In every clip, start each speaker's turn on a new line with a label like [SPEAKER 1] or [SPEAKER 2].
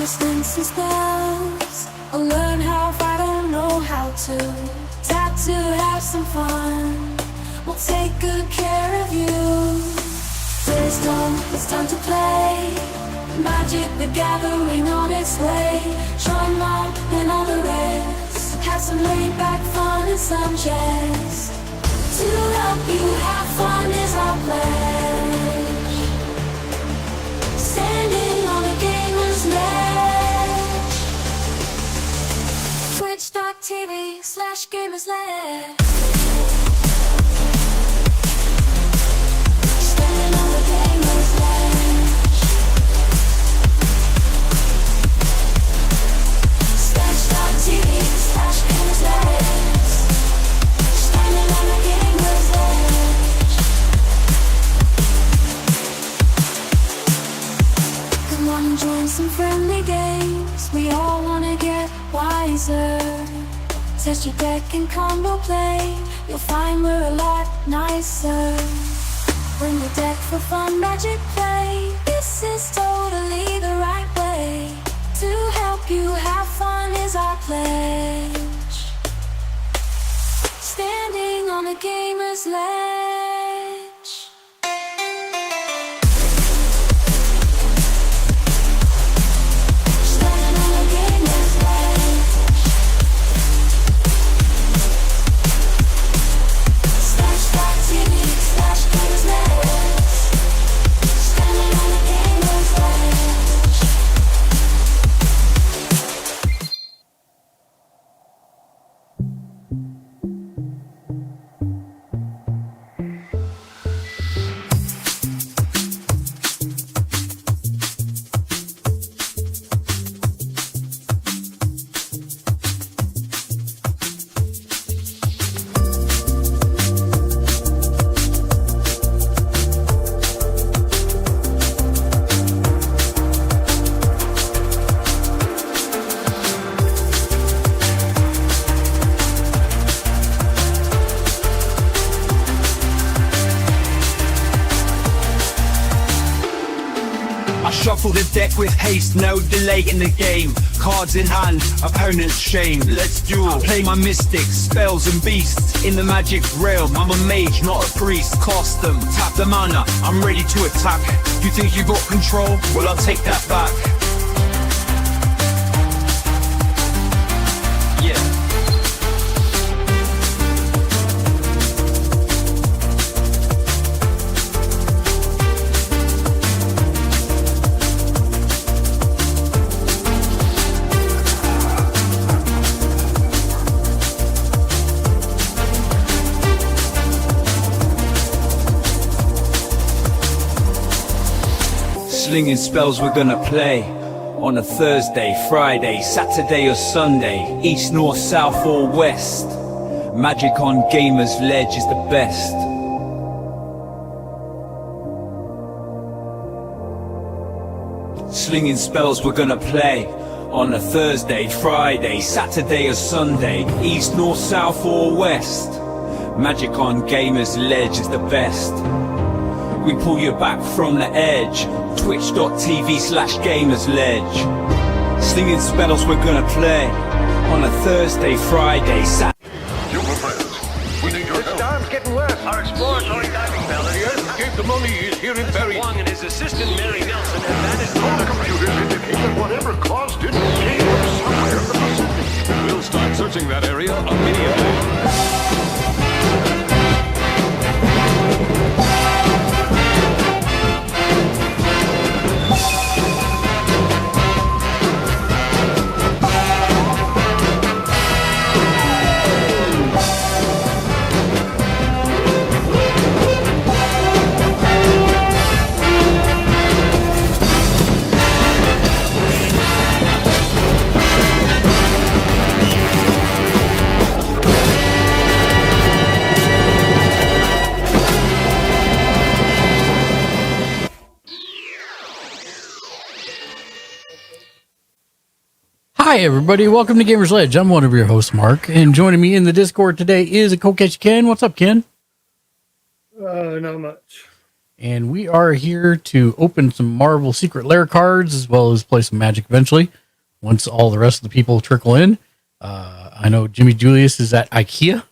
[SPEAKER 1] distance and spells. I'll learn how if I don't know how to. Time to have some fun. We'll take good care of you. Day's done, it's time to play. Magic the gathering on its way. Join Mom and all the rest. Have some laid back fun and some chess. To help you have fun is our pledge. Standing on a gamer's ledge. Twitch.tv/gamersledge. Standing on a gamer's ledge. Twitch.tv/gamersledge. Standing on a gamer's ledge. Come on and join some friendly games. We all wanna get wiser. Test your deck and combo play. You'll find we're a lot nicer. Bring your deck for fun magic play. This is totally the right way. To help you have fun is our pledge. Standing on a gamer's ledge. Standing on a gamer's ledge. Twitch.tv/gamersledge. Standing on a gamer's ledge.
[SPEAKER 2] Shuffle the deck with haste, no delay in the game. Cards in hand, opponent's shame. Let's duel. Play my mystics, spells and beasts. In the magic realm, I'm a mage, not a priest. Cast them, tap the mana, I'm ready to attack. You think you got control? Well, I'll take that back. Yeah. Slinging spells we're gonna play on a Thursday, Friday, Saturday or Sunday, east, north, south or west. Magic on Gamersledge is the best. Slinging spells we're gonna play on a Thursday, Friday, Saturday or Sunday, east, north, south or west. Magic on Gamersledge is the best. We pull you back from the edge. Twitch.tv/gamersledge. Slinging spells we're gonna play on a Thursday, Friday, Saturday.
[SPEAKER 3] Human friends, we need your help.
[SPEAKER 4] The storm's getting worse. Our exploratory diving bell
[SPEAKER 3] The escape the mummy is here in Barry.
[SPEAKER 4] Wong and his assistant Mary Nelson have managed
[SPEAKER 3] Our computers indicate that whatever caused it came from somewhere in the Pacific. We'll start searching that area immediately.
[SPEAKER 5] Hi everybody, welcome to Gamersledge. I'm one of your hosts, Mark, and joining me in the Discord today is a co-catch Ken. What's up, Ken?
[SPEAKER 6] Not much.
[SPEAKER 5] and we are here to open some Marvel Secret Lair cards as well as play some Magic eventually once all the rest of the people trickle in. I know Jimmy Julius is at IKEA,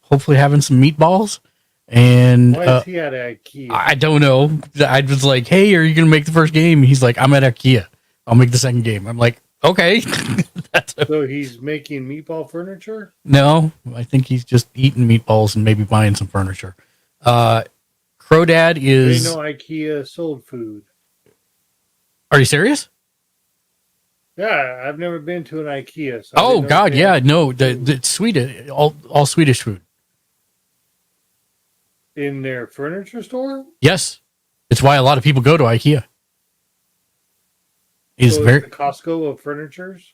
[SPEAKER 5] hopefully having some meatballs. And
[SPEAKER 6] why is he at IKEA?
[SPEAKER 5] I don't know. I was like, hey, are you going to make the first game? He's like, I'm at IKEA. I'll make the second game. I'm like, okay.
[SPEAKER 6] So he's making meatball furniture?
[SPEAKER 5] No, I think he's just eating meatballs and maybe buying some furniture. Crodad is...
[SPEAKER 6] I know IKEA sold food.
[SPEAKER 5] Are you serious?
[SPEAKER 6] Yeah, I've never been to an IKEA. So
[SPEAKER 5] Oh, God, yeah. No, it's Swedish. All Swedish food.
[SPEAKER 6] In their furniture store?
[SPEAKER 5] Yes. It's why a lot of people go to IKEA.
[SPEAKER 6] So
[SPEAKER 5] Is very...
[SPEAKER 6] the Costco of furnitures?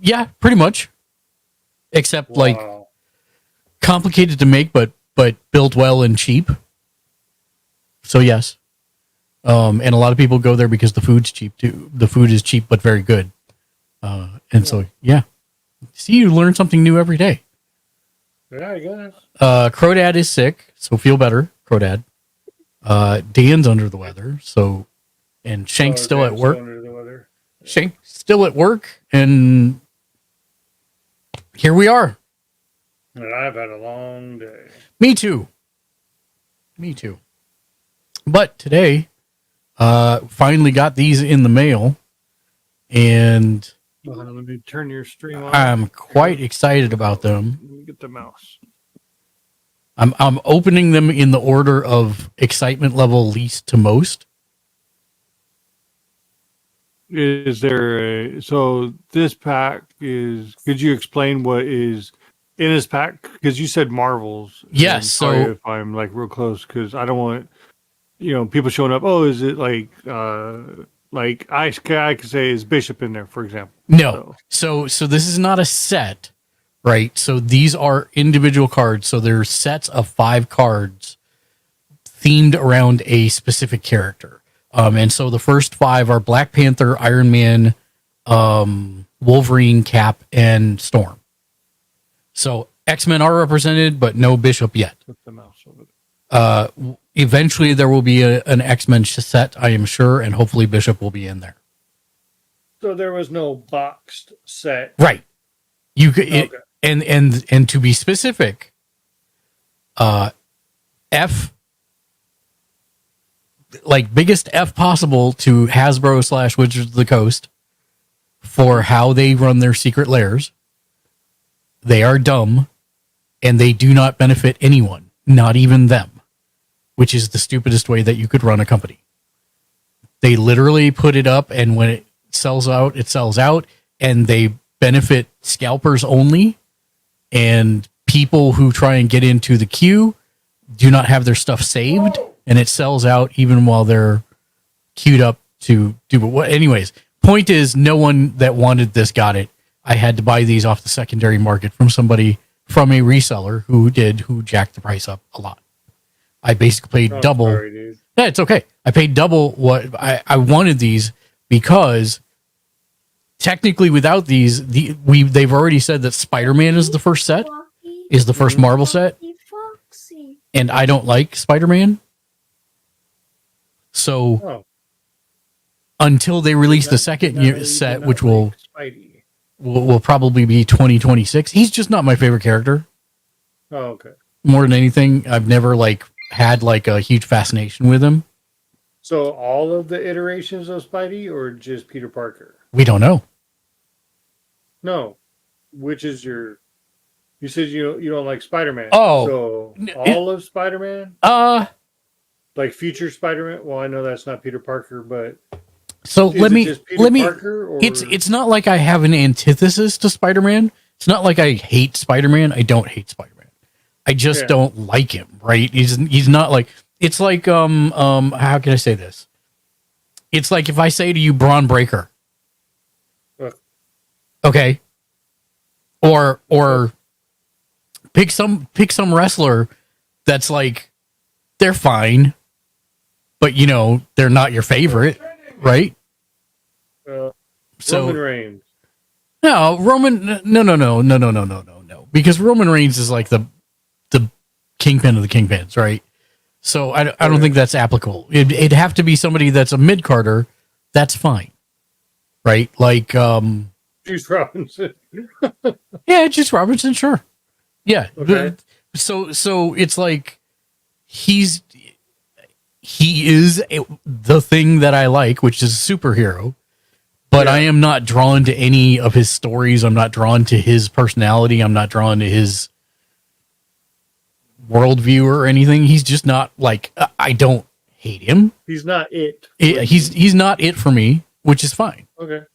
[SPEAKER 5] Yeah, pretty much. Except, like,
[SPEAKER 6] Wow.
[SPEAKER 5] complicated to make, but built well and cheap. So, yes. And a lot of people go there because the food's cheap, too. The food is cheap, but very good. So, yeah. See, you learn something new every day.
[SPEAKER 6] Yeah, I guess.
[SPEAKER 5] Crodad is sick, so feel better, Crodad. Dan's under the weather, so... And Shank's still at work.
[SPEAKER 6] Under the weather.
[SPEAKER 5] Shank's still at work, and here we are.
[SPEAKER 6] And I've had a long day.
[SPEAKER 5] Me too. But today, finally got these in the mail, and
[SPEAKER 6] Let me turn your stream on.
[SPEAKER 5] I'm quite excited about them.
[SPEAKER 6] Let me get the mouse.
[SPEAKER 5] I'm opening them in the order of excitement level least to most.
[SPEAKER 6] Is there so this pack is, could you explain what is in this pack? Because you said Marvels.
[SPEAKER 5] Yes,
[SPEAKER 6] I'm sorry
[SPEAKER 5] so-
[SPEAKER 6] if I'm like real close, because I don't want, people showing up. Oh, is it like I could say is Bishop in there, for example?
[SPEAKER 5] No. So this is not a set, right? So these are individual cards. So they're sets of 5 cards themed around a specific character. And so the first 5 are Black Panther, Iron Man, Wolverine, Cap, and Storm. So X-Men are represented, but no Bishop yet.
[SPEAKER 6] Put the mouse over there.
[SPEAKER 5] Eventually there will be an X-Men set, I am sure, and hopefully Bishop will be in there.
[SPEAKER 6] So there was no boxed set.
[SPEAKER 5] Right. You could,
[SPEAKER 6] Okay.
[SPEAKER 5] and to be specific, F, like biggest F possible to Hasbro / Wizards of the Coast for how they run their secret lairs. They are dumb, and they do not benefit anyone, not even them, which is the stupidest way that you could run a company. They literally put it up, and when it sells out, it sells out, and they benefit scalpers only, and people who try and get into the queue do not have their stuff saved, and it sells out even while they're queued up to do it. Well, anyways, point is, no one that wanted this got it. I had to buy these off the secondary market from somebody, from a reseller who jacked the price up a lot. I basically paid double.
[SPEAKER 6] Sorry, dude.
[SPEAKER 5] Yeah, it's okay. I paid double what I wanted these because technically without these, they've already said that Spider-Man is the first set, is the first Marvel set, and I don't like Spider-Man. So
[SPEAKER 6] Oh,
[SPEAKER 5] until they release the second
[SPEAKER 6] no, you
[SPEAKER 5] set,
[SPEAKER 6] do
[SPEAKER 5] which
[SPEAKER 6] not
[SPEAKER 5] will
[SPEAKER 6] like Spidey.
[SPEAKER 5] will probably be 2026, he's just not my favorite character.
[SPEAKER 6] Oh, okay.
[SPEAKER 5] More than anything, I've never had a huge fascination with him.
[SPEAKER 6] So all of the iterations of Spidey, or just Peter Parker?
[SPEAKER 5] We don't know.
[SPEAKER 6] No. Which is your? You said you don't like Spider-Man.
[SPEAKER 5] Oh.
[SPEAKER 6] So
[SPEAKER 5] It-
[SPEAKER 6] all of Spider-Man, like future Spider-Man. Well, I know that's not Peter Parker, but
[SPEAKER 5] So
[SPEAKER 6] is
[SPEAKER 5] let
[SPEAKER 6] it
[SPEAKER 5] me
[SPEAKER 6] just Peter
[SPEAKER 5] let me.
[SPEAKER 6] Parker, or
[SPEAKER 5] It's not like I have an antithesis to Spider-Man. It's not like I hate Spider-Man. I don't hate Spider-Man. I just
[SPEAKER 6] Yeah.
[SPEAKER 5] don't like him. Right? He's not like. It's like how can I say this? It's like if I say to you Braun Breaker. Okay. Or pick some wrestler that's like they're fine, but they're not your favorite, right? So
[SPEAKER 6] Roman Reigns.
[SPEAKER 5] no, Roman, no, because Roman Reigns is like the kingpin of the kingpins, right? So I don't think that's applicable. It'd have to be somebody that's a mid-carder. That's fine. Right? Like,
[SPEAKER 6] Juice Robinson.
[SPEAKER 5] yeah, just Robinson, sure. Yeah.
[SPEAKER 6] Okay.
[SPEAKER 5] So it's like he is the thing that I like, which is a superhero, but I am not drawn to any of his stories. I'm not drawn to his personality. I'm not drawn to his worldview or anything. He's just not like, I don't hate him.
[SPEAKER 6] He's not it.
[SPEAKER 5] He's not it for me, which is fine.
[SPEAKER 6] Okay.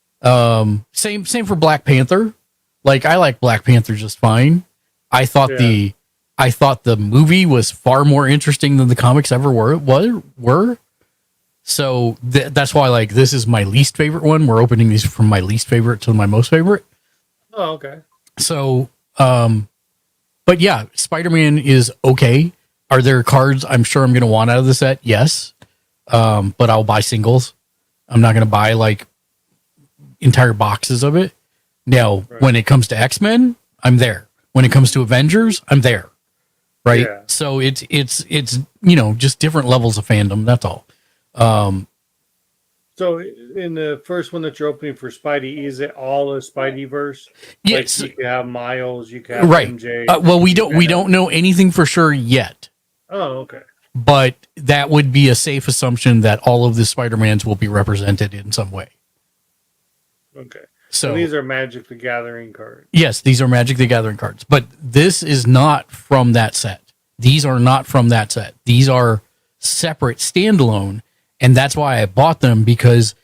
[SPEAKER 5] Same for Black Panther. Like, I like Black Panther just fine. I thought the movie was far more interesting than the comics ever were. So that's why, like, this is my least favorite one. We're opening these from my least favorite to my most favorite.
[SPEAKER 6] Oh, okay.
[SPEAKER 5] So, but yeah, Spider-Man is okay. Are there cards I'm sure I'm going to want out of the set? Yes. But I'll buy singles. I'm not going to buy like entire boxes of it. Now, when it comes to X-Men, I'm there. When it comes to Avengers, I'm there. Right.
[SPEAKER 6] Yeah.
[SPEAKER 5] So it's, just different levels of fandom. That's all.
[SPEAKER 6] So in the first one that you're opening for Spidey, is it all a Spideyverse?
[SPEAKER 5] Yes.
[SPEAKER 6] Like you can have Miles, you can have
[SPEAKER 5] Right.
[SPEAKER 6] MJ.
[SPEAKER 5] Well, we don't know anything for sure yet.
[SPEAKER 6] Oh, okay.
[SPEAKER 5] But that would be a safe assumption that all of the Spider-Mans will be represented in some way.
[SPEAKER 6] Okay.
[SPEAKER 5] So
[SPEAKER 6] these are Magic the Gathering cards.
[SPEAKER 5] yes, these are Magic the Gathering cards, but this is not from that set. These are not from that set. These are separate standalone, and that's why I bought them, because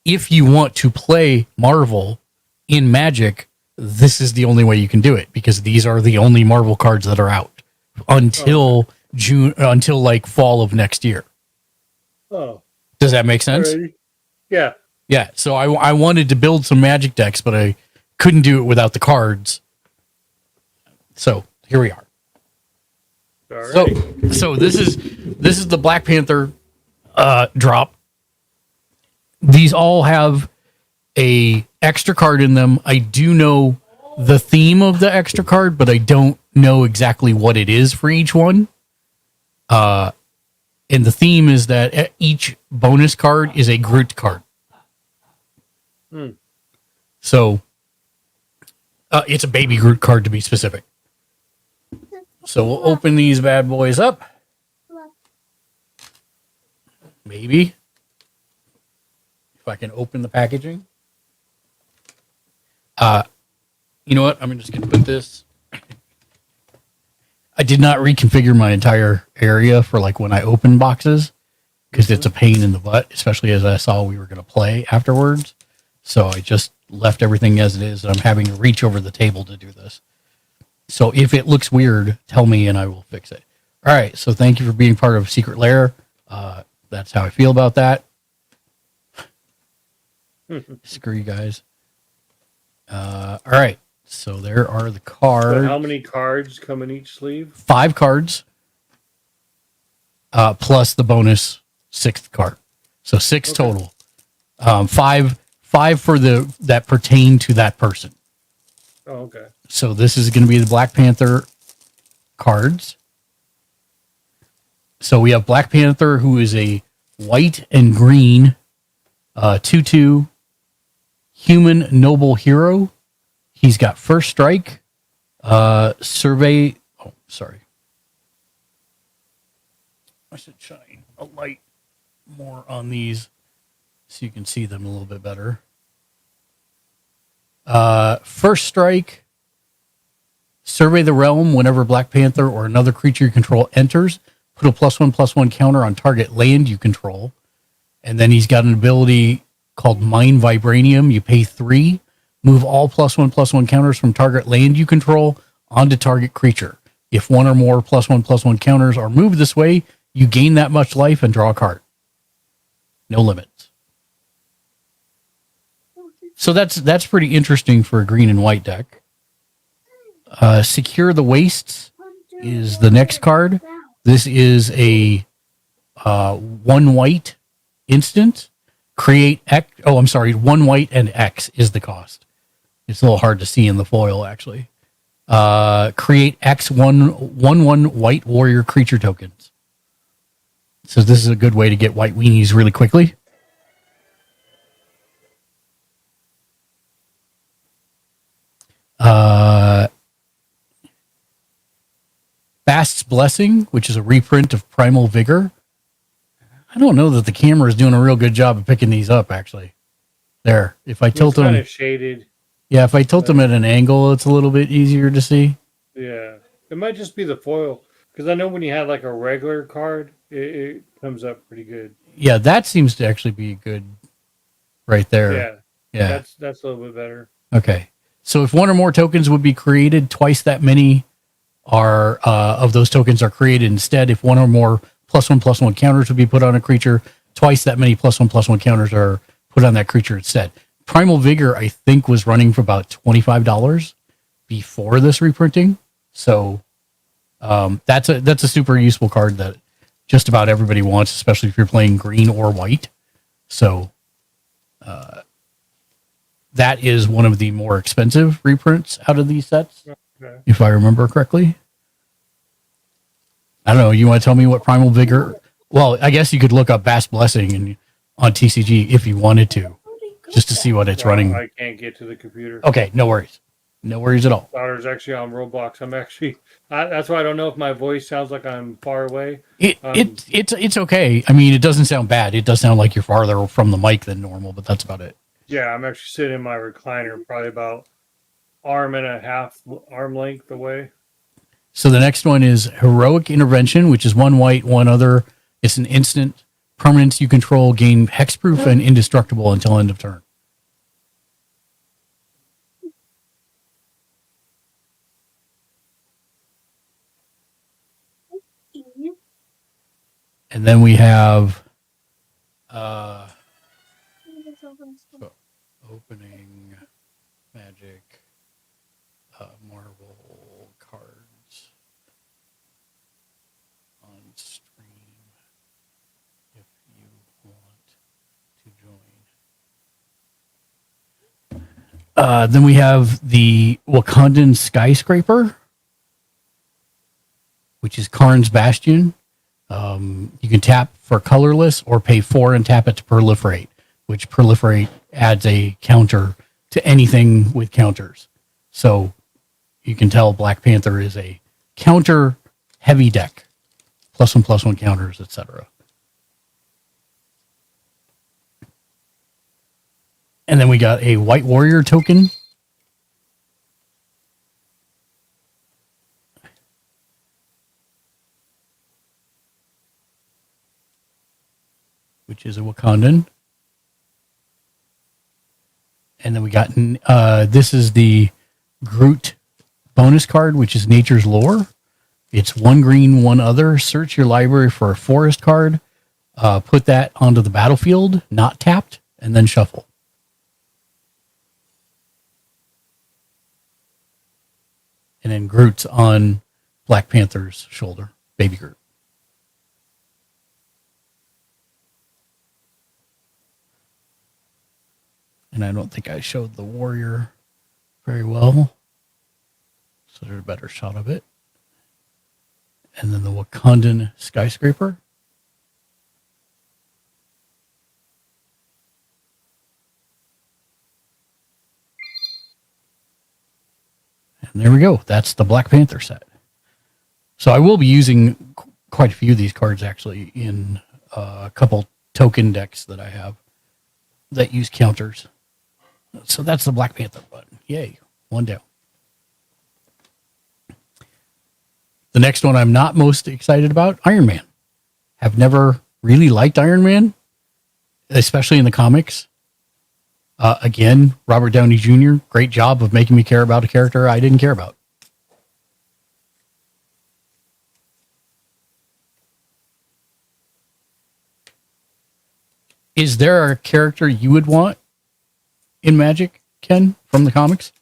[SPEAKER 5] if you want to play Marvel in Magic, this is the only way you can do it, because these are the only Marvel cards that are out until June, until like fall of next year.
[SPEAKER 6] Oh.
[SPEAKER 5] Does that make sense?
[SPEAKER 6] Alrighty. Yeah.
[SPEAKER 5] Yeah, so I wanted to build some Magic decks, but I couldn't do it without the cards. So here we are.
[SPEAKER 6] Alright.
[SPEAKER 5] So this is the Black Panther drop. These all have a extra card in them. I do know the theme of the extra card, but I don't know exactly what it is for each one. And the theme is that each bonus card is a Groot card. So it's a baby Groot card, to be specific. So we'll open these bad boys up. Maybe. If I can open the packaging. You know what? I'm just going to put this. I did not reconfigure my entire area for like when I open boxes, because it's a pain in the butt, especially as I saw we were going to play afterwards. So I just left everything as it is, and I'm having to reach over the table to do this. So if it looks weird, tell me and I will fix it. All right. So thank you for being part of Secret Lair. That's how I feel about that. Screw you guys. All right. So there are the cards.
[SPEAKER 6] So how many cards come in each sleeve?
[SPEAKER 5] 5 cards. Plus the bonus 6th card. So 6 total. 5 for that pertain to that person.
[SPEAKER 6] Oh, okay.
[SPEAKER 5] So this is going to be the Black Panther cards. So we have Black Panther, who is a white and green 2/2 human noble hero. He's got first strike, survey. Oh, sorry. I should shine a light more on these so you can see them a little bit better. First strike, survey the realm whenever Black Panther or another creature you control enters. Put a +1/+1 counter on target land you control. And then he's got an ability called Mind Vibranium. You pay 3. Move all +1/+1 counters from target land you control onto target creature. If one or more +1/+1 counters are moved this way, you gain that much life and draw a card. No limits. So that's pretty interesting for a green and white deck. Secure the Wastes is the next card. This is a 1 white instant. Create X. Oh, I'm sorry. 1 white and X is the cost. It's a little hard to see in the foil, actually. Create X 1/1 white warrior creature tokens. So this is a good way to get white weenies really quickly. Bast's Blessing, which is a reprint of Primal Vigor. I don't know that the camera is doing a real good job of picking these up, actually. There. If I tilt them...
[SPEAKER 6] kind of shaded.
[SPEAKER 5] Yeah, if I tilt them at an angle, it's a little bit easier to see.
[SPEAKER 6] Yeah. It might just be the foil. Because I know when you have like a regular card, it comes up pretty good.
[SPEAKER 5] Yeah, that seems to actually be good right there.
[SPEAKER 6] Yeah.
[SPEAKER 5] Yeah.
[SPEAKER 6] That's a little bit better.
[SPEAKER 5] Okay. So if one or more tokens would be created, twice that many are of those tokens are created instead. If one or more +1/+1 counters would be put on a creature, twice that many +1/+1 counters are put on that creature instead. Primal Vigor, I think, was running for about $25 before this reprinting. So that's a super useful card that just about everybody wants, especially if you're playing green or white. So that is one of the more expensive reprints out of these sets, if I remember correctly. I don't know. You want to tell me what Primal Vigor? Well, I guess you could look up Bast's Blessing and on TCG if you wanted to, just to see what it's running.
[SPEAKER 6] I can't get to the computer.
[SPEAKER 5] Okay, no worries. No worries at all.
[SPEAKER 6] Daughter's actually on Roblox. I'm actually. That's why I don't know if my voice sounds like I'm far away.
[SPEAKER 5] It's okay. I mean, it doesn't sound bad. It does sound like you're farther from the mic than normal, but that's about it.
[SPEAKER 6] Yeah, I'm actually sitting in my recliner, probably about arm length away.
[SPEAKER 5] So the next one is Heroic Intervention, which is 1 white, 1 other. It's an instant. Permanents you control gain hexproof and indestructible until end of turn. And then we have opening magic Marvel cards on stream if you want to join. Then we have the Wakandan Skyscraper, which is Karn's Bastion. You can tap for colorless or pay 4 and tap it to proliferate, which proliferate adds a counter to anything with counters. So you can tell Black Panther is a counter heavy deck, +1/+1 counters, etc. And then we got a White Warrior token. Which is a Wakandan. And then we got, this is the Groot bonus card, which is Nature's Lore. It's 1 green, 1 other. Search your library for a forest card. Put that onto the battlefield, not tapped, and then shuffle. And then Groot's on Black Panther's shoulder, Baby Groot. And I don't think I showed the warrior very well. So there's a better shot of it. And then the Wakandan Skyscraper. And there we go. That's the Black Panther set. So I will be using quite a few of these cards actually in a couple token decks that I have that use counters. So that's the Black Panther button. Yay. 1 down. The next one I'm not most excited about, Iron Man. Have never really liked Iron Man, especially in the comics. Again, Robert Downey Jr., great job of making me care about a character I didn't care about. Is there a character you would want in Magic, Ken, from the comics?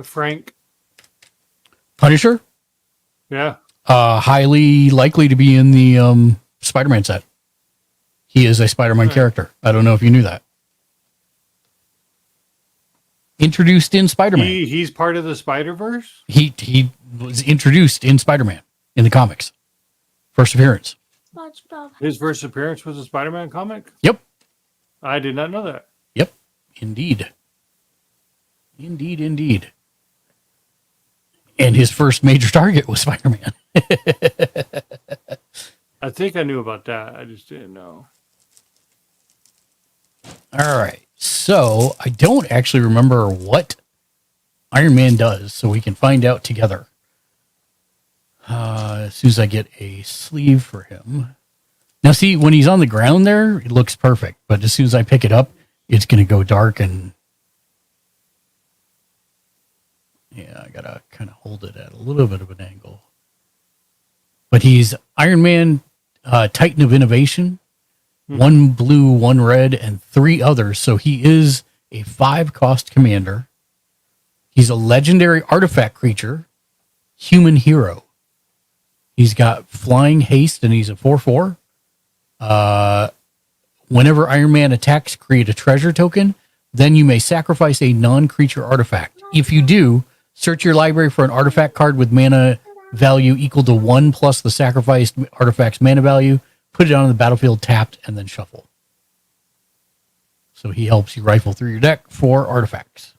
[SPEAKER 6] Frank.
[SPEAKER 5] Punisher?
[SPEAKER 6] Yeah.
[SPEAKER 5] Highly likely to be in the Spider-Man set. He is a Spider-Man character. I don't know if you knew that. Introduced in Spider-Man.
[SPEAKER 6] He's part of the Spider-Verse?
[SPEAKER 5] He was introduced in Spider-Man in the comics. First appearance.
[SPEAKER 6] His first appearance was a Spider-Man comic?
[SPEAKER 5] Yep.
[SPEAKER 6] I did not know that.
[SPEAKER 5] Yep. Indeed. Indeed. And his first major target was Spider-Man.
[SPEAKER 6] I think I knew about that. I just didn't know.
[SPEAKER 5] All right. So I don't actually remember what Iron Man does, so we can find out together. As soon as I get a sleeve for him. Now, see, when he's on the ground there, it looks perfect. But as soon as I pick it up, it's going to go dark and... Yeah, I got to kind of hold it at a little bit of an angle. But he's Iron Man, Titan of Innovation, 1 blue, 1 red, and 3 others. So he is a 5-cost commander. He's a legendary artifact creature, human hero. He's got flying haste, and he's a 4/4. Whenever Iron Man attacks, create a treasure token. Then you may sacrifice a non-creature artifact. If you do, search your library for an artifact card with mana value equal to 1 plus the sacrificed artifact's mana value. Put it on the battlefield tapped, and then shuffle. So he helps you rifle through your deck for artifacts.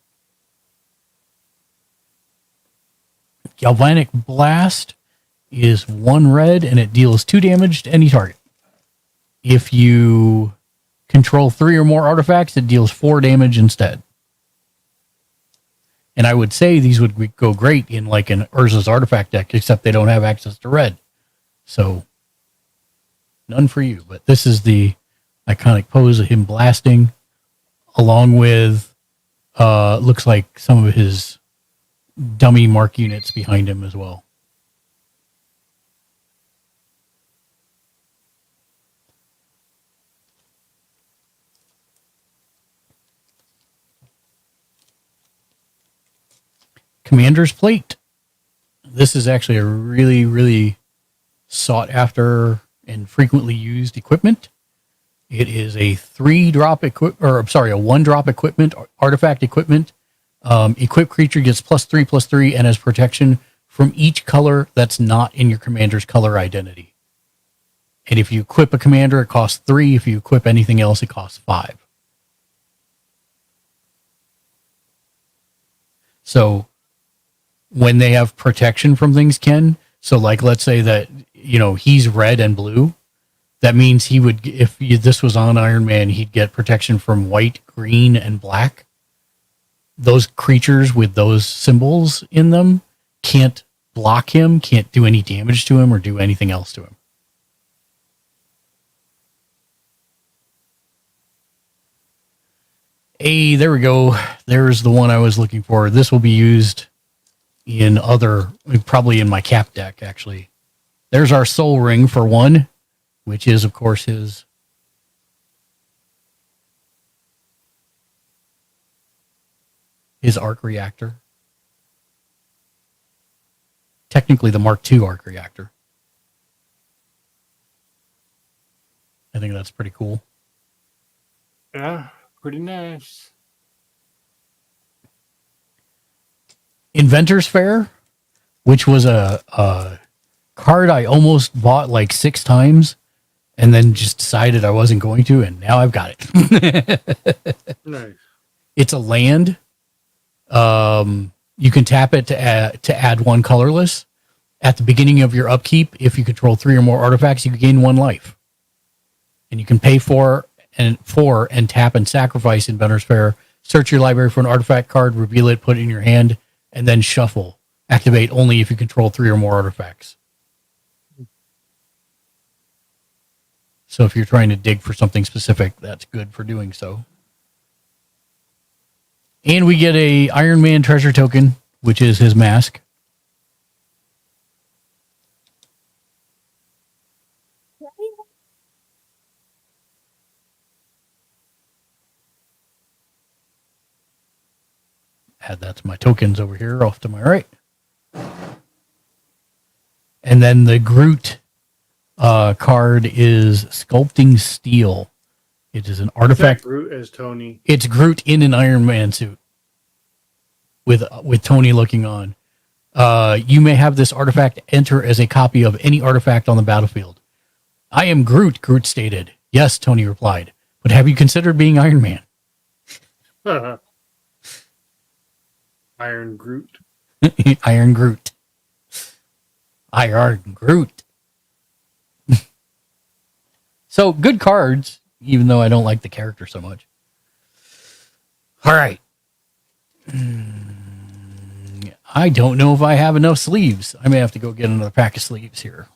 [SPEAKER 5] Galvanic Blast is 1 red, and it deals 2 damage to any target. If you control 3 or more artifacts, it deals 4 damage instead. And I would say these would go great in like an Urza's artifact deck, except they don't have access to red. So, none for you. But this is the iconic pose of him blasting, along with, looks like some of his dummy mark units behind him as well. Commander's Plate. This is actually a really, really sought after and frequently used equipment. It is a 3-drop a 1-drop equipment, artifact equipment. Equipped creature gets +3/+3 and has protection from each color that's not in your commander's color identity. And if you equip a commander, it costs 3. If you equip anything else, it costs 5. So when they have protection from things, Ken, so like let's say that, he's red and blue, that means he would, if this was on Iron Man, he'd get protection from white, green, and black. Those creatures with those symbols in them can't block him, can't do any damage to him, or do anything else to him. Hey, there we go. There's the one I was looking for. This will be used in probably in my cap deck, actually. There's our Soul Ring for 1, which is, of course, his arc reactor. Technically the Mark II arc reactor. I think that's pretty cool.
[SPEAKER 6] Yeah, pretty nice.
[SPEAKER 5] Inventor's Fair, which was a card I almost bought like 6 times and then just decided I wasn't going to, and now I've got it.
[SPEAKER 6] Nice.
[SPEAKER 5] It's a land. You can tap it to add 1 colorless. At the beginning of your upkeep, if you control 3 or more artifacts, you gain 1 life. And you can pay for and tap and sacrifice Inventor's Fair. Search your library for an artifact card, reveal it, put it in your hand, and then shuffle. Activate only if you control 3 or more artifacts. So if you're trying to dig for something specific, that's good for doing so. And we get a Iron Man treasure token, which is his mask. Add that to my tokens over here off to my right. And then the Groot card is Sculpting Steel. It is an artifact.
[SPEAKER 6] Groot as Tony.
[SPEAKER 5] It's Groot in an Iron Man suit with Tony looking on. You may have this artifact enter as a copy of any artifact on the battlefield. I am Groot, Groot stated. Yes, Tony replied. But have you considered being Iron Man?
[SPEAKER 6] Iron Groot.
[SPEAKER 5] Iron Groot. Iron Groot. So, good cards, even though I don't like the character so much. All right. I don't know if I have enough sleeves. I may have to go get another pack of sleeves here.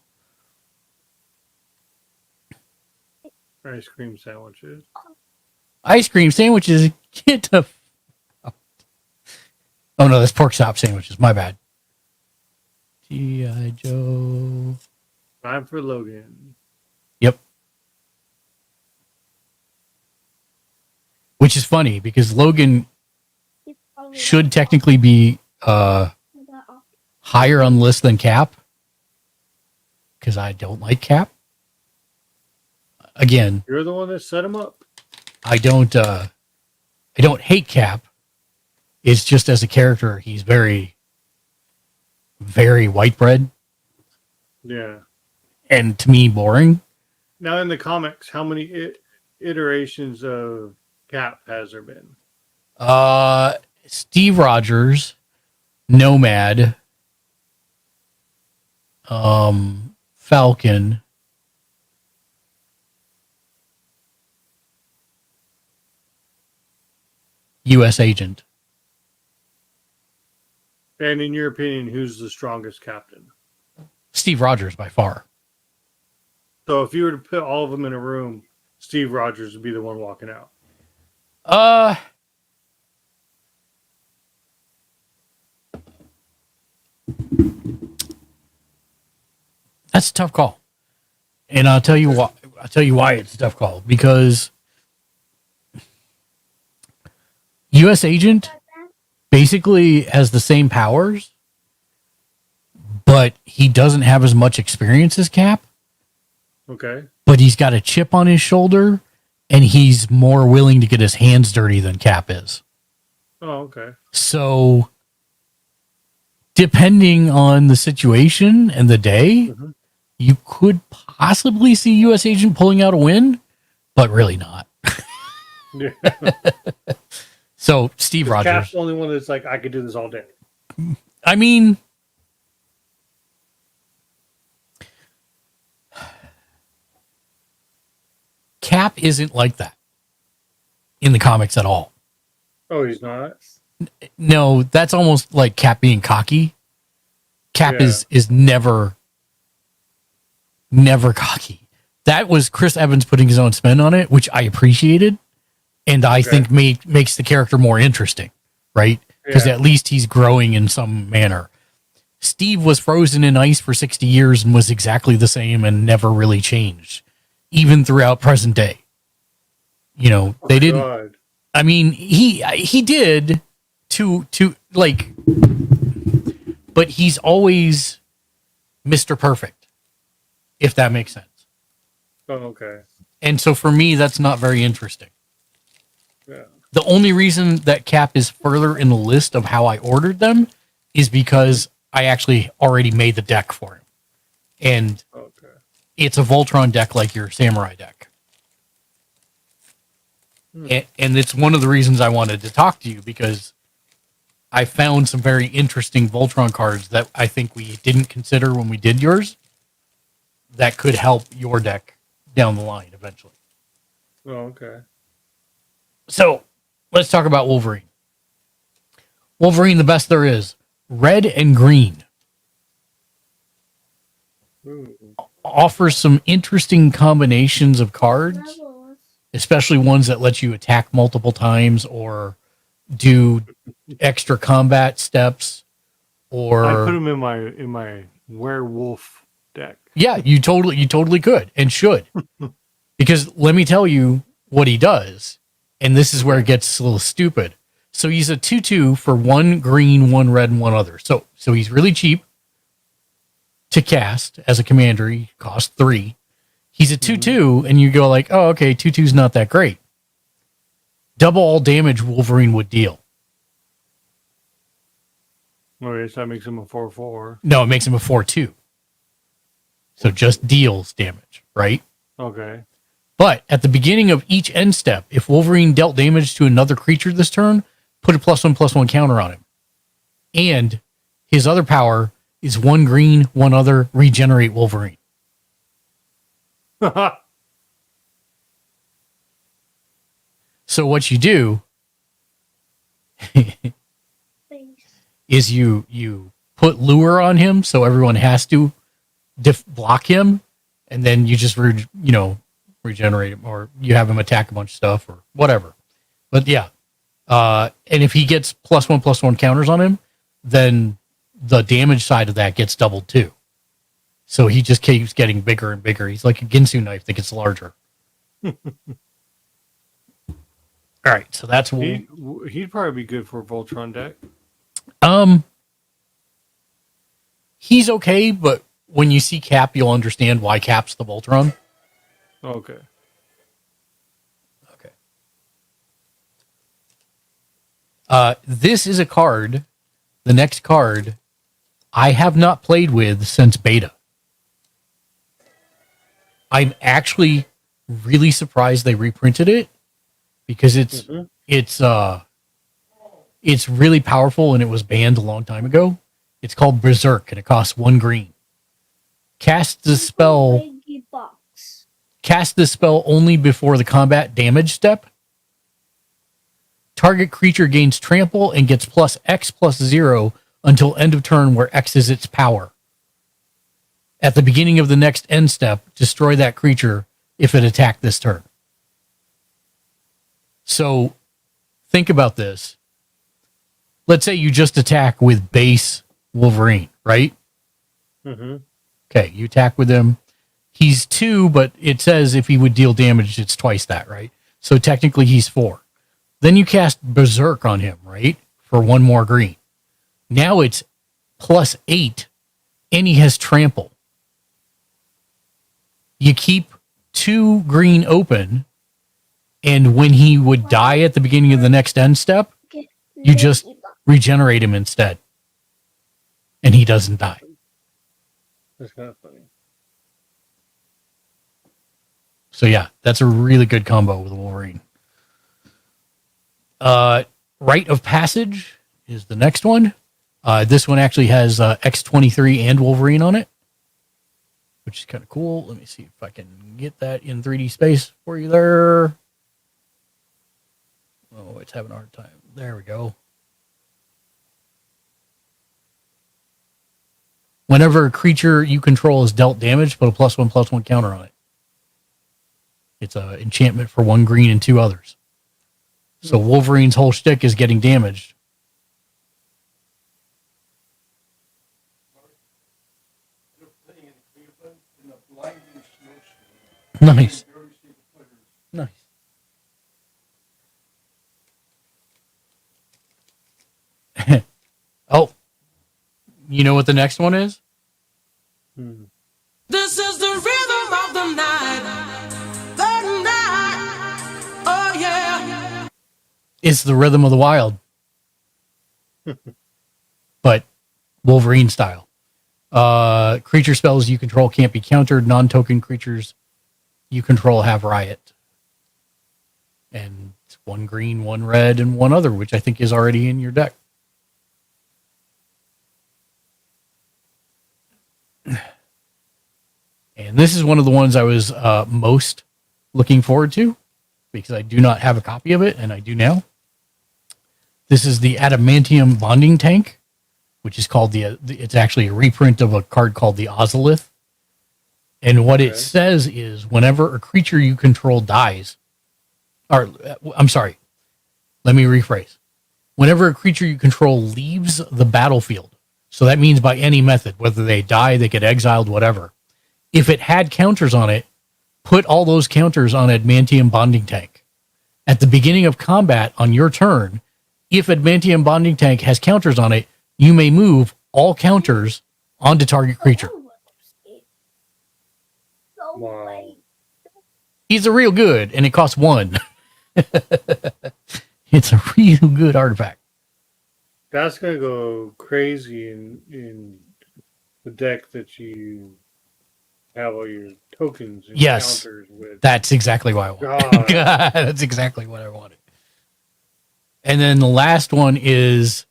[SPEAKER 6] Ice cream sandwiches.
[SPEAKER 5] Ice cream sandwiches. Get the... Oh, no, that's pork chop sandwiches. My bad. G.I. Joe.
[SPEAKER 6] Time for Logan.
[SPEAKER 5] Yep. Which is funny because Logan should technically be higher on the list than Cap. Because I don't like Cap. Again,
[SPEAKER 6] You're the one that set him up.
[SPEAKER 5] I don't hate Cap. It's just as a character, he's very, very white bread.
[SPEAKER 6] Yeah.
[SPEAKER 5] And to me, boring.
[SPEAKER 6] Now in the comics, how many iterations of Cap has there been?
[SPEAKER 5] Steve Rogers, Nomad, Falcon, U.S. Agent.
[SPEAKER 6] And in your opinion, who's the strongest captain?
[SPEAKER 5] Steve Rogers by far.
[SPEAKER 6] So if you were to put all of them in a room, Steve Rogers would be the one walking out.
[SPEAKER 5] That's a tough call. And I'll tell you why. I'll tell you why it's a tough call. Because U.S. Agent basically has the same powers, but he doesn't have as much experience as Cap.
[SPEAKER 6] Okay.
[SPEAKER 5] But he's got a chip on his shoulder, and he's more willing to get his hands dirty than Cap is.
[SPEAKER 6] Oh, okay.
[SPEAKER 5] So, depending on the situation and the day, you could possibly see U.S. Agent pulling out a win, but really not.
[SPEAKER 6] Yeah.
[SPEAKER 5] So, Steve Rogers.
[SPEAKER 6] Cap's the only one that's like, I could do this all day.
[SPEAKER 5] I mean, Cap isn't like that in the comics at all.
[SPEAKER 6] Oh, he's not?
[SPEAKER 5] No, that's almost like Cap being cocky. Cap
[SPEAKER 6] Yeah.
[SPEAKER 5] is never cocky. That was Chris Evans putting his own spin on it, which I appreciated, and I think makes the character more interesting, right? Because
[SPEAKER 6] Yeah.
[SPEAKER 5] at least he's growing in some manner. Steve was frozen in ice for 60 years and was exactly the same and never really changed, even throughout present day. You know, they didn't.
[SPEAKER 6] God.
[SPEAKER 5] I mean, he did to like, but he's always Mr. Perfect, if that makes sense.
[SPEAKER 6] Oh, okay.
[SPEAKER 5] And so for me, that's not very interesting.
[SPEAKER 6] Yeah.
[SPEAKER 5] The only reason that Cap is further in the list of how I ordered them is because I actually already made the deck for him. And
[SPEAKER 6] Okay.
[SPEAKER 5] it's a Voltron deck like your Samurai deck. And it's one of the reasons I wanted to talk to you, because I found some very interesting Voltron cards that I think we didn't consider when we did yours that could help your deck down the line eventually.
[SPEAKER 6] Oh, okay.
[SPEAKER 5] So let's talk about Wolverine. Wolverine, the best there is. Red and green.
[SPEAKER 6] Ooh.
[SPEAKER 5] Offers some interesting combinations of cards, especially ones that let you attack multiple times or do extra combat steps. Or
[SPEAKER 6] I put him in my werewolf deck.
[SPEAKER 5] yeah, you totally could and should. Because let me tell you what he does, and this is where it gets a little stupid. So he's a 2/2 for 1 green, 1 red, and 1 other. So he's really cheap to cast as a commander. He costs 3. He's a 2/2, and you go like, oh, okay, 2/2's not that great. Double all damage Wolverine would deal.
[SPEAKER 6] Okay, so that makes him a 4/4.
[SPEAKER 5] No, it makes him a 4/2. So just deals damage, right?
[SPEAKER 6] Okay.
[SPEAKER 5] But at the beginning of each end step, if Wolverine dealt damage to another creature this turn, put a +1/+1 counter on him. And his other power is 1 green, 1 other, regenerate Wolverine. So what you do is you put lure on him, so everyone has to block him, and then you just regenerate him, or you have him attack a bunch of stuff or whatever. But yeah, and if he gets +1/+1 counters on him, then the damage side of that gets doubled too. So he just keeps getting bigger and bigger. He's like a Ginsu knife that gets larger. All right, so that's
[SPEAKER 6] He'd probably be good for a Voltron deck.
[SPEAKER 5] He's okay, but when you see Cap, you'll understand why Cap's the Voltron.
[SPEAKER 6] Okay.
[SPEAKER 5] This is a card, the next card, I have not played with since beta. I'm actually really surprised they reprinted it because it's really powerful and it was banned a long time ago. It's called Berserk and it costs 1 green. Cast this spell only before the combat damage step. Target creature gains trample and gets +X+0 until end of turn, where X is its power. At the beginning of the next end step, destroy that creature if it attacked this turn. So think about this. Let's say you just attack with base Wolverine, right?
[SPEAKER 6] Mm-hmm.
[SPEAKER 5] Okay, you attack with him. He's 2, but it says if he would deal damage, it's twice that, right? So technically he's 4. Then you cast Berserk on him, right? For 1 more green. Now it's +8, and he has trample. You keep 2 green open, and when he would die at the beginning of the next end step, you just regenerate him instead. And he doesn't die.
[SPEAKER 6] That's kind of funny.
[SPEAKER 5] So yeah, that's a really good combo with Wolverine. Rite of Passage is the next one. This one actually has X-23 and Wolverine on it, which is kind of cool. Let me see if I can get that in 3D space for you there. Oh, it's having a hard time. There we go. Whenever a creature you control is dealt damage, put a +1/+1 counter on it. It's an enchantment for 1 green and 2 others. So Wolverine's whole shtick is getting damaged. Nice. Nice. Oh, you know what the next one is?
[SPEAKER 1] This is the rhythm of the night. The night. Oh, yeah.
[SPEAKER 5] It's the Rhythm of the Wild. But Wolverine style. Creature spells you control can't be countered. Non-token creatures you control have riot. And it's 1 green, 1 red, and 1 other, which I think is already in your deck. And this is one of the ones I was most looking forward to because I do not have a copy of it, and I do now. This is the Adamantium Bonding Tank, which is called it's actually a reprint of a card called the Ozolith. And what it says is whenever a creature you control dies, or I'm sorry, let me rephrase. Whenever a creature you control leaves the battlefield, so that means by any method, whether they die, they get exiled, whatever. If it had counters on it, put all those counters on Adamantium Bonding Tank. At the beginning of combat on your turn, if Adamantium Bonding Tank has counters on it, you may move all counters onto target creature.
[SPEAKER 6] Wow.
[SPEAKER 5] He's a real good, and it costs 1. It's a real good artifact.
[SPEAKER 6] That's gonna go crazy in the deck that you have all your tokens and
[SPEAKER 5] Yes.
[SPEAKER 6] counters with.
[SPEAKER 5] That's exactly what I wanted.
[SPEAKER 6] God.
[SPEAKER 5] That's exactly what I wanted. And then the last one is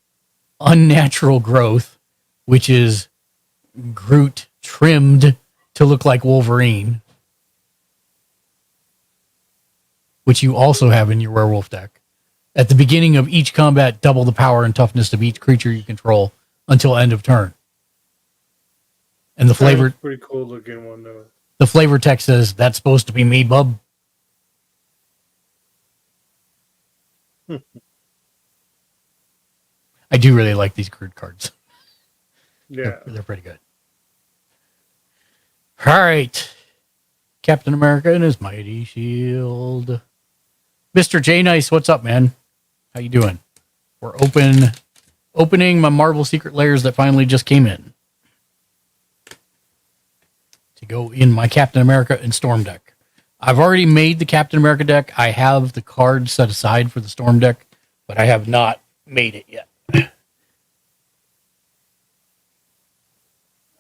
[SPEAKER 5] Unnatural Growth, which is Groot trimmed to look like Wolverine, which you also have in your werewolf deck. At the beginning of each combat, double the power and toughness of each creature you control until end of turn. And the flavor,
[SPEAKER 6] That's a pretty cool looking one though.
[SPEAKER 5] the flavor text says, "That's supposed to be me, bub." I do really like these crude cards.
[SPEAKER 6] Yeah.
[SPEAKER 5] They're pretty good. All right. Captain America and his mighty shield. Mr. J Nice, what's up, man? How you doing? We're opening my Marvel Secret Lairs that finally just came in to go in my Captain America and Storm deck. I've already made the Captain America deck. I have the cards set aside for the Storm deck, but I have not made it yet.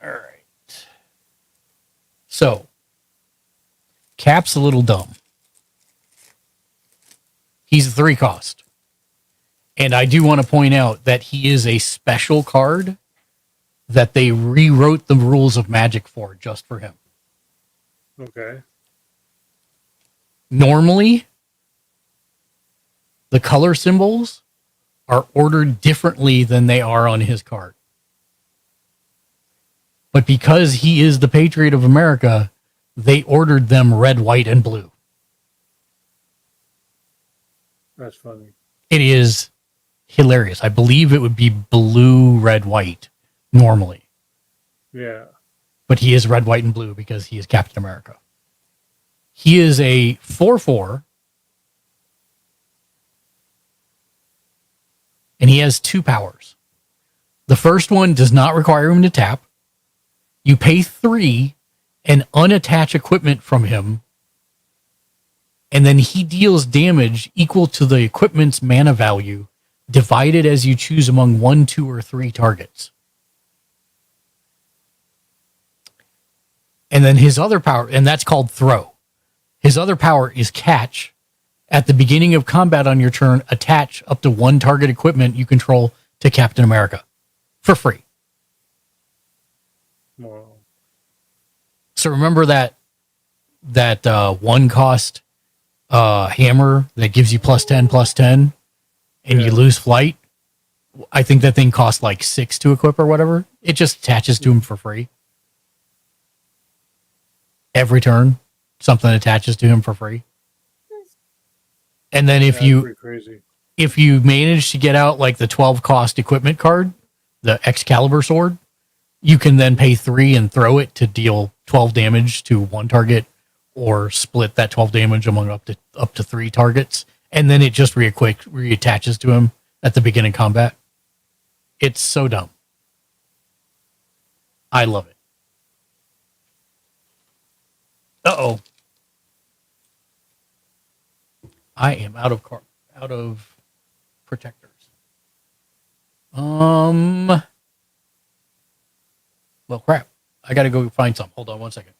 [SPEAKER 5] All right. So, Cap's a little dumb. He's a 3 cost. And I do want to point out that he is a special card that they rewrote the rules of Magic for just for him.
[SPEAKER 6] Okay.
[SPEAKER 5] Normally, the color symbols are ordered differently than they are on his card. But because he is the Patriot of America, they ordered them red, white, and blue.
[SPEAKER 6] That's funny.
[SPEAKER 5] It is hilarious. I believe it would be blue, red, white normally.
[SPEAKER 6] Yeah.
[SPEAKER 5] But he is red, white, and blue because he is Captain America. He is a 4/4. And he has 2 powers. The first one does not require him to tap. You pay 3 and unattach equipment from him. And then he deals damage equal to the equipment's mana value, divided as you choose among 1, 2, or 3 targets. And then his other power, and that's called throw. His other power is catch. At the beginning of combat on your turn, attach up to 1 target equipment you control to Captain America for free.
[SPEAKER 6] Wow.
[SPEAKER 5] So remember that 1 cost hammer that gives you +10, and you lose flight? I think that thing costs like 6 to equip or whatever. It just attaches to him for free. Every turn, something attaches to him for free. And then if
[SPEAKER 6] That's pretty crazy.
[SPEAKER 5] if you manage to get out like the 12 cost equipment card, the Excalibur sword, you can then pay 3 and throw it to deal 12 damage to 1 target, or split that 12 damage among up to 3 targets, and then it just reattaches to him at the beginning of combat. It's so dumb. I love it. Uh-oh. I am out of protectors. Well, crap. I got to go find some. Hold on 1 second.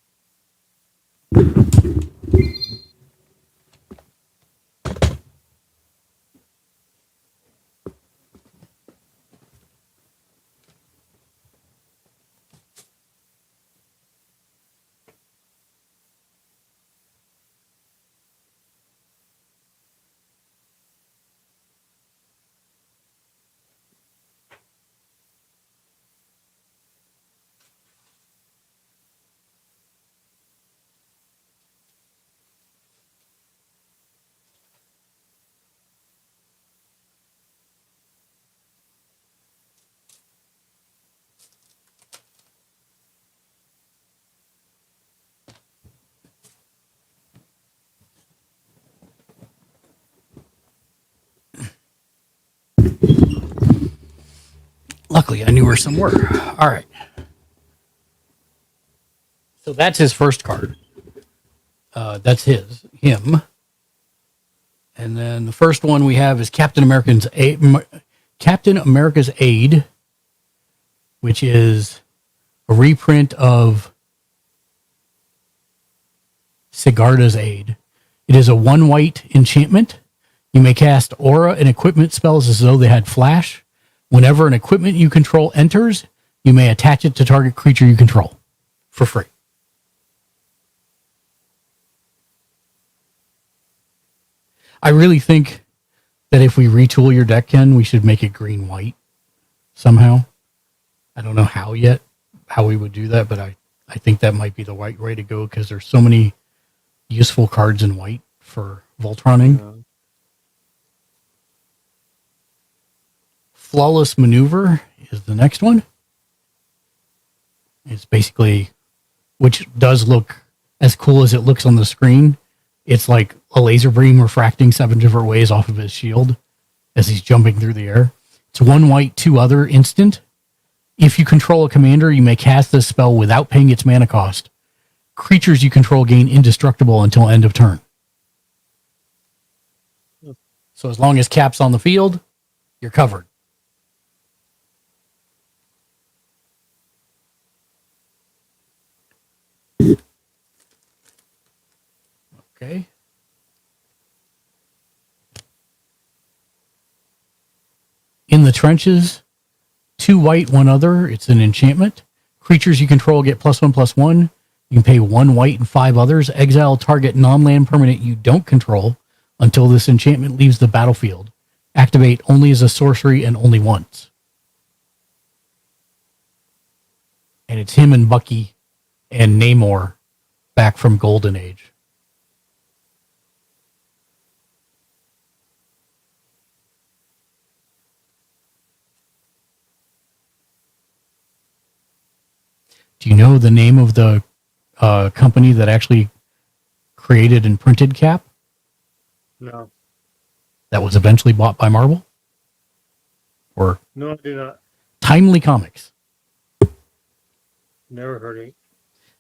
[SPEAKER 5] Luckily, I knew where some were. All right. So that's his first card. That's him. And then the first one we have is Captain America's Aid, which is a reprint of Sigarda's Aid. It is a 1 white enchantment. You may cast aura and equipment spells as though they had flash. Whenever an equipment you control enters, you may attach it to target creature you control for free. I really think that if we retool your deck, Ken, we should make it green-white somehow. I don't know how yet, how we would do that, but I think that might be the right way to go because there's so many useful cards in white for Voltroning.
[SPEAKER 6] Yeah.
[SPEAKER 5] Flawless Maneuver is the next one. It's basically, which does look as cool as it looks on the screen. It's like a laser beam refracting 7 different ways off of his shield as he's jumping through the air. It's 1 white, 2 other instant. If you control a commander, you may cast this spell without paying its mana cost. Creatures you control gain indestructible until end of turn. So as long as Cap's on the field, you're covered. Okay. In the Trenches, 2 white, 1 other. It's an enchantment. Creatures you control get +1/+1. You can pay 1 white and 5 others. Exile target non-land permanent you don't control until this enchantment leaves the battlefield. Activate only as a sorcery and only once. And it's him and Bucky and Namor back from Golden Age. Do you know the name of the company that actually created and printed Cap?
[SPEAKER 6] No.
[SPEAKER 5] That was eventually bought by Marvel? Or
[SPEAKER 6] No, I do not.
[SPEAKER 5] Timely Comics.
[SPEAKER 6] Never heard of it.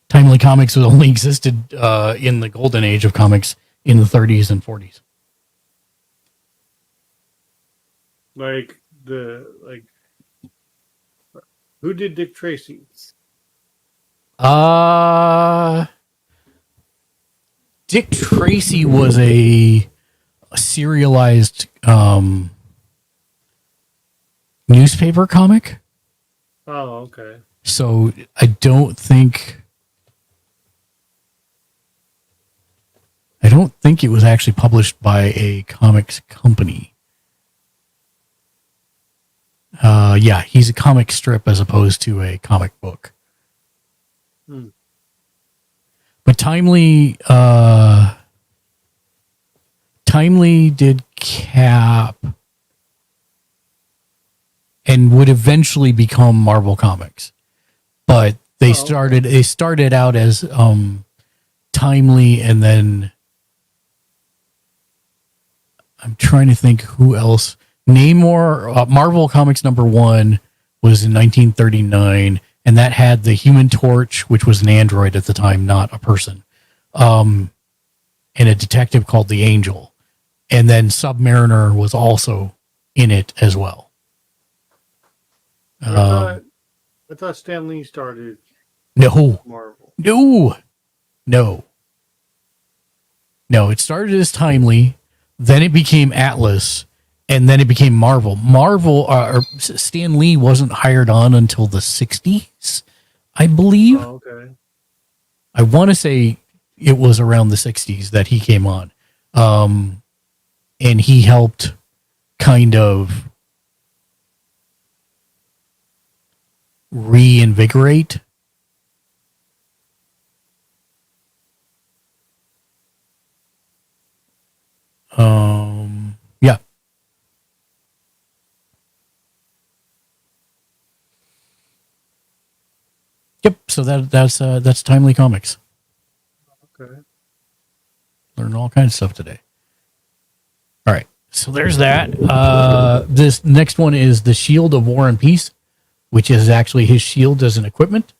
[SPEAKER 5] Timely Comics only existed in the golden age of comics in the 30s and 40s.
[SPEAKER 6] Who did Dick Tracy?
[SPEAKER 5] Dick Tracy was a serialized newspaper comic.
[SPEAKER 6] Oh, okay.
[SPEAKER 5] So I don't think it was actually published by a comics company. Yeah, he's a comic strip as opposed to a comic book. But Timely did Cap and would eventually become Marvel Comics. But they started out as Timely, and then I'm trying to think who else. Namor, Marvel Comics #1 was in 1939, and that had the Human Torch, which was an android at the time, not a person, and a detective called the Angel. And then Submariner was also in it as well.
[SPEAKER 6] I thought Stan Lee started
[SPEAKER 5] No,
[SPEAKER 6] Marvel.
[SPEAKER 5] No. It started as Timely, then it became Atlas, and then it became Marvel. Stan Lee wasn't hired on until the 60s, I believe.
[SPEAKER 6] Oh, okay.
[SPEAKER 5] I want to say it was around the 60s that he came on. And he helped kind of reinvigorate yeah. Yep, so that's Timely Comics.
[SPEAKER 6] Okay.
[SPEAKER 5] Learn all kinds of stuff today. All right, so there's that. This next one is the Shield of War and Peace, which is actually his shield as an equipment.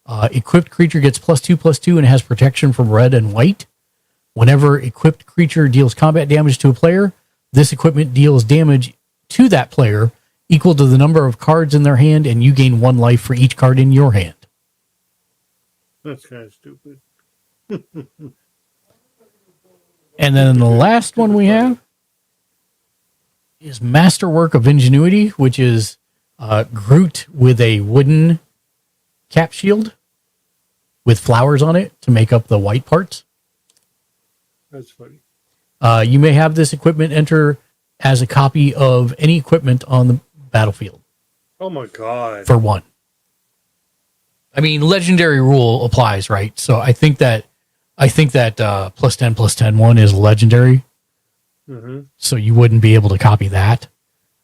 [SPEAKER 5] Equipped creature gets +2/+2 and has protection from red and white. Whenever equipped creature deals combat damage to a player, this equipment deals damage to that player equal to the number of cards in their hand, and you gain 1 life for each card in your hand.
[SPEAKER 6] That's kind of stupid.
[SPEAKER 5] And then the last one we have is Masterwork of Ingenuity, which is Groot with a wooden cap shield with flowers on it to make up the white parts.
[SPEAKER 6] That's funny.
[SPEAKER 5] You may have this equipment enter as a copy of any equipment on the battlefield.
[SPEAKER 6] Oh my god.
[SPEAKER 5] For one. I mean, legendary rule applies, right? So I think that +10/+10 one is legendary.
[SPEAKER 6] Mm-hmm.
[SPEAKER 5] So you wouldn't be able to copy that.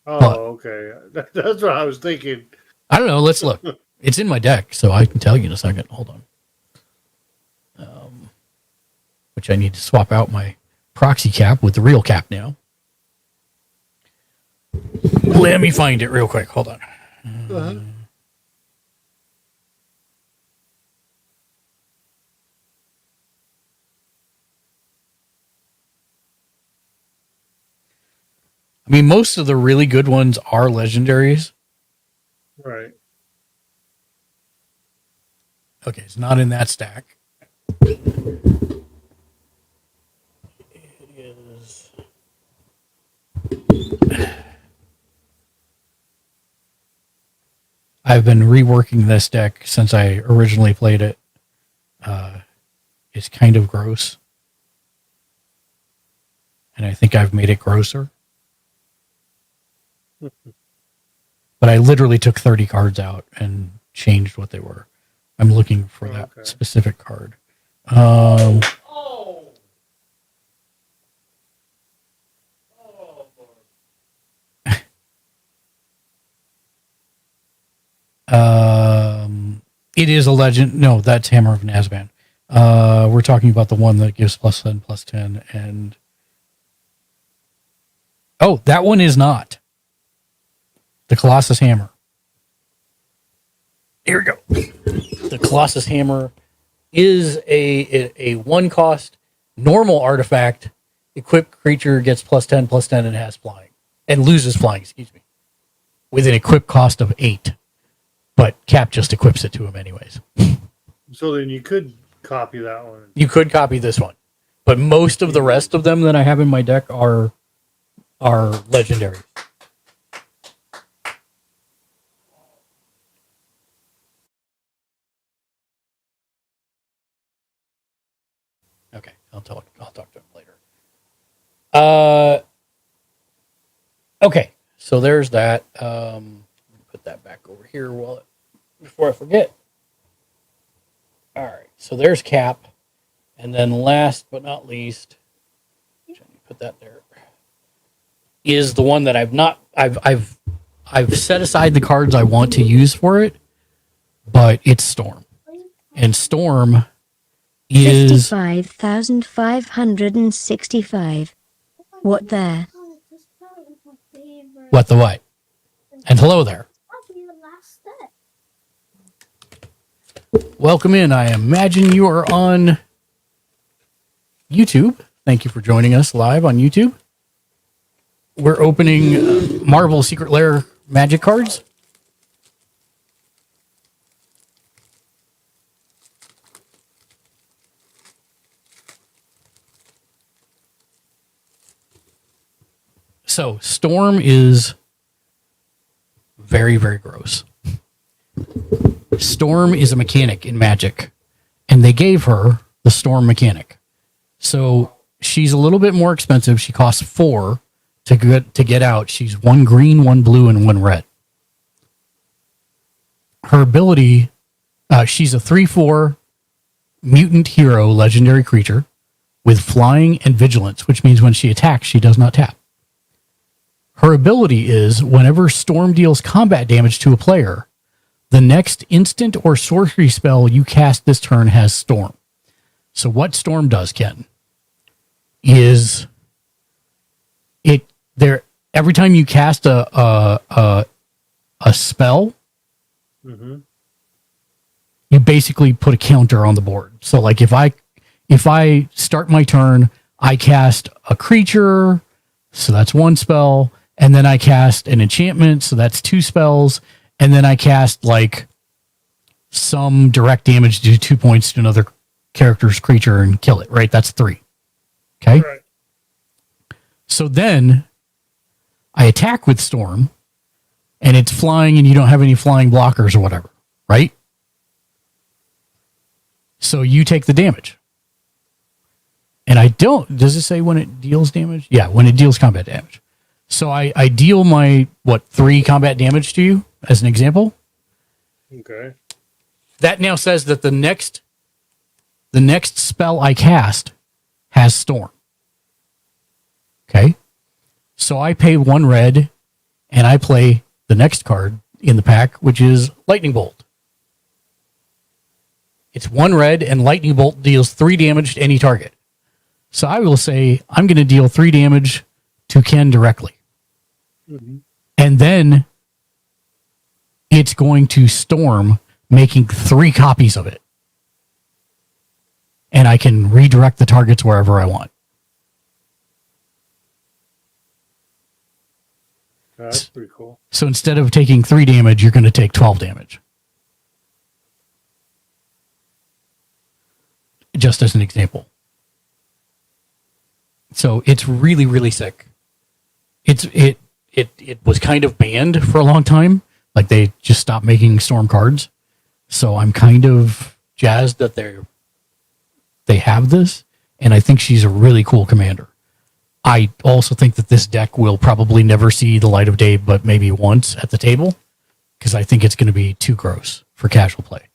[SPEAKER 6] Oh,
[SPEAKER 5] But-
[SPEAKER 6] okay. That's what I was thinking.
[SPEAKER 5] I don't know. Let's look. It's in my deck, so I can tell you in a second. Hold on. Which I need to swap out my proxy cap with the real cap now. Let me find it real quick. Hold on. I mean, most of the really good ones are legendaries.
[SPEAKER 6] Right.
[SPEAKER 5] Okay, it's not in that stack. It is. I've been reworking this deck since I originally played it. It's kind of gross. And I think I've made it grosser. But I literally took 30 cards out and changed what they were. I'm looking for that specific card. It is a legend. No, that's Hammer of Nazban. We're talking about the one that gives +10/+10 and oh, that one is not. The Colossus Hammer. Here we go. The Colossus Hammer is a one cost normal artifact. Equipped creature gets +10/+10 and has flying. And loses flying, excuse me. With an equip cost of 8. But Cap just equips it to him anyways.
[SPEAKER 6] So then you could copy that one.
[SPEAKER 5] You could copy this one. But most of the rest of them that I have in my deck are legendary. Okay, I'll talk to him later. Okay, so there's that. Put that back over here before I forget. All right, so there's Cap, and then last but not least, put that there, is the one that I've set aside the cards I want to use for it, but it's Storm, and Storm is
[SPEAKER 7] 55,565. What there?
[SPEAKER 5] what the what? And hello there. Welcome in. I imagine you are on YouTube. Thank you for joining us live on YouTube. We're opening Marvel Secret Lair magic cards. So, Storm is very, very gross. Storm is a mechanic in Magic, and they gave her the Storm mechanic. So she's a little bit more expensive. She costs 4 to get out. She's 1 green, 1 blue, and 1 red. Her ability, she's a 3/4 mutant hero legendary creature with flying and vigilance, which means when she attacks, she does not tap. Her ability is whenever Storm deals combat damage to a player, the next instant or sorcery spell you cast this turn has Storm. So what Storm does, Ken, is every time you cast a spell, you basically put a counter on the board. So like if I start my turn, I cast a creature, so that's 1 spell, and then I cast an enchantment, so that's 2 spells. And then I cast like some direct damage, do 2 points to another character's creature and kill it, right? That's 3. Okay.
[SPEAKER 6] Right.
[SPEAKER 5] So then I attack with Storm, and it's flying, and you don't have any flying blockers or whatever, right? So you take the damage. And I don't, does it say when it deals damage? Yeah, when it deals combat damage. So I deal my, 3 combat damage to you, as an example.
[SPEAKER 6] Okay.
[SPEAKER 5] That now says that the next spell I cast has Storm. Okay? So I pay 1 red, and I play the next card in the pack, which is Lightning Bolt. It's 1 red, and Lightning Bolt deals 3 damage to any target. So I will say, I'm going to deal 3 damage to Ken directly. Mm-hmm. And then it's going to Storm, making 3 copies of it. And I can redirect the targets wherever I want.
[SPEAKER 6] That's pretty cool.
[SPEAKER 5] So instead of taking 3 damage, you're going to take 12 damage. Just as an example. So it's really, really sick. It was kind of banned for a long time. Like they just stopped making Storm cards. So I'm kind of jazzed that they have this, and I think she's a really cool commander. I also think that this deck will probably never see the light of day, but maybe once at the table, because I think it's going to be too gross for casual play.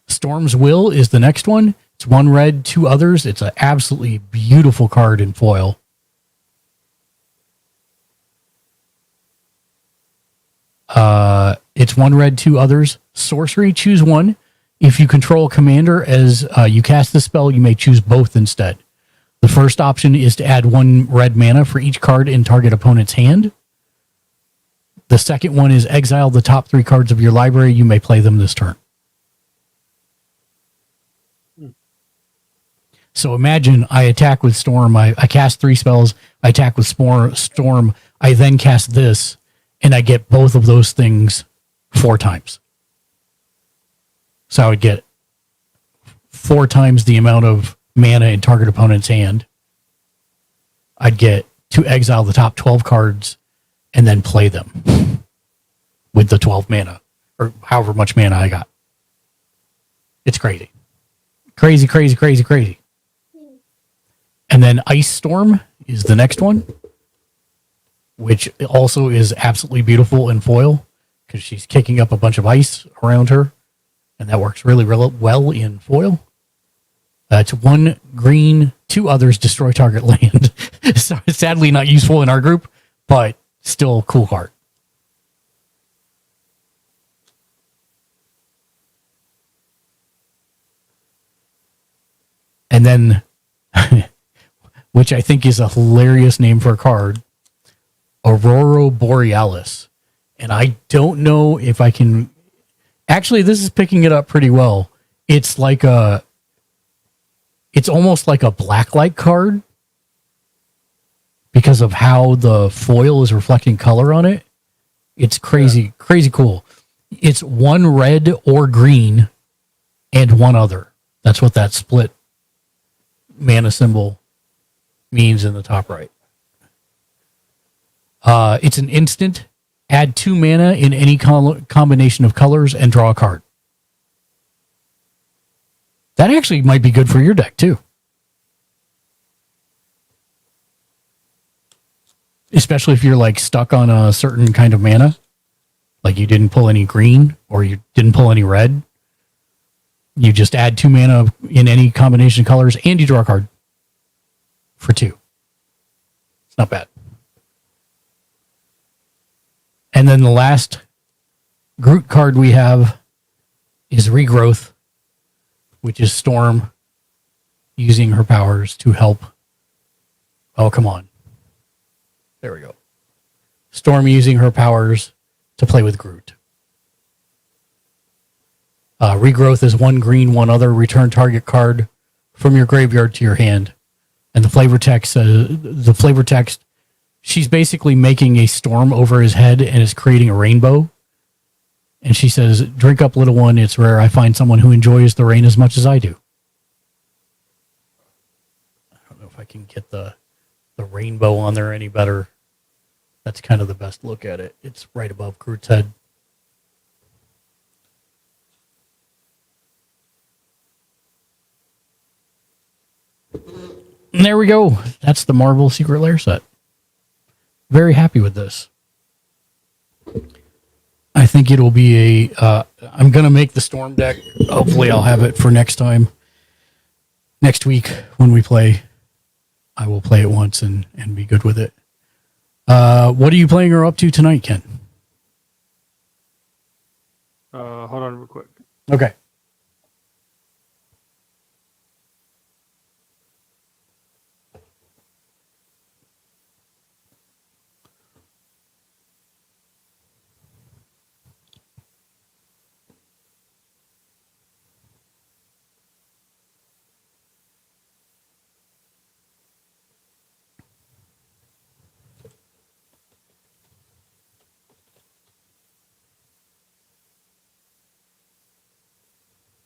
[SPEAKER 5] Storm's Will is the next one. It's 1 red, 2 others. It's an absolutely beautiful card in foil. It's 1 red, 2 others. Sorcery, choose 1. If you control a commander as you cast the spell, you may choose both instead. The first option is to add 1 red mana for each card in target opponent's hand. The second one is exile the top 3 cards of your library. You may play them this turn. So imagine I attack with Storm. I cast 3 spells. I attack with Storm. I then cast this, and I get both of those things 4 times. So I would get 4 times the amount of mana in target opponent's hand. I'd get to exile the top 12 cards and then play them with the 12 mana, or however much mana I got. It's crazy. Crazy, crazy, crazy, crazy. And then Ice Storm is the next one, which also is absolutely beautiful in foil because she's kicking up a bunch of ice around her, and that works really, really well in foil. It's 1 green, 2 others, destroy target land. So it's sadly not useful in our group, but still a cool card. And then, which I think is a hilarious name for a card, Aurora Borealis. And I don't know if I can... Actually, this is picking it up pretty well. It's like it's almost like a blacklight card because of how the foil is reflecting color on it. It's crazy, crazy cool. It's 1 red or green and 1 other. That's what that split mana symbol means in the top right. It's an instant. Add 2 mana in any combination of colors and draw a card. That actually might be good for your deck, too. Especially if you're, like, stuck on a certain kind of mana. Like you didn't pull any green or you didn't pull any red. You just add 2 mana in any combination of colors and you draw a card for 2. It's not bad. And then the last Groot card we have is Regrowth, which is Storm using her powers to help. Oh, come on. There we go. Storm using her powers to play with Groot. Regrowth is 1 green, 1 other. Return target card from your graveyard to your hand. And the flavor text, she's basically making a storm over his head and is creating a rainbow. And she says, drink up, little one. It's rare I find someone who enjoys the rain as much as I do. I don't know if if I can get the rainbow on there any better. That's kind of the best look at it. It's right above Groot's head. And there we go. That's the Marvel Secret Lair set. Very happy with this. I think it'll be I'm going to make the Storm deck. Hopefully I'll have it for next time. Next week when we play, I will play it once and be good with it. What are you playing or up to tonight, Ken?
[SPEAKER 6] Hold on real quick.
[SPEAKER 5] Okay.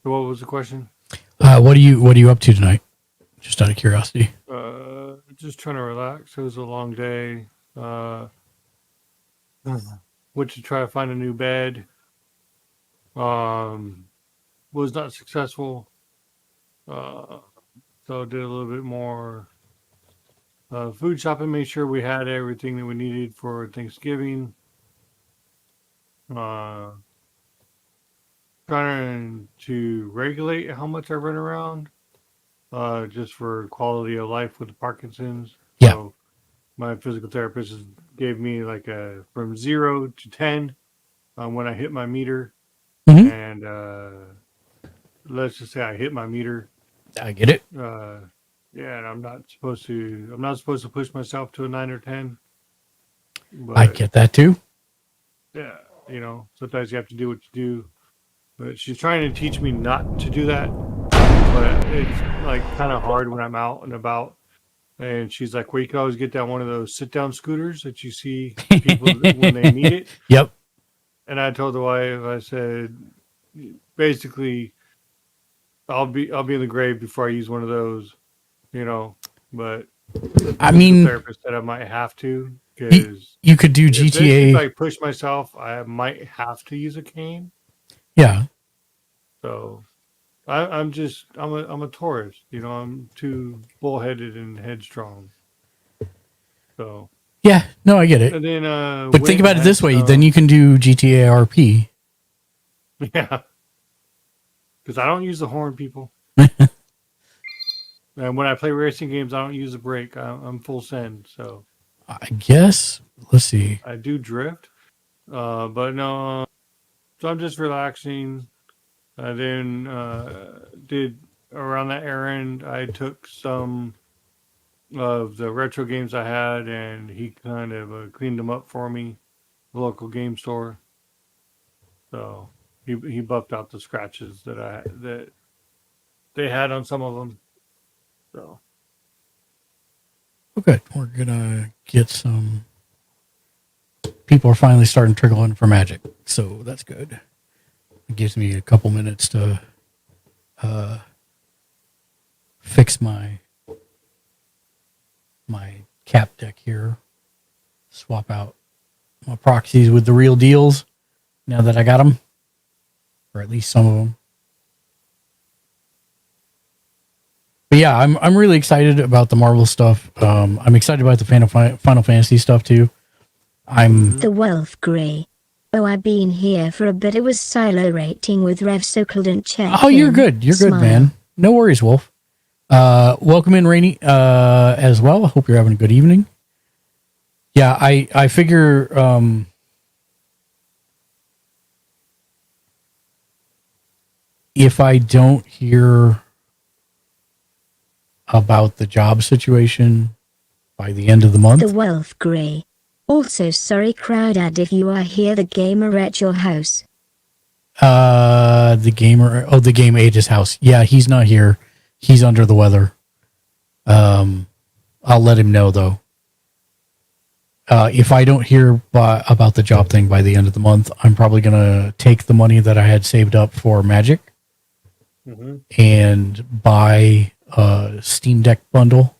[SPEAKER 6] So what was the question?
[SPEAKER 5] What are you up to tonight? Just out of curiosity.
[SPEAKER 6] Just trying to relax. It was a long day. Went to try to find a new bed. Was not successful. So did a little bit more food shopping. Made sure we had everything that we needed for Thanksgiving. Trying to regulate how much I run around, just for quality of life with the Parkinson's.
[SPEAKER 5] Yeah.
[SPEAKER 6] So my physical therapist gave me like a from 0 to 10 when I hit my meter, and let's just say I hit my meter.
[SPEAKER 5] I get it.
[SPEAKER 6] Yeah, and I'm not supposed to push myself to a 9 or 10. But,
[SPEAKER 5] I get that too.
[SPEAKER 6] yeah, sometimes you have to do what you do. But she's trying to teach me not to do that. But it's like kind of hard when I'm out and about. And she's like, well, you can always get down one of those sit-down scooters that you see people when they need it.
[SPEAKER 5] Yep.
[SPEAKER 6] And I told the wife, I said, basically, I'll be in the grave before I use one of those, But
[SPEAKER 5] I mean,
[SPEAKER 6] the therapist said I might have to, because
[SPEAKER 5] you could do GTA.
[SPEAKER 6] If I push myself, I might have to use a cane.
[SPEAKER 5] Yeah.
[SPEAKER 6] So I'm a Taurus, I'm too bullheaded and headstrong. So
[SPEAKER 5] Yeah, no, I get it.
[SPEAKER 6] and then
[SPEAKER 5] But think about it this way, then you can do GTA RP.
[SPEAKER 6] Yeah. Because I don't use the horn, people. And when I play racing games, I don't use the brake. I'm full send, so
[SPEAKER 5] I guess. Let's see.
[SPEAKER 6] I do drift. But no, so I'm just relaxing. I then did around that errand. I took some of the retro games I had, and he kind of cleaned them up for me, the local game store. So he buffed out the scratches that they had on some of them. So
[SPEAKER 5] Okay, we're gonna get some. People are finally starting to trickle in for Magic, so that's good. It gives me a couple minutes to fix my cap deck here. Swap out my proxies with the real deals. Now that I got them, or at least some of them. But yeah, I'm really excited about the Marvel stuff. I'm excited about the Final Fantasy stuff too.
[SPEAKER 7] The Wealth Grey. Oh, I've been here for a bit. It was silo rating with Rev, so couldn't check.
[SPEAKER 5] Oh, you're
[SPEAKER 7] in.
[SPEAKER 5] good. You're
[SPEAKER 7] Smile.
[SPEAKER 5] good, man. No worries, Wolf. Welcome in, Rainy, as well. I hope you're having a good evening. Yeah, I figure if I don't hear about the job situation by the end of the month.
[SPEAKER 7] The Wealth Grey. Also, sorry, Crowdad, if you are here, the gamer at your house.
[SPEAKER 5] The game Age's house. Yeah, he's not here. He's under the weather. I'll let him know though. If I don't hear about the job thing by the end of the month, I'm probably gonna take the money that I had saved up for Magic and buy a Steam Deck bundle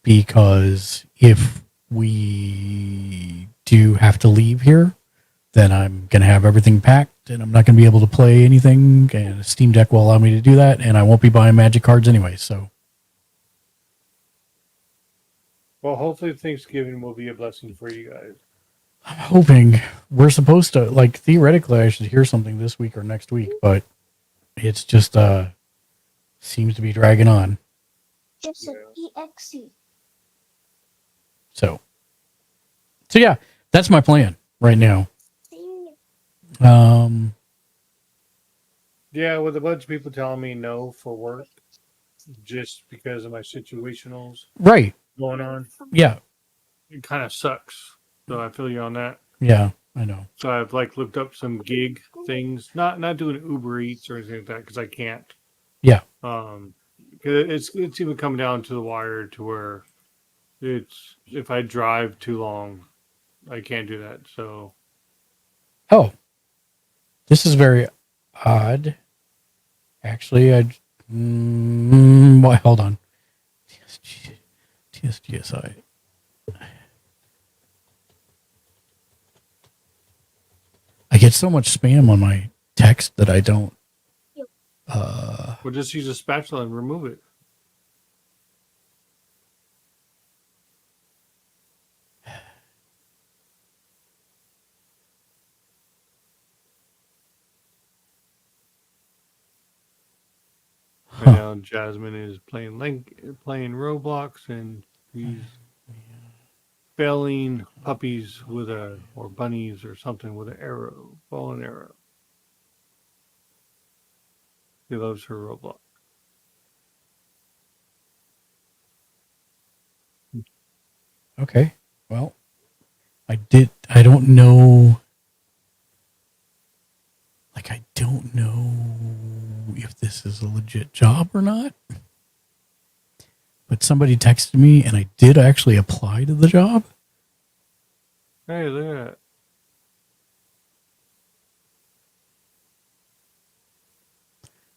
[SPEAKER 5] because if we do have to leave here, then I'm going to have everything packed and I'm not going to be able to play anything, and a Steam Deck will allow me to do that, and I won't be buying Magic cards anyway. So,
[SPEAKER 6] Well, hopefully Thanksgiving will be a blessing for you guys.
[SPEAKER 5] I'm hoping. We're supposed to, like, theoretically I should hear something this week or next week, but it's just seems to be dragging on.
[SPEAKER 1] Just an EXE.
[SPEAKER 5] So yeah, that's my plan right now.
[SPEAKER 6] Yeah, with a bunch of people telling me no for work just because of my situationals
[SPEAKER 5] Right.
[SPEAKER 6] going on,
[SPEAKER 5] Yeah.
[SPEAKER 6] it kind of sucks. So I feel you on that.
[SPEAKER 5] Yeah, I know.
[SPEAKER 6] So I've like looked up some gig things, not doing Uber Eats or anything like that because I can't.
[SPEAKER 5] Yeah.
[SPEAKER 6] 'Cause it's even come down to the wire to where it's if I drive too long, I can't do that. So
[SPEAKER 5] Oh, this is very odd. Actually, why, hold on. TSGSI. I get so much spam on my text that I don't.
[SPEAKER 6] we'll just use a spatula and remove it. Right now, Jasmine is playing Roblox, and he's felling puppies or bunnies or something with an arrow, ball and arrow. He loves her Roblox.
[SPEAKER 5] Okay. Well, I don't know. Like, I don't know if this is a legit job or not. But somebody texted me, and I did actually apply to the job.
[SPEAKER 6] Hey, look at that.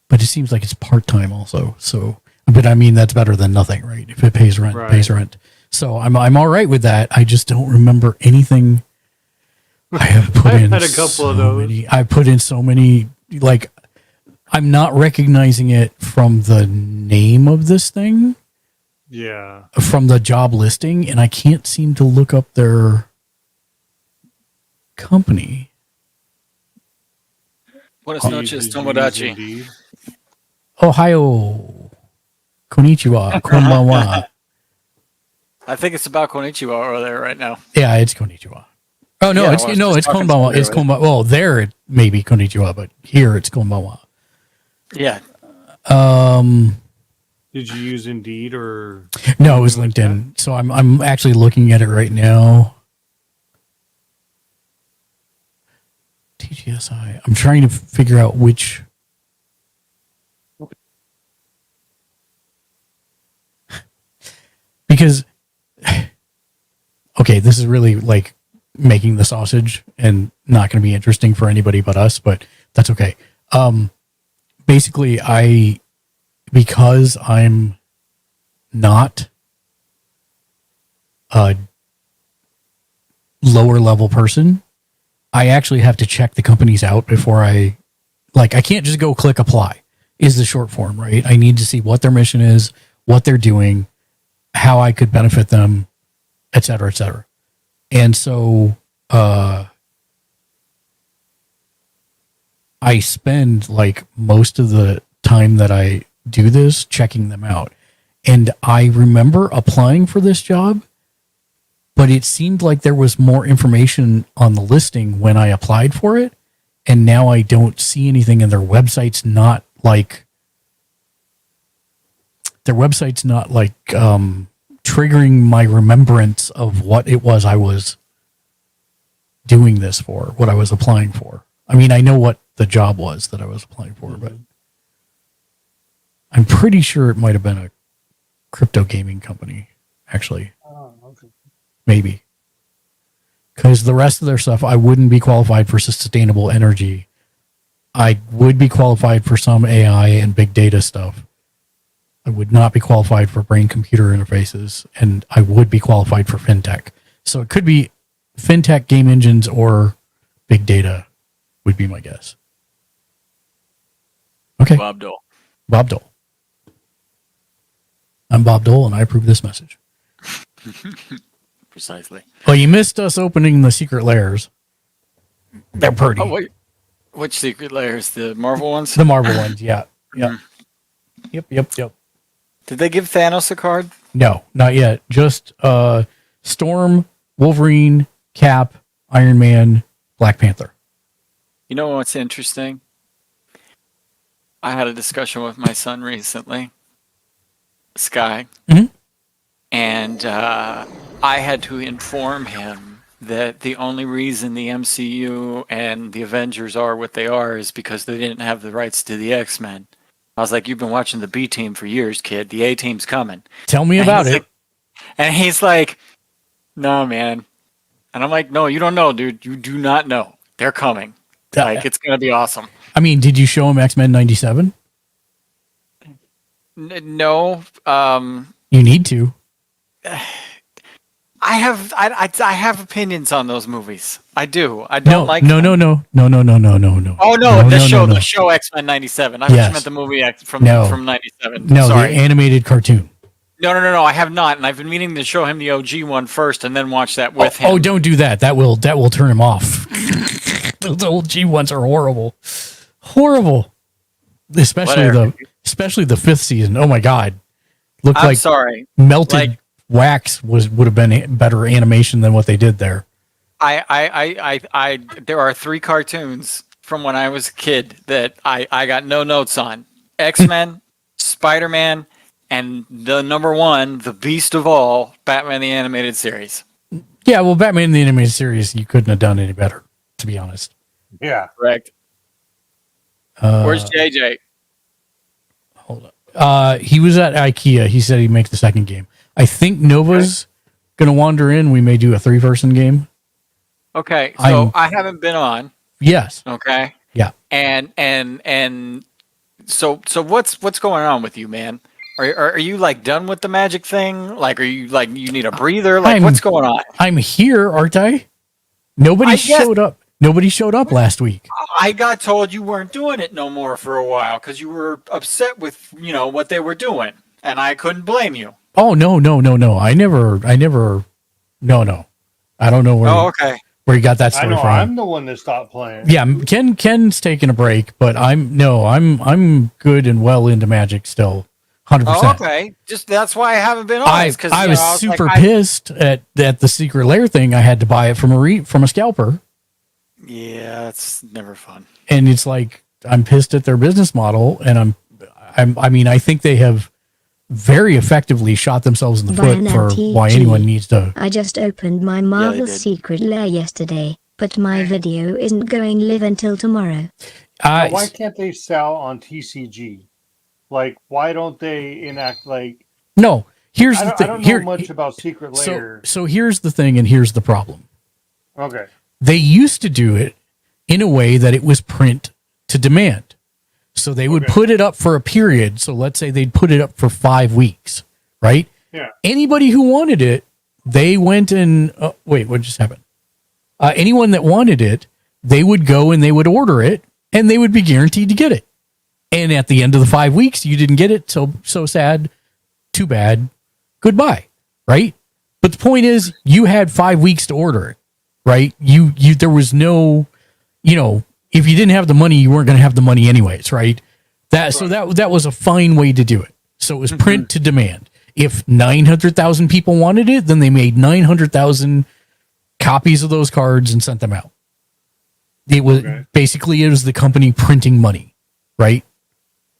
[SPEAKER 5] But it seems like it's part-time also. So, but I mean, that's better than nothing, right? If it pays rent, it pays rent. So I'm all right with that. I just don't remember anything. I have put in
[SPEAKER 6] had a couple of those.
[SPEAKER 5] I put in so many, like, I'm not recognizing it from the name of this thing.
[SPEAKER 6] Yeah.
[SPEAKER 5] From the job listing, and I can't seem to look up their company.
[SPEAKER 8] Buenas noches, Tomodachi.
[SPEAKER 5] Ohio. Konnichiwa. Konbanwa.
[SPEAKER 8] I think it's about Konnichiwa over there right now.
[SPEAKER 5] Yeah, it's Konnichiwa. Oh, no,
[SPEAKER 8] Yeah,
[SPEAKER 5] it's
[SPEAKER 8] well,
[SPEAKER 5] it's Konbanwa. It's Konbanwa. Well, there it may be Konnichiwa, but here it's Konbanwa.
[SPEAKER 8] Yeah.
[SPEAKER 6] Did you use Indeed or?
[SPEAKER 5] No, it was LinkedIn. So I'm actually looking at it right now. TGSI. I'm trying to figure out which. Because, okay, this is really like making the sausage and not going to be interesting for anybody but us, but that's okay. Basically, because I'm not a lower level person, I actually have to check the companies out before I can't just go click apply is the short form, right? I need to see what their mission is, what they're doing, how I could benefit them, et cetera, et cetera. And so, I spend like most of the time that I do this checking them out. And I remember applying for this job, but it seemed like there was more information on the listing when I applied for it. And now I don't see anything, and their website's not like triggering my remembrance of what it was I was doing this for, what I was applying for. I mean, I know what the job was that I was applying for, but I'm pretty sure it might have been a crypto gaming company, actually.
[SPEAKER 6] Oh, okay.
[SPEAKER 5] Maybe. Because the rest of their stuff, I wouldn't be qualified for sustainable energy. I would be qualified for some AI and big data stuff. I would not be qualified for brain computer interfaces, and I would be qualified for fintech. So it could be fintech, game engines, or big data would be my guess. Okay.
[SPEAKER 8] Bob Dole.
[SPEAKER 5] Bob Dole. I'm Bob Dole, and I approve this message.
[SPEAKER 8] Precisely.
[SPEAKER 5] Well, you missed us opening the secret Lairs. They're pretty.
[SPEAKER 8] Oh, wait. Which secret layers? The Marvel ones?
[SPEAKER 5] The Marvel ones, yeah. Yep. Yep.
[SPEAKER 8] Did they give Thanos a card?
[SPEAKER 5] No, not yet. Just Storm, Wolverine, Cap, Iron Man, Black Panther.
[SPEAKER 8] You know what's interesting? I had a discussion with my son recently, Sky, and I had to inform him that the only reason the MCU and the Avengers are what they are is because they didn't have the rights to the X-Men. I was like, you've been watching the B team for years, kid. The A team's coming.
[SPEAKER 5] Tell me about it.
[SPEAKER 8] And he's like, no, man. And I'm like, no, you don't know, dude. You do not know. They're coming. Like, it's going to be awesome.
[SPEAKER 5] I mean, did you show him X-Men 97?
[SPEAKER 8] No.
[SPEAKER 5] You need to.
[SPEAKER 8] I have opinions on those movies. I do. I don't like
[SPEAKER 5] No.
[SPEAKER 8] them.
[SPEAKER 5] No.
[SPEAKER 8] Oh no, the show X-Men 97. I just meant the movie from 97.
[SPEAKER 5] No,
[SPEAKER 8] sorry.
[SPEAKER 5] the animated cartoon.
[SPEAKER 8] No. I have not, and I've been meaning to show him the OG one first, and then watch that with him.
[SPEAKER 5] Oh, don't do that. That will turn him off. Those old G ones are horrible. Especially the fifth season. Oh my god, looked
[SPEAKER 8] I'm
[SPEAKER 5] like
[SPEAKER 8] sorry.
[SPEAKER 5] Melted wax would have been better animation than what they did there.
[SPEAKER 8] There are 3 cartoons from when I was a kid that I got no notes on: X-Men, Spider-Man, and the number 1, the beast of all, Batman the Animated Series.
[SPEAKER 5] Yeah, well, Batman the Animated Series, you couldn't have done any better, to be honest.
[SPEAKER 6] Yeah.
[SPEAKER 8] Correct. Where's JJ?
[SPEAKER 5] Hold up. He was at IKEA. He said he'd make the second game. I think Nova's going to wander in. We may do a 3-person game.
[SPEAKER 8] Okay, so I haven't been on.
[SPEAKER 5] Yes.
[SPEAKER 8] Okay.
[SPEAKER 5] Yeah.
[SPEAKER 8] And so what's going on with you, man? Are you like done with the magic thing? Like, are you like you need a breather? Like, what's going on?
[SPEAKER 5] I'm here, aren't I? Nobody showed up. Nobody showed up last week.
[SPEAKER 8] I got told you weren't doing it no more for a while because you were upset with what they were doing, and I couldn't blame you.
[SPEAKER 5] Oh no! I never. No. I don't know where.
[SPEAKER 8] Oh, okay.
[SPEAKER 5] Where you got that story from?
[SPEAKER 6] I'm the one that stopped playing.
[SPEAKER 5] Yeah, Ken's taking a break, but I'm good and well into Magic still, 100%.
[SPEAKER 8] Oh, okay. Just that's why I haven't been on.
[SPEAKER 5] I was super pissed at the secret lair thing. I had to buy it from a scalper.
[SPEAKER 8] Yeah, it's never fun.
[SPEAKER 5] And it's like I'm pissed at their business model, and I think they have very effectively shot themselves in the foot for why anyone needs to.
[SPEAKER 7] I just opened my Marvel Secret Lair yesterday, but my video isn't going live until tomorrow.
[SPEAKER 6] Why can't they sell on TCG? Like, why don't they enact like?
[SPEAKER 5] No, here's the thing.
[SPEAKER 6] I don't know much about Secret Lair.
[SPEAKER 5] So here's the thing, and here's the problem.
[SPEAKER 6] Okay.
[SPEAKER 5] They used to do it in a way that it was print to demand. So they would put it up for a period. So let's say they'd put it up for 5 weeks, right?
[SPEAKER 6] Yeah.
[SPEAKER 5] Anybody who wanted it, they went and wait, what just happened? Anyone that wanted it, they would go and they would order it, and they would be guaranteed to get it. And at the end of the 5 weeks, you didn't get it. So sad. Too bad. Goodbye. Right. But the point is, you had 5 weeks to order it. Right. There was no, if you didn't have the money, you weren't going to have the money anyways, right? So that was a fine way to do it. So it was print to demand. If 900,000 people wanted it, then they made 900,000 copies of those cards and sent them out. It was basically it was the company printing money, right?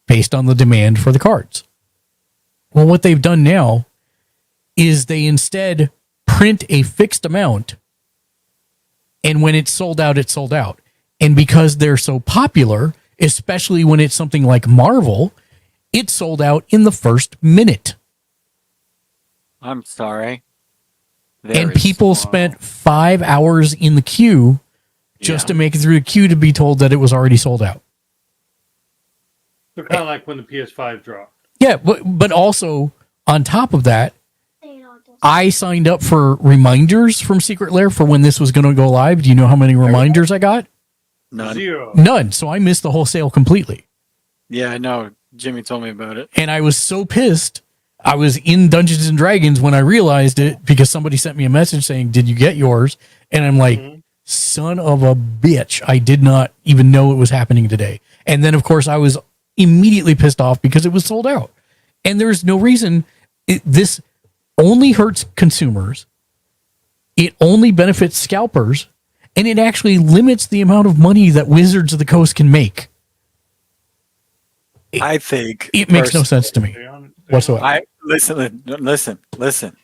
[SPEAKER 5] Based on the demand for the cards. Well, what they've done now is they instead print a fixed amount, and when it's sold out, it's sold out. And because they're so popular, especially when it's something like Marvel, it sold out in the first minute.
[SPEAKER 8] I'm sorry.
[SPEAKER 5] And people spent 5 hours in the queue just to make it through the queue to be told that it was already sold out.
[SPEAKER 6] So kind of like when the PS5 dropped.
[SPEAKER 5] Yeah, but also on top of that, I signed up for reminders from Secret Lair for when this was going to go live. Do you know how many reminders I got?
[SPEAKER 8] None.
[SPEAKER 6] 0.
[SPEAKER 5] None. So I missed the whole sale completely.
[SPEAKER 8] Yeah, I know. Jimmy told me about it.
[SPEAKER 5] And I was so pissed. I was in Dungeons and Dragons when I realized it because somebody sent me a message saying, "Did you get yours?" And I'm like, son of a bitch. I did not even know it was happening today. And then, of course, I was immediately pissed off because it was sold out. And there's no reason. This only hurts consumers. It only benefits scalpers. And it actually limits the amount of money that Wizards of the Coast can make.
[SPEAKER 8] I think
[SPEAKER 5] It makes no sense to me whatsoever.
[SPEAKER 8] Listen.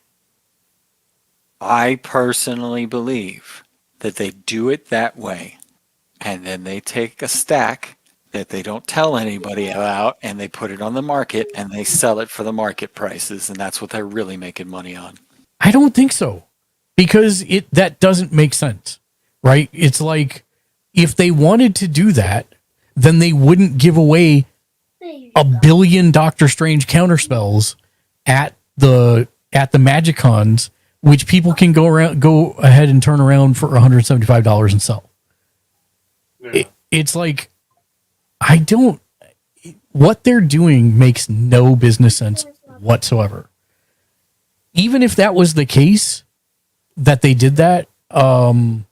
[SPEAKER 8] I personally believe that they do it that way, and then they take a stack that they don't tell anybody about, and they put it on the market, and they sell it for the market prices, and that's what they're really making money on.
[SPEAKER 5] I don't think so, because that doesn't make sense, right? It's like if they wanted to do that, then they wouldn't give away 1 billion Doctor Strange counterspells at the Magicons, which people can go ahead and turn around for $175 and sell.
[SPEAKER 6] Yeah.
[SPEAKER 5] It's like what they're doing makes no business sense whatsoever. Even if that was the case that they did that,
[SPEAKER 8] You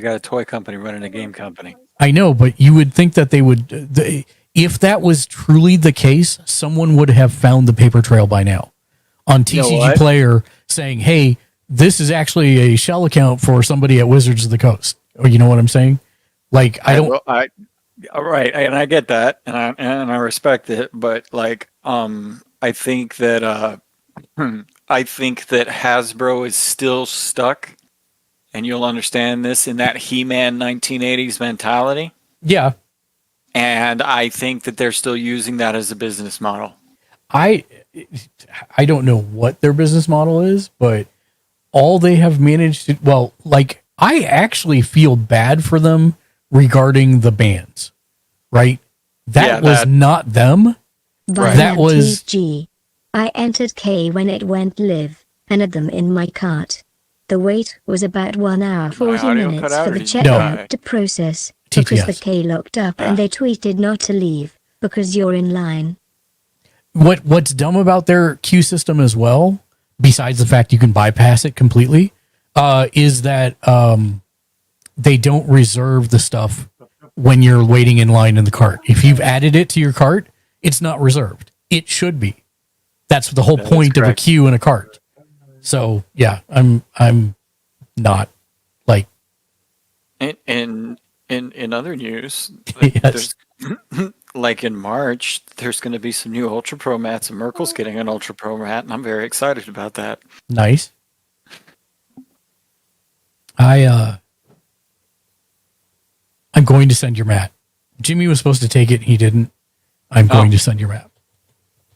[SPEAKER 8] got a toy company running a game company.
[SPEAKER 5] I know, but you would think that they would. If that was truly the case, someone would have found the paper trail by now on TCG Player saying, "Hey, this is actually a shell account for somebody at Wizards of the Coast." Or you know what I'm saying? Like
[SPEAKER 8] All right, and I get that, and I respect it, but like, I think that Hasbro is still stuck, and you'll understand this in that He-Man 1980s mentality.
[SPEAKER 5] Yeah.
[SPEAKER 8] And I think that they're still using that as a business model.
[SPEAKER 5] I don't know what their business model is, but all they have managed to, I actually feel bad for them regarding the bans, right? That was not them.
[SPEAKER 7] Violent
[SPEAKER 5] That was
[SPEAKER 7] G. I entered K when it went live, and had them in my cart. The wait was about 1 hour 40 minutes for the checkout to process, because the K locked up and they tweeted not to leave, because you're in line.
[SPEAKER 5] What's dumb about their queue system as well, besides the fact you can bypass it completely, is that they don't reserve the stuff when you're waiting in line in the cart. If you've added it to your cart, it's not reserved. It should be. That's the whole point of a queue in a cart. So yeah, I'm not like.
[SPEAKER 8] In other news,
[SPEAKER 5] Yes.
[SPEAKER 8] like in March, there's going to be some new Ultra Pro mats, and Merkel's getting an Ultra Pro mat, and I'm very excited about that.
[SPEAKER 5] Nice. I'm going to send your mat. Jimmy was supposed to take it, he didn't. I'm going to send your mat.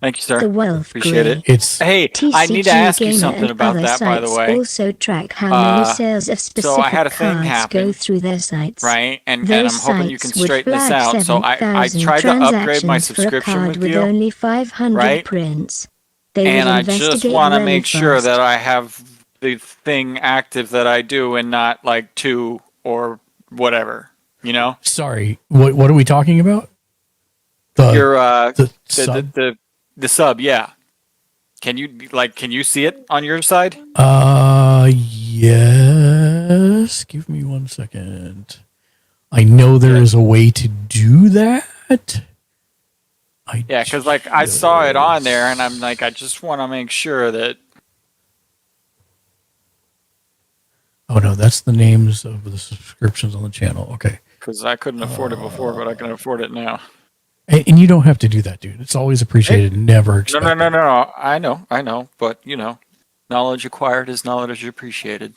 [SPEAKER 8] Thank you, sir.
[SPEAKER 7] The wealth
[SPEAKER 8] Appreciate it.
[SPEAKER 5] Hey,
[SPEAKER 8] I need to ask you
[SPEAKER 7] Gamer
[SPEAKER 8] something
[SPEAKER 7] and
[SPEAKER 8] about
[SPEAKER 7] other
[SPEAKER 8] that, by the
[SPEAKER 7] sites
[SPEAKER 8] way.
[SPEAKER 7] Also track how many sales of specific
[SPEAKER 8] I had a thing
[SPEAKER 7] cards
[SPEAKER 8] happen,
[SPEAKER 7] go through their sites.
[SPEAKER 8] Right, and
[SPEAKER 7] Those
[SPEAKER 8] I'm hoping you can
[SPEAKER 7] sites would
[SPEAKER 8] straighten this
[SPEAKER 7] flag
[SPEAKER 8] out. So I
[SPEAKER 7] 7,000
[SPEAKER 8] tried to upgrade my
[SPEAKER 7] transactions for a
[SPEAKER 8] subscription
[SPEAKER 7] card
[SPEAKER 8] with you,
[SPEAKER 7] only 500
[SPEAKER 8] right?
[SPEAKER 7] prints. They
[SPEAKER 8] And
[SPEAKER 7] would
[SPEAKER 8] I just
[SPEAKER 7] investigate
[SPEAKER 8] want to
[SPEAKER 7] really
[SPEAKER 8] make sure
[SPEAKER 7] fast.
[SPEAKER 8] that I have the thing active that I do, and not like 2 or whatever. You know?
[SPEAKER 5] sorry. What are we talking about?
[SPEAKER 8] The
[SPEAKER 5] sub?
[SPEAKER 8] the sub, yeah. Can you see it on your side?
[SPEAKER 5] Yes. Give me 1 second. I know there is a way to do that.
[SPEAKER 8] Yeah, because I saw it on there, and I'm like, I just want to make sure that.
[SPEAKER 5] Oh no, that's the names of the subscriptions on the channel. Okay.
[SPEAKER 8] Because I couldn't afford it before, but I can afford it now.
[SPEAKER 5] And you don't have to do that, dude. It's always appreciated, never expected.
[SPEAKER 8] No. I know. But, knowledge acquired is knowledge appreciated.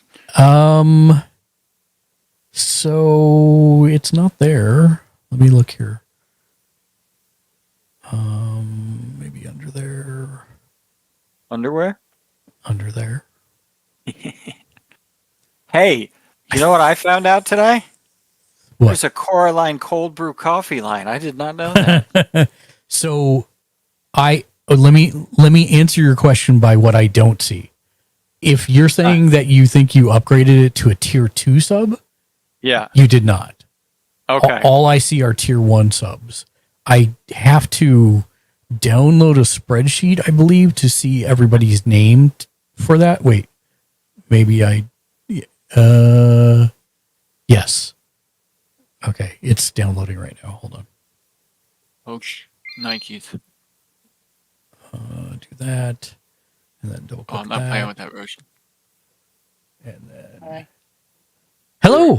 [SPEAKER 5] So it's not there. Let me look here. Maybe under there.
[SPEAKER 8] Underwear?
[SPEAKER 5] Under there.
[SPEAKER 8] Hey, you know what I found out today?
[SPEAKER 5] What?
[SPEAKER 8] There's a Coraline cold brew coffee line. I did not know that.
[SPEAKER 5] So Let me answer your question by what I don't see. If you're saying that you think you upgraded it to a tier 2 sub,
[SPEAKER 8] yeah,
[SPEAKER 5] you did not.
[SPEAKER 8] Okay.
[SPEAKER 5] All I see are tier 1 subs. I have to download a spreadsheet, I believe, to see everybody's name for that. Wait, maybe yes. Okay, it's downloading right now. Hold on.
[SPEAKER 8] Oh, Nikes.
[SPEAKER 5] Do that, and then double click
[SPEAKER 8] I'm not playing with that Roshan.
[SPEAKER 5] And then, hello.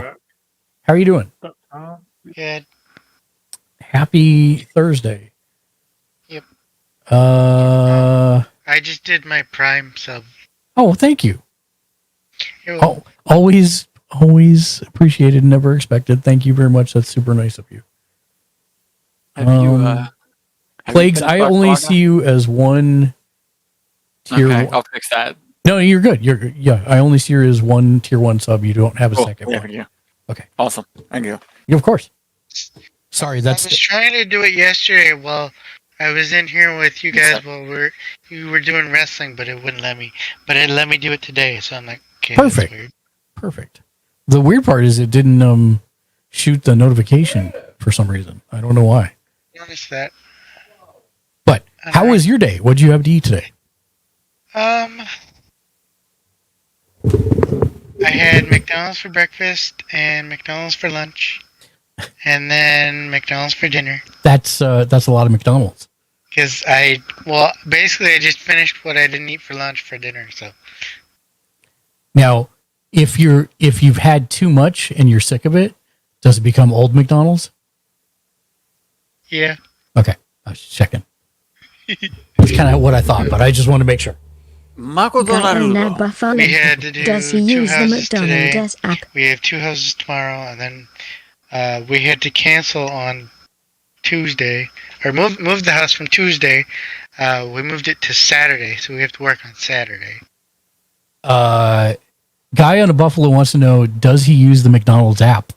[SPEAKER 5] How are you doing?
[SPEAKER 9] Good.
[SPEAKER 5] Happy Thursday.
[SPEAKER 9] Yep.
[SPEAKER 5] I
[SPEAKER 9] just did my Prime sub.
[SPEAKER 5] Oh, thank you.
[SPEAKER 9] Oh,
[SPEAKER 5] always appreciated, never expected. Thank you very much. That's super nice of you. Plagues, I only see you as one tier.
[SPEAKER 8] Okay, I'll fix that.
[SPEAKER 5] No, you're good. You're good. Yeah, I only see you as one tier 1 sub. You don't have a second one.
[SPEAKER 8] Yeah.
[SPEAKER 5] Okay.
[SPEAKER 8] Awesome. Thank you.
[SPEAKER 5] Yeah, of course. Sorry,
[SPEAKER 9] I was trying to do it yesterday while I was in here with you guys while you were doing wrestling, but it wouldn't let me. But it let me do it today, so I'm like, okay,
[SPEAKER 5] perfect.
[SPEAKER 9] That's weird.
[SPEAKER 5] Perfect. The weird part is it didn't shoot the notification for some reason. I don't know why.
[SPEAKER 9] Notice that.
[SPEAKER 5] But how was your day? What did you have to eat today?
[SPEAKER 9] I had McDonald's for breakfast and McDonald's for lunch, and then McDonald's for dinner.
[SPEAKER 5] That's a lot of McDonald's.
[SPEAKER 9] Because basically I just finished what I didn't eat for lunch for dinner. So
[SPEAKER 5] now, if you've had too much and you're sick of it, does it become old McDonald's?
[SPEAKER 9] Yeah.
[SPEAKER 5] Okay, I was checking. That's kind of what I thought, but I just want to make sure.
[SPEAKER 9] We had to do
[SPEAKER 7] Does he use the McDonald's app?
[SPEAKER 9] We have 2 houses tomorrow, and then we had to cancel on Tuesday, or move the house from Tuesday. We moved it to Saturday, so we have to work on Saturday.
[SPEAKER 5] Guy on a Buffalo wants to know, does he use the McDonald's app?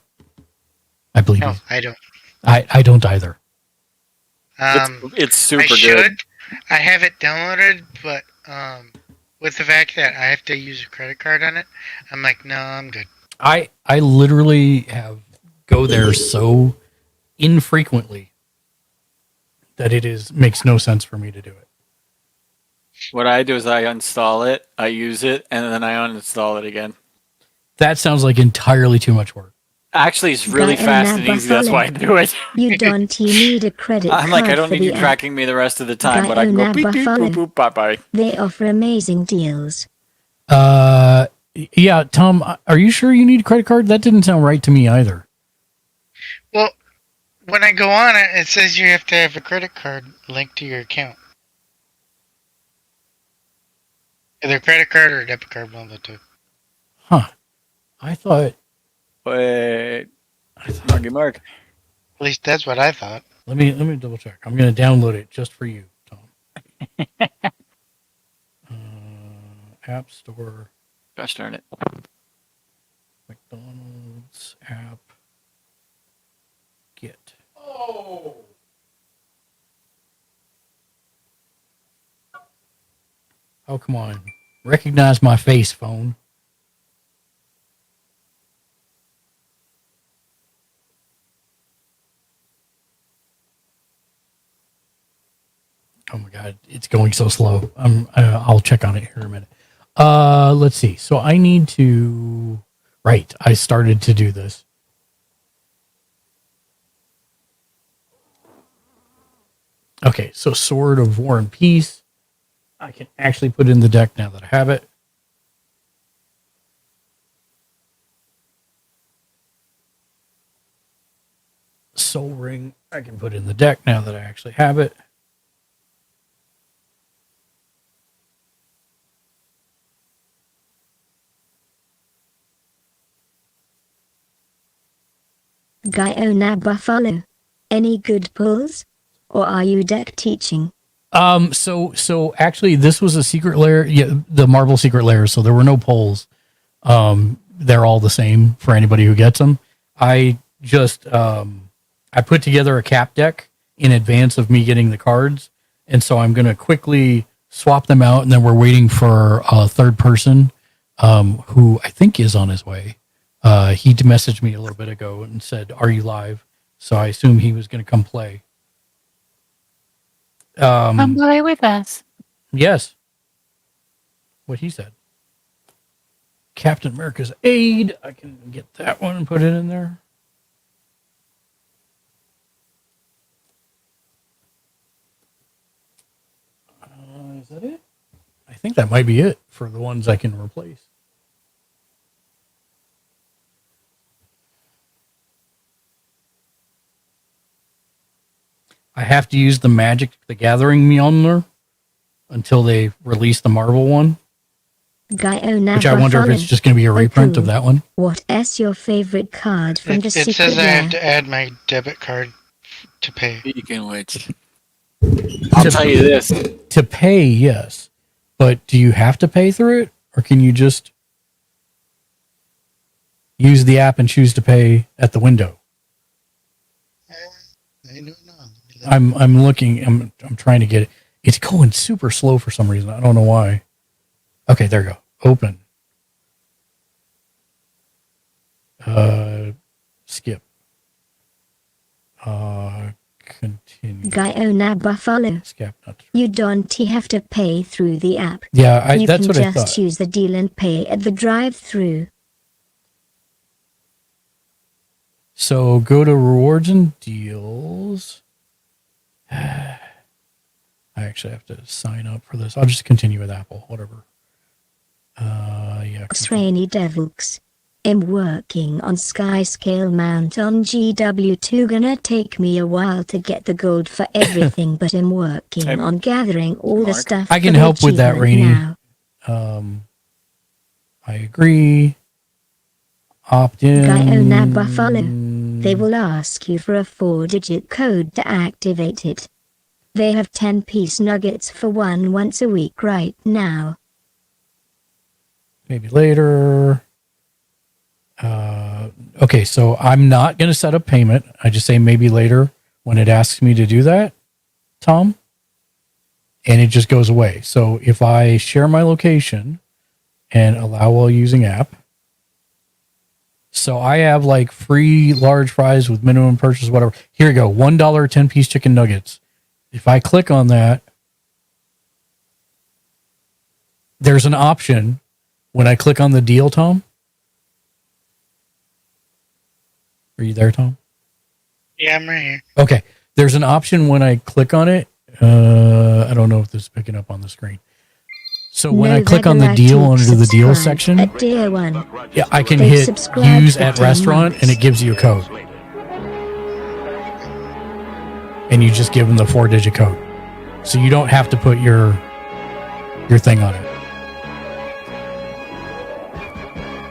[SPEAKER 5] I believe.
[SPEAKER 9] No, I don't.
[SPEAKER 5] I don't either.
[SPEAKER 8] It's super
[SPEAKER 9] I
[SPEAKER 8] good.
[SPEAKER 9] should. I have it downloaded, but with the fact that I have to use a credit card on it, I'm like, no, I'm good.
[SPEAKER 5] I literally go there so infrequently that makes no sense for me to do it.
[SPEAKER 8] What I do is I install it, I use it, and then I uninstall it again.
[SPEAKER 5] That sounds like entirely too much work.
[SPEAKER 8] Actually, it's really fast and easy. That's why I do it.
[SPEAKER 7] You don't need a credit card.
[SPEAKER 8] I'm like, I don't need you tracking me the rest of the time, but I can go beep, beep, boop, boop, bye-bye.
[SPEAKER 7] They offer amazing deals.
[SPEAKER 5] Yeah, Tom, are you sure you need a credit card? That didn't sound right to me either.
[SPEAKER 9] Well, when I go on it, it says you have to have a credit card linked to your account. Either a credit card or a debit card, one of the two.
[SPEAKER 5] Huh. I thought...
[SPEAKER 8] Wait. Mark.
[SPEAKER 9] At least that's what I thought.
[SPEAKER 5] Let me double check. I'm going to download it just for you, Tom. App Store.
[SPEAKER 8] Gosh darn it.
[SPEAKER 5] McDonald's app. Get. Oh, come on. Recognize my face, phone. Oh my God, it's going so slow. I'll check on it here in a minute. Let's see. So I need to. Right, I started to do this. Okay, so Sword of War and Peace. I can actually put in the deck now that I have it. Soul Ring. I can put in the deck now that I actually have it.
[SPEAKER 7] Guyona Buffalo. Any good pulls? Or are you deck teaching?
[SPEAKER 5] So actually this was a secret lair. Yeah, the Marble secret lair. So there were no polls. They're all the same for anybody who gets them. I just, I put together a cap deck in advance of me getting the cards. And so I'm going to quickly swap them out, and then we're waiting for a third person who I think is on his way. He messaged me a little bit ago and said, "Are you live?" So I assume he was going to come play.
[SPEAKER 10] Come play with us.
[SPEAKER 5] Yes. What he said. Captain America's Aid. I can get that one and put it in there. Is that it? I think that might be it for the ones I can replace. I have to use the Magic the Gathering Mjolnir until they release the Marvel one. Which I wonder if it's just going to be a reprint of that one.
[SPEAKER 7] What is your favorite card from the secret?
[SPEAKER 9] It says I have to add my debit card to pay.
[SPEAKER 8] Speaking of which, I'll tell you this.
[SPEAKER 5] To pay, yes. But do you have to pay through it? Or can you just use the app and choose to pay at the window?
[SPEAKER 9] I don't know.
[SPEAKER 5] I'm looking. I'm trying to get it. It's going super slow for some reason. I don't know why. Okay, there you go. Open. Skip. Continue.
[SPEAKER 7] Guyona Buffalo.
[SPEAKER 5] Skip.
[SPEAKER 7] You don't have to pay through the app.
[SPEAKER 5] Yeah, that's what I thought.
[SPEAKER 7] You can just use the deal and pay at the drive-thru.
[SPEAKER 5] So go to rewards and deals. I actually have to sign up for this. I'll just continue with Apple, whatever. Yeah.
[SPEAKER 7] Rainy Devils. I'm working on Skyscale Mount on GW2. Gonna take me a while to get the gold for everything, but I'm working on gathering all the stuff.
[SPEAKER 5] I can help with that, Rainy. Now. I agree. Opt in.
[SPEAKER 7] Guyona Buffalo. They will ask you for a 4-digit code to activate it. They have 10-piece nuggets for one once a week right now.
[SPEAKER 5] Maybe later. Okay, so I'm not going to set up payment. I just say maybe later when it asks me to do that, Tom. And it just goes away. So if I share my location and allow while using app. So I have like free large fries with minimum purchase, whatever. Here you go. $1 10-piece chicken nuggets. If I click on that, there's an option when I click on the deal, Tom. Are you there, Tom?
[SPEAKER 9] Yeah, I'm right here.
[SPEAKER 5] Okay. There's an option when I click on it. I don't know if this is picking up on the screen. So when I click on the deal under the deal section, yeah, I can hit use at restaurant and it gives you a code. And you just give them the 4-digit code. So you don't have to put your thing on it.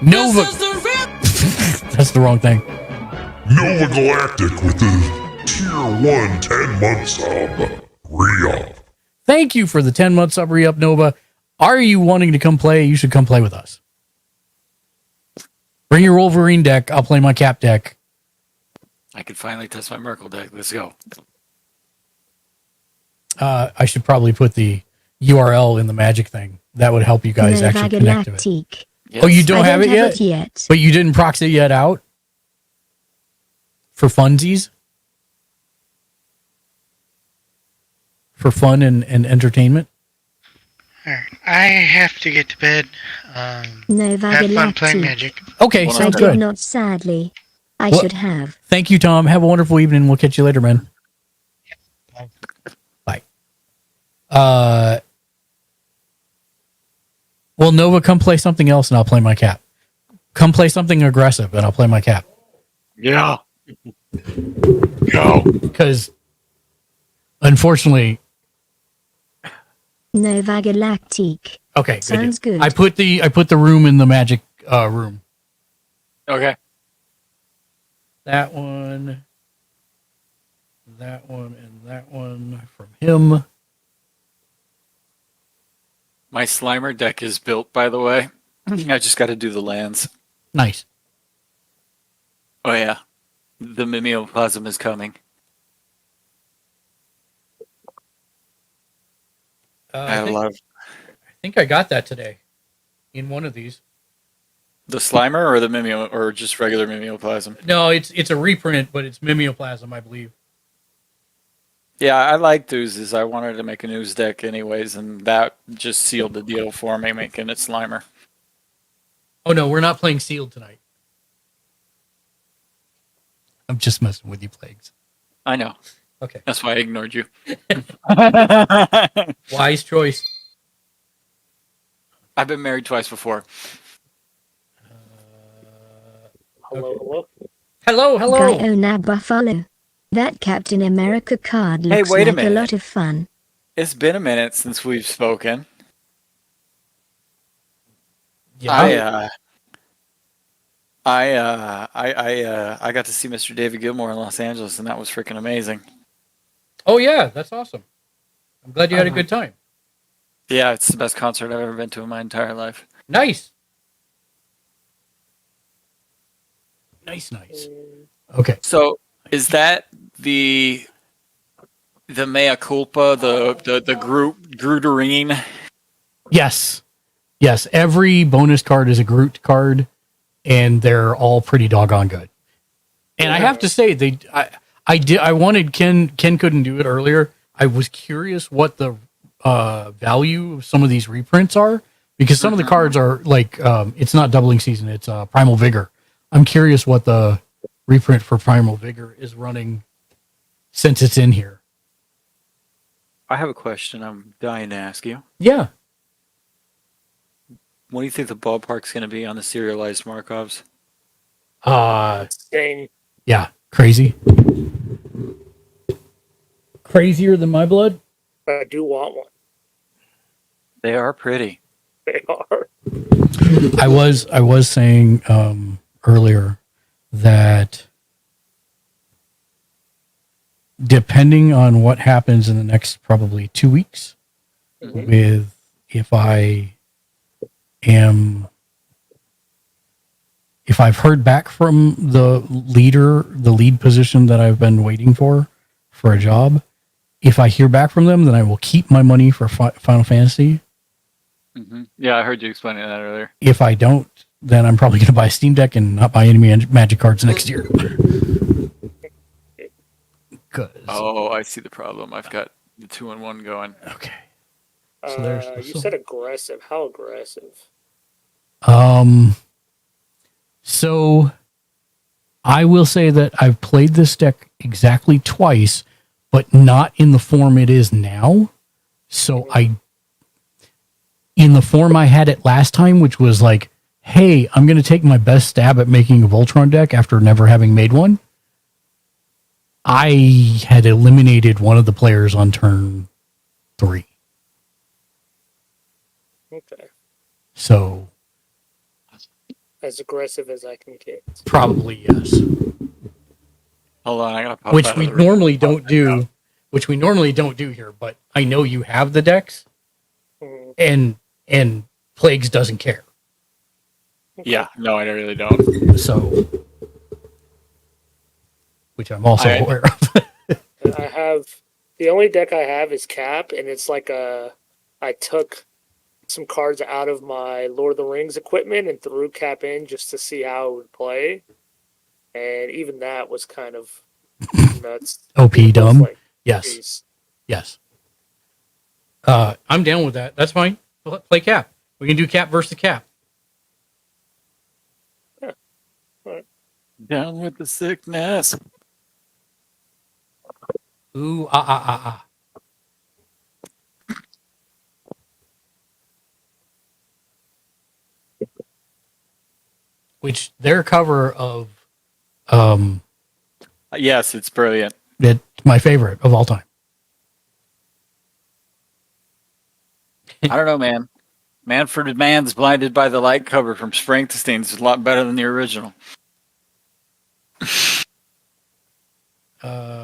[SPEAKER 5] Nova. That's the wrong thing.
[SPEAKER 3] Nova Galactic with the Tier 1 10-month sub re-up.
[SPEAKER 5] Thank you for the 10-month sub re-up, Nova. Are you wanting to come play? You should come play with us. Bring your Wolverine deck. I'll play my Cap deck.
[SPEAKER 8] I can finally test my Merkle deck. Let's go.
[SPEAKER 5] I should probably put the URL in the Magic thing. That would help you guys actually connect to it. Yes. Oh, you don't have it yet? But you didn't proxy it yet out? For funsies? For fun and entertainment?
[SPEAKER 9] All right. I have to get to bed. Have fun playing Magic.
[SPEAKER 5] Okay, sounds good.
[SPEAKER 7] Not sadly. I should have.
[SPEAKER 5] Thank you, Tom. Have a wonderful evening. We'll catch you later, man. Bye. Well, Nova, come play something else and I'll play my Cap. Come play something aggressive and I'll play my Cap.
[SPEAKER 8] Yeah. Go.
[SPEAKER 5] Because, unfortunately...
[SPEAKER 7] Nova Galactic.
[SPEAKER 5] Okay,
[SPEAKER 7] sounds good.
[SPEAKER 5] I put the room in the Magic room.
[SPEAKER 8] Okay.
[SPEAKER 5] That one, and that one from him.
[SPEAKER 8] My Slimer deck is built, by the way. I just got to do the lands.
[SPEAKER 5] Nice.
[SPEAKER 8] Oh, yeah. The Mimeoplasm is coming. I love
[SPEAKER 5] I think I got that today in one of these.
[SPEAKER 8] the Slimer or the Mimeo or just regular Mimeoplasm.
[SPEAKER 5] No, it's a reprint, but it's Mimeoplasm, I believe.
[SPEAKER 8] Yeah, I like oozes. I wanted to make an ooze deck anyways, and that just sealed the deal for me, making it Slimer.
[SPEAKER 5] Oh no, we're not playing sealed tonight. I'm just messing with you, Plagues.
[SPEAKER 8] I know.
[SPEAKER 5] Okay.
[SPEAKER 8] That's why I ignored you.
[SPEAKER 5] Wise choice.
[SPEAKER 8] I've been married twice before.
[SPEAKER 6] Hello.
[SPEAKER 7] Guyona Buffalo. That Captain America card looks
[SPEAKER 8] wait a
[SPEAKER 7] like a
[SPEAKER 8] minute.
[SPEAKER 7] lot of fun.
[SPEAKER 8] It's been a minute since we've spoken.
[SPEAKER 5] Yeah.
[SPEAKER 8] I got to see Mr. David Gilmour in Los Angeles, and that was freaking amazing.
[SPEAKER 5] Oh yeah, that's awesome. I'm glad you had a good time.
[SPEAKER 8] Yeah, it's the best concert I've ever been to in my entire life.
[SPEAKER 5] Nice. Nice. Okay.
[SPEAKER 8] So, is that the mea culpa, the Grooterine?
[SPEAKER 5] Yes. Every bonus card is a Groot card, and they're all pretty doggone good. And I have to say, I wanted Ken couldn't do it earlier. I was curious what the value of some of these reprints are, because some of the cards are like it's not doubling season, it's Primal Vigor. I'm curious what the reprint for Primal Vigor is running since it's in here.
[SPEAKER 8] I have a question I'm dying to ask you.
[SPEAKER 5] Yeah.
[SPEAKER 8] What do you think the ballpark's going to be on the serialized Markovs?
[SPEAKER 6] Insane.
[SPEAKER 5] Yeah, crazy. Crazier than my blood?
[SPEAKER 6] I do want one.
[SPEAKER 8] They are pretty.
[SPEAKER 6] They are.
[SPEAKER 5] I was saying earlier that depending on what happens in the next probably 2 weeks, with if I've heard back from the lead position that I've been waiting for a job, if I hear back from them, then I will keep my money for Final Fantasy.
[SPEAKER 8] Mm-hmm. Yeah, I heard you explaining that earlier.
[SPEAKER 5] If I don't, then I'm probably going to buy a Steam Deck and not buy any Magic cards next year.
[SPEAKER 8] Oh, I see the problem. I've got the 2-in-1 going.
[SPEAKER 5] Okay.
[SPEAKER 6] So you said aggressive. How aggressive?
[SPEAKER 5] So I will say that I've played this deck exactly twice, but not in the form it is now. So in the form I had it last time, which was like, hey, I'm going to take my best stab at making a Voltron deck after never having made one. I had eliminated one of the players on turn 3.
[SPEAKER 6] Okay.
[SPEAKER 5] So
[SPEAKER 6] as aggressive as I can get.
[SPEAKER 5] Probably yes.
[SPEAKER 8] Hold on, I gotta pop
[SPEAKER 5] Which we normally don't do. Which we normally don't do here, but I know you have the decks, and Plagues doesn't care.
[SPEAKER 8] Yeah, no, I really don't.
[SPEAKER 5] So, which I'm also aware of.
[SPEAKER 6] I have the only deck I have is Cap, and it's like I took some cards out of my Lord of the Rings equipment and threw Cap in just to see how it would play, and even that was kind of nuts.
[SPEAKER 5] OP dumb.
[SPEAKER 6] Like,
[SPEAKER 5] yes.
[SPEAKER 6] geez.
[SPEAKER 5] Yes. I'm down with that. That's fine. Play Cap. We can do Cap versus Cap.
[SPEAKER 6] Yeah. All right.
[SPEAKER 8] Down with the sickness.
[SPEAKER 5] Ooh, Which their cover of
[SPEAKER 8] yes, it's brilliant.
[SPEAKER 5] It's my favorite of all time.
[SPEAKER 8] I don't know, man. Manfred Mann's Blinded by the Light cover from Springstein is a lot better than the original.
[SPEAKER 5] I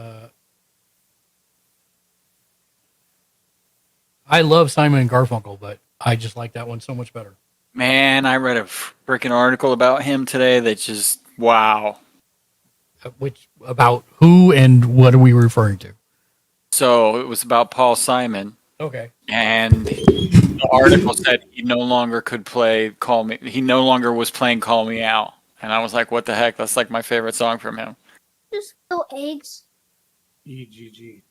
[SPEAKER 5] love Simon and Garfunkel, but I just like that one so much better.
[SPEAKER 8] Man, I read a freaking article about him today that just, wow.
[SPEAKER 5] Which, about who and what are we referring to?
[SPEAKER 8] So it was about Paul Simon.
[SPEAKER 5] Okay.
[SPEAKER 8] And the article said he no longer could play Call Me. He no longer was playing Call Me Out. And I was like, what the heck? That's like my favorite song from him.
[SPEAKER 1] Just kill eggs.
[SPEAKER 6] EGG.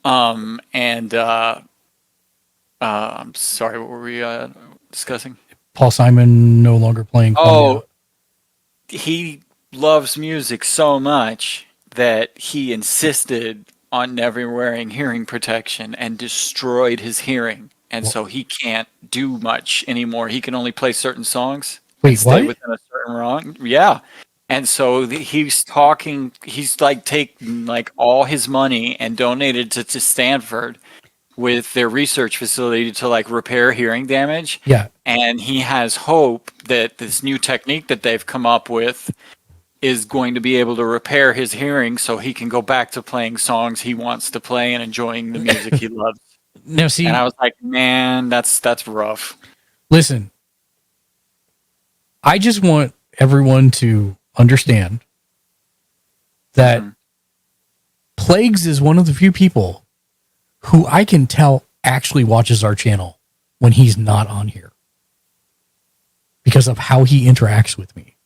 [SPEAKER 8] I'm sorry, what were we discussing?
[SPEAKER 5] Paul Simon no longer playing Call Me Out.
[SPEAKER 8] He loves music so much that he insisted on never wearing hearing protection and destroyed his hearing. And so he can't do much anymore. He can only play certain songs.
[SPEAKER 5] Wait,
[SPEAKER 8] stay
[SPEAKER 5] what?
[SPEAKER 8] within a certain run. Yeah. And so he's like taking like all his money and donated to Stanford with their research facility to like repair hearing damage.
[SPEAKER 5] Yeah.
[SPEAKER 8] And he has hope that this new technique that they've come up with is going to be able to repair his hearing so he can go back to playing songs he wants to play and enjoying the music he loves.
[SPEAKER 5] Now, see,
[SPEAKER 8] and I was like, man, that's rough.
[SPEAKER 5] Listen, I just want everyone to understand that Plagues is one of the few people who I can tell actually watches our channel when he's not on here because of how he interacts with me.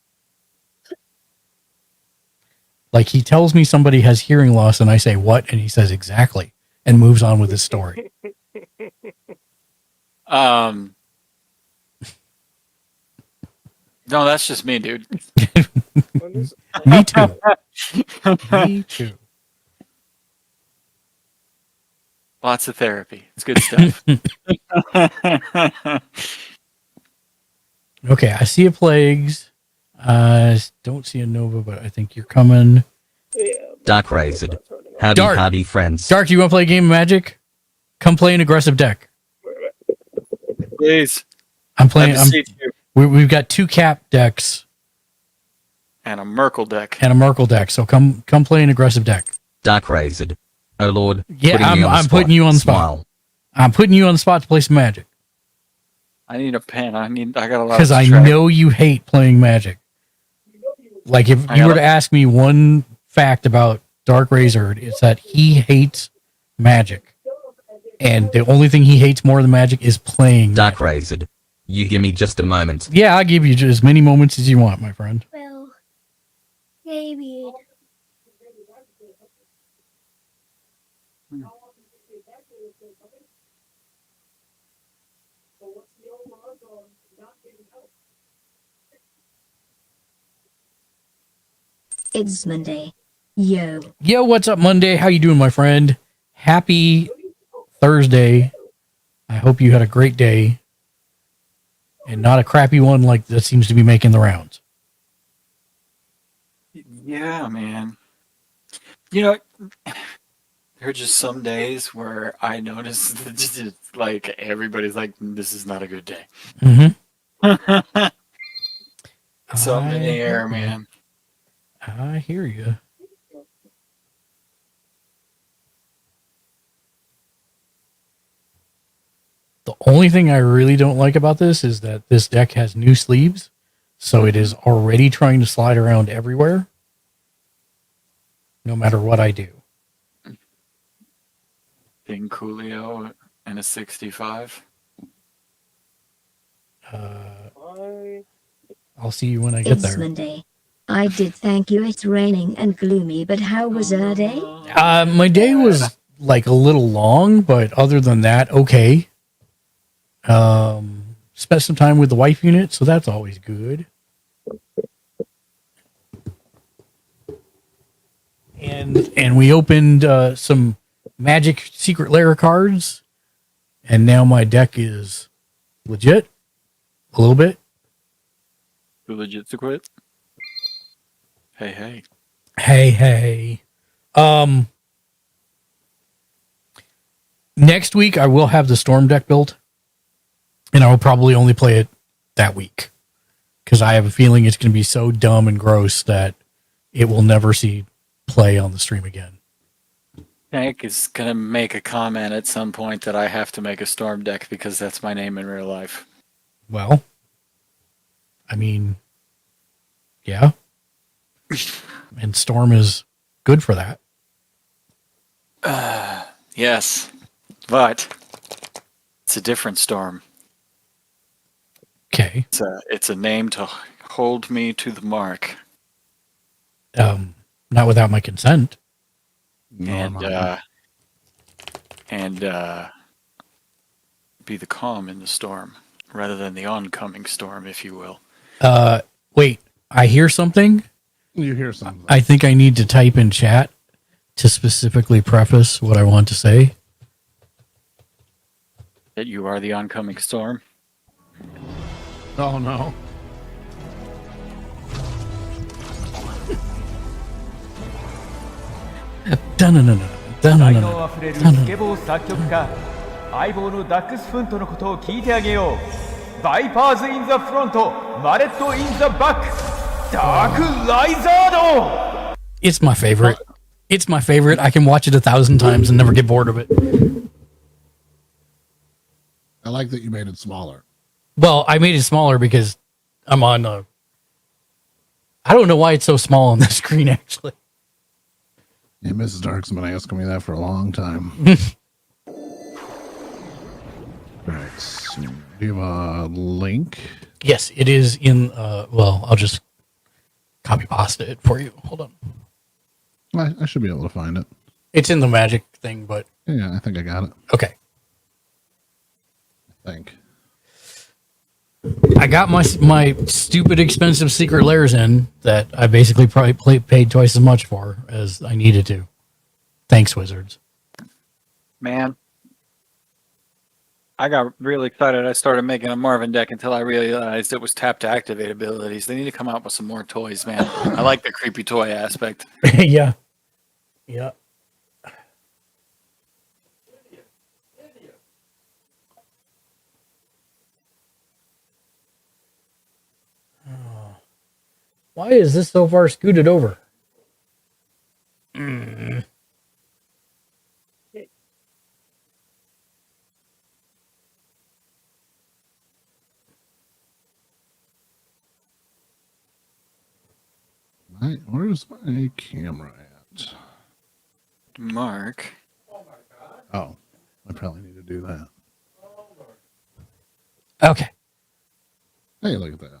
[SPEAKER 5] Like, he tells me somebody has hearing loss and I say, what? And he says exactly and moves on with his story.
[SPEAKER 8] No, that's just me, dude.
[SPEAKER 5] Me too. Me too.
[SPEAKER 8] Lots of therapy. It's good stuff.
[SPEAKER 5] Okay, I see a Plagues. Don't see a Nova, but I think you're coming.
[SPEAKER 11] Dark Raised. Howdy friends.
[SPEAKER 5] Dark, do you want to play a game of Magic? Come play an aggressive deck.
[SPEAKER 8] Please.
[SPEAKER 5] I'm playing. We've got 2 Cap decks.
[SPEAKER 8] And a Merkle deck.
[SPEAKER 5] So come play an aggressive deck.
[SPEAKER 11] Dark Raised. Oh Lord.
[SPEAKER 5] Yeah, I'm putting you on the spot. I'm putting you on the spot to play some Magic.
[SPEAKER 8] I need a pen. I got a lot.
[SPEAKER 5] Because I know you hate playing Magic. Like, if you were to ask me one fact about Dark Razor, it's that he hates Magic. And the only thing he hates more than Magic is playing
[SPEAKER 11] Dark Raised. You give me just a moment.
[SPEAKER 5] Yeah, I'll give you just as many moments as you want, my friend.
[SPEAKER 1] Well, maybe.
[SPEAKER 7] It's Monday. Yo.
[SPEAKER 5] Yo, what's up, Monday? How you doing, my friend? Happy Thursday. I hope you had a great day. And not a crappy one like that seems to be making the rounds.
[SPEAKER 8] Yeah, man. You know, there are just some days where I notice that just, like, everybody's like, this is not a good day.
[SPEAKER 5] Mm-hmm.
[SPEAKER 8] Something in the air, man.
[SPEAKER 5] I hear you. The only thing I really don't like about this is that this deck has new sleeves, so it is already trying to slide around everywhere, no matter what I do.
[SPEAKER 8] King Coolio and a 65.
[SPEAKER 5] I'll see you when I get there.
[SPEAKER 7] It's Monday. I did thank you. It's raining and gloomy, but how was our day?
[SPEAKER 5] My day was like a little long, but other than that, okay. Spent some time with the wife unit, so that's always good. And we opened some Magic Secret Lair cards, and now my deck is legit a little bit.
[SPEAKER 8] Too legit to quit. Hey.
[SPEAKER 5] Next week I will have the Storm deck built, and I will probably only play it that week because I have a feeling it's going to be so dumb and gross that it will never see play on the stream again.
[SPEAKER 8] Hank is going to make a comment at some point that I have to make a Storm deck because that's my name in real life.
[SPEAKER 5] Well, I mean, yeah. And Storm is good for that.
[SPEAKER 8] Yes. But it's a different storm.
[SPEAKER 5] Okay.
[SPEAKER 8] It's a name to hold me to the mark.
[SPEAKER 5] Not without my consent.
[SPEAKER 8] And be the calm in the storm rather than the oncoming storm, if you will.
[SPEAKER 5] Wait, I hear something.
[SPEAKER 12] You hear something.
[SPEAKER 5] I think I need to type in chat to specifically preface what I want to say.
[SPEAKER 8] That you are the oncoming storm.
[SPEAKER 12] Oh no.
[SPEAKER 5] It's my favorite. It's my favorite. I can watch it 1,000 times and never get bored of it.
[SPEAKER 12] I like that you made it smaller.
[SPEAKER 5] Well, I made it smaller because I'm on I don't know why it's so small on the screen, actually.
[SPEAKER 12] Yeah, Mrs. Dark's been asking me that for a long time. Alright, so do you have a link?
[SPEAKER 5] Yes, it is in, well, I'll just copy pasta it for you. Hold on.
[SPEAKER 12] I should be able to find it.
[SPEAKER 5] It's in the magic thing, but...
[SPEAKER 12] Yeah, I think I got it.
[SPEAKER 5] Okay.
[SPEAKER 12] I think.
[SPEAKER 5] I got my stupid expensive secret Lairs in that I basically probably paid twice as much for as I needed to. Thanks, Wizards.
[SPEAKER 8] Man, I got really excited. I started making a Marvin deck until I realized it was tap to activate abilities. They need to come out with some more toys, man. I like the creepy toy aspect.
[SPEAKER 5] Yeah. Yeah. Why is this so far scooted over?
[SPEAKER 12] Where's my camera at?
[SPEAKER 8] Mark.
[SPEAKER 12] Oh, I probably need to do that.
[SPEAKER 5] Okay.
[SPEAKER 12] Hey, look at that.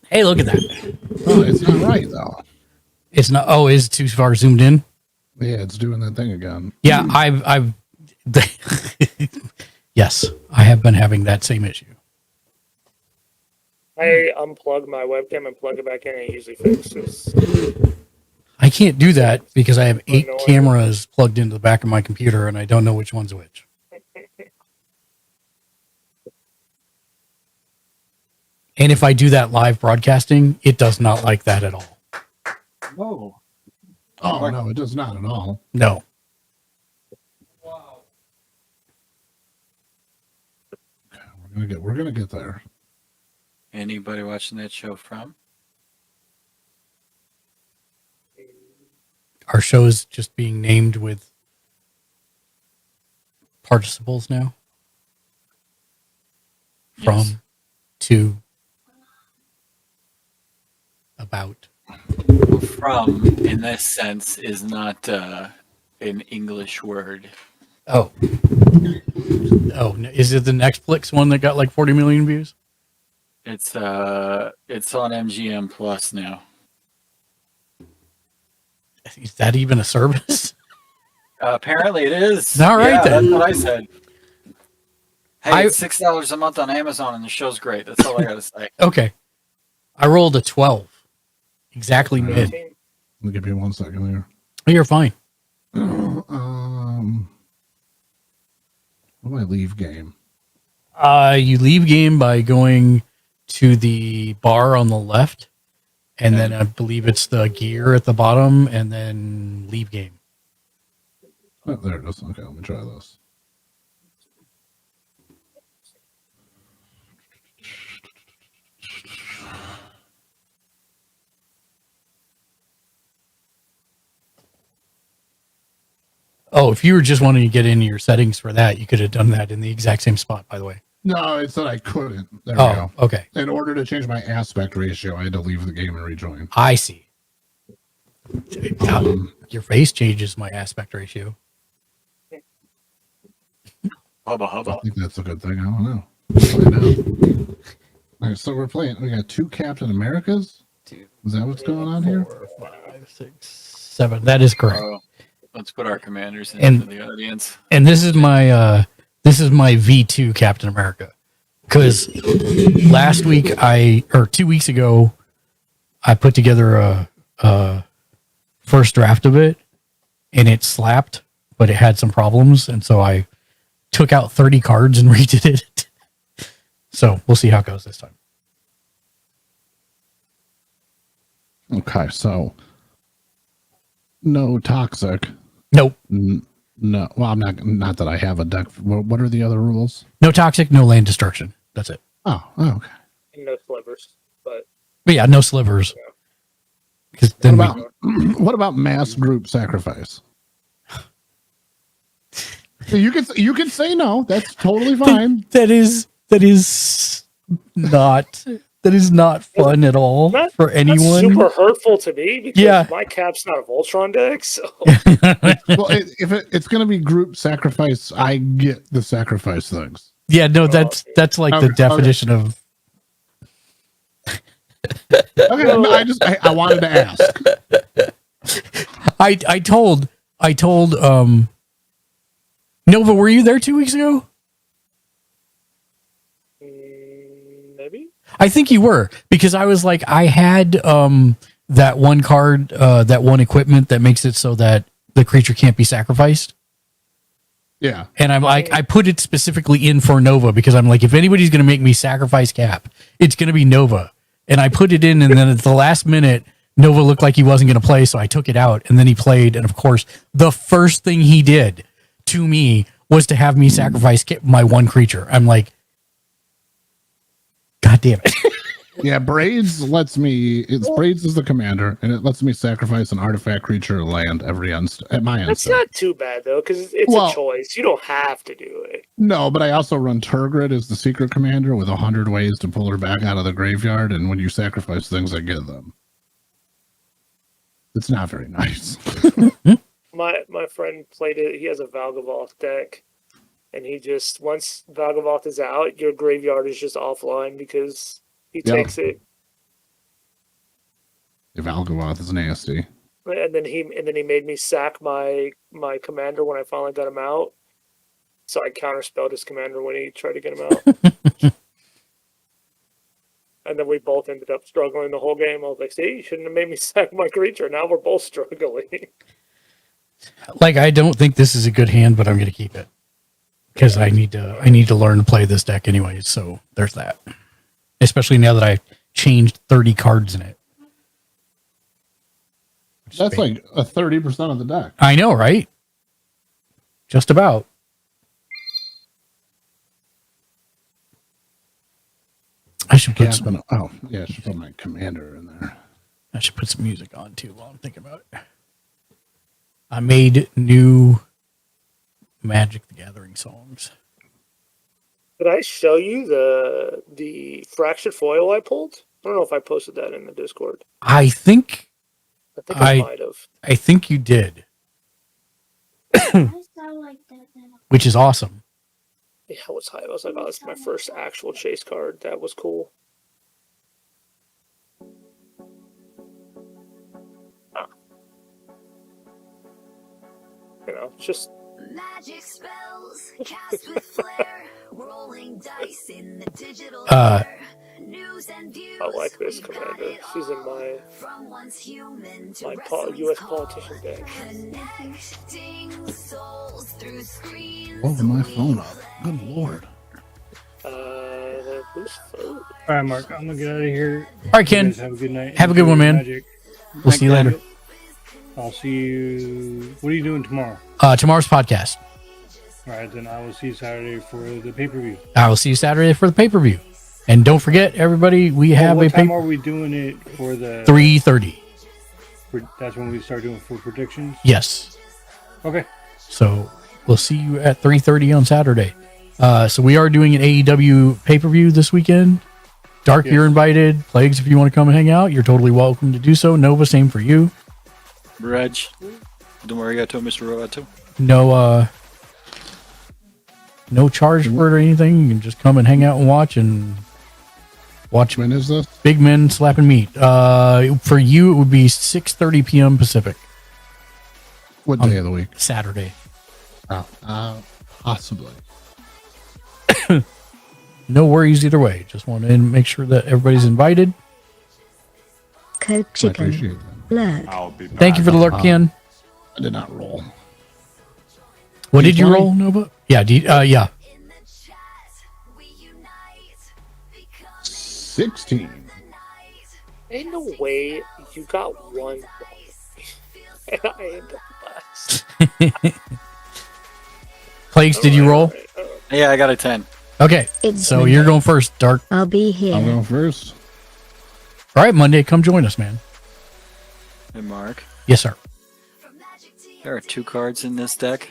[SPEAKER 5] Hey, look at that.
[SPEAKER 12] Oh, it's not right, though.
[SPEAKER 5] It's not. Oh, is it too far zoomed in?
[SPEAKER 12] Yeah, it's doing that thing again.
[SPEAKER 5] Yeah, I've yes, I have been having that same issue.
[SPEAKER 6] I unplug my webcam and plug it back in, and it usually fixes.
[SPEAKER 5] I can't do that because I have 8 cameras plugged into the back of my computer, and I don't know which one's which. And if I do that live broadcasting, it does not like that at all.
[SPEAKER 8] Whoa.
[SPEAKER 12] Oh, no, it does not at all.
[SPEAKER 5] No.
[SPEAKER 12] Okay, we're gonna get there.
[SPEAKER 8] Anybody watching that show from?
[SPEAKER 5] Our show's just being named with participles now. From,
[SPEAKER 8] Yes.
[SPEAKER 5] to, about.
[SPEAKER 8] From, in this sense, is not an English word.
[SPEAKER 5] Oh. Oh, is it the Netflix one that got like 40 million views?
[SPEAKER 8] It's on MGM Plus now.
[SPEAKER 5] Is that even a service?
[SPEAKER 8] Apparently it is.
[SPEAKER 5] All right,
[SPEAKER 8] yeah,
[SPEAKER 5] then.
[SPEAKER 8] That's what I said. Hey, it's $6 a month on Amazon, and the show's great. That's all I gotta say.
[SPEAKER 5] Okay. I rolled a 12. Exactly mid.
[SPEAKER 12] Let me give you 1 second here.
[SPEAKER 5] Oh, you're fine.
[SPEAKER 12] What do I leave game?
[SPEAKER 5] You leave game by going to the bar on the left, and then I believe it's the gear at the bottom, and then leave game.
[SPEAKER 12] Oh, there it is. Okay, let me try this.
[SPEAKER 5] Oh, if you were just wanting to get into your settings for that, you could have done that in the exact same spot, by the way.
[SPEAKER 12] No, it said I couldn't. There we go.
[SPEAKER 5] Okay.
[SPEAKER 12] In order to change my aspect ratio, I had to leave the game and rejoin.
[SPEAKER 5] I see. Your face changes my aspect ratio.
[SPEAKER 8] Hubba
[SPEAKER 12] I
[SPEAKER 8] hubba.
[SPEAKER 12] think that's a good thing. I don't know. Let's find out. All right, so we're playing. We got 2 Captain Americas. Is that what's going on here?
[SPEAKER 5] 4, 5, 6, 7. That is correct.
[SPEAKER 8] Let's put our commanders in
[SPEAKER 5] And-
[SPEAKER 8] for the audience.
[SPEAKER 5] And this is my V2 Captain America. Because last week 2 weeks ago, I put together a first draft of it, and it slapped, but it had some problems, and so I took out 30 cards and redid it. So we'll see how it goes this time.
[SPEAKER 12] Okay, so no toxic.
[SPEAKER 5] Nope.
[SPEAKER 12] No, well, I'm not that I have a deck. What are the other rules?
[SPEAKER 5] No toxic, no land destruction. That's it.
[SPEAKER 12] Oh, okay.
[SPEAKER 13] And no slivers, but
[SPEAKER 5] yeah, no slivers. Because
[SPEAKER 12] What
[SPEAKER 5] then
[SPEAKER 12] about what about mass group sacrifice? You can say no. That's totally fine.
[SPEAKER 5] that is not fun at all for anyone.
[SPEAKER 13] That's super hurtful to me because
[SPEAKER 5] Yeah.
[SPEAKER 13] my cap's not a Voltron deck. So
[SPEAKER 12] Well, if it's going to be group sacrifice, I get the sacrifice things.
[SPEAKER 5] Yeah, no, that's like the definition of.
[SPEAKER 12] Okay, no, I wanted to ask.
[SPEAKER 5] I told Nova, were you there 2 weeks ago?
[SPEAKER 13] maybe.
[SPEAKER 5] I think you were, because I was like, I had that one card, that one equipment that makes it so that the creature can't be sacrificed.
[SPEAKER 12] Yeah.
[SPEAKER 5] And I'm like, I put it specifically in for Nova because I'm like, if anybody's going to make me sacrifice Cap, it's going to be Nova. And I put it in, and then at the last minute, Nova looked like he wasn't going to play, so I took it out, and then he played. And of course, the first thing he did to me was to have me sacrifice my one creature. I'm like, God damn it.
[SPEAKER 12] Yeah, Braids lets me. Braids is the commander, and it lets me sacrifice an artifact, creature, or land at my end.
[SPEAKER 13] That's not too bad though, because it's a choice. You don't have to do it.
[SPEAKER 12] No, but I also run Turgid as the secret commander with 100 ways to pull her back out of the graveyard, and when you sacrifice things, I get them. It's not very nice.
[SPEAKER 13] My friend played it. He has a Valgavoth deck, and he just once Valgavoth is out, your graveyard is just offline because he takes it.
[SPEAKER 12] Valgavoth is nasty.
[SPEAKER 13] And then he made me sack my commander when I finally got him out. So I counterspelled his commander when he tried to get him out. And then we both ended up struggling the whole game. I was like, see, you shouldn't have made me sack my creature. Now we're both struggling.
[SPEAKER 5] Like, I don't think this is a good hand, but I'm going to keep it because I need to learn to play this deck anyways. So there's that. Especially now that I changed 30 cards in it.
[SPEAKER 12] That's like a 30% of the deck.
[SPEAKER 5] I know, right? Just about. I should put some,
[SPEAKER 12] I should put my commander in there.
[SPEAKER 5] I should put some music on too while I'm thinking about it. I made new Magic the Gathering songs.
[SPEAKER 13] Did I show you the fractured foil I pulled? I don't know if I posted that in the Discord.
[SPEAKER 5] I think
[SPEAKER 13] I might have.
[SPEAKER 5] I think you did. Which is awesome.
[SPEAKER 13] Yeah, I was hype. I was like, oh, that's my first actual chase card. That was cool. You know, just
[SPEAKER 1] magic spells cast with flair, rolling dice in the digital news and views.
[SPEAKER 13] I like this commander. She's in my U.S. politician deck.
[SPEAKER 12] Blowing my phone up. Good lord.
[SPEAKER 13] Who's phone?
[SPEAKER 6] All right, Mark, I'm gonna get out of here.
[SPEAKER 5] All right, Ken.
[SPEAKER 6] Have a good night.
[SPEAKER 5] Have a good one, man.
[SPEAKER 6] Magic.
[SPEAKER 5] We'll see you later.
[SPEAKER 6] I'll see you. What are you doing tomorrow?
[SPEAKER 5] Tomorrow's podcast.
[SPEAKER 6] All right, then I will see you Saturday for the pay-per-view.
[SPEAKER 5] I will see you Saturday for the pay-per-view. And don't forget, everybody, we have
[SPEAKER 6] what
[SPEAKER 5] a
[SPEAKER 6] time are we doing it for the
[SPEAKER 5] 3:30.
[SPEAKER 6] That's when we start doing full predictions?
[SPEAKER 5] Yes.
[SPEAKER 6] Okay.
[SPEAKER 5] So we'll see you at 3:30 on Saturday. So we are doing an AEW pay-per-view this weekend. Dark, you're invited. Plagues, if you want to come and hang out, you're totally welcome to do so. Nova, same for you.
[SPEAKER 8] Reg, don't worry, I told Mr. Roato.
[SPEAKER 5] No, No charge for it or anything. You can just come and hang out and watch.
[SPEAKER 12] When is this?
[SPEAKER 5] Big men slapping meat. For you, it would be 6:30 p.m. Pacific.
[SPEAKER 12] What day of the week?
[SPEAKER 5] Saturday.
[SPEAKER 12] Possibly.
[SPEAKER 5] No worries either way. Just want to make sure that everybody's invited.
[SPEAKER 7] Coke chicken. Lurk.
[SPEAKER 5] Thank you for the lurk, Ken.
[SPEAKER 12] I did not roll.
[SPEAKER 5] What did you roll, Nova? Yeah, yeah.
[SPEAKER 12] 16.
[SPEAKER 13] Ain't no way you got one. And I end up last.
[SPEAKER 5] Plagues, did you roll?
[SPEAKER 8] Yeah, I got a 10.
[SPEAKER 5] Okay, so you're going first, Dark.
[SPEAKER 7] I'll be here.
[SPEAKER 12] I'll go first.
[SPEAKER 5] All right, Monday, come join us, man.
[SPEAKER 8] Hey, Mark.
[SPEAKER 5] Yes, sir.
[SPEAKER 8] There are 2 cards in this deck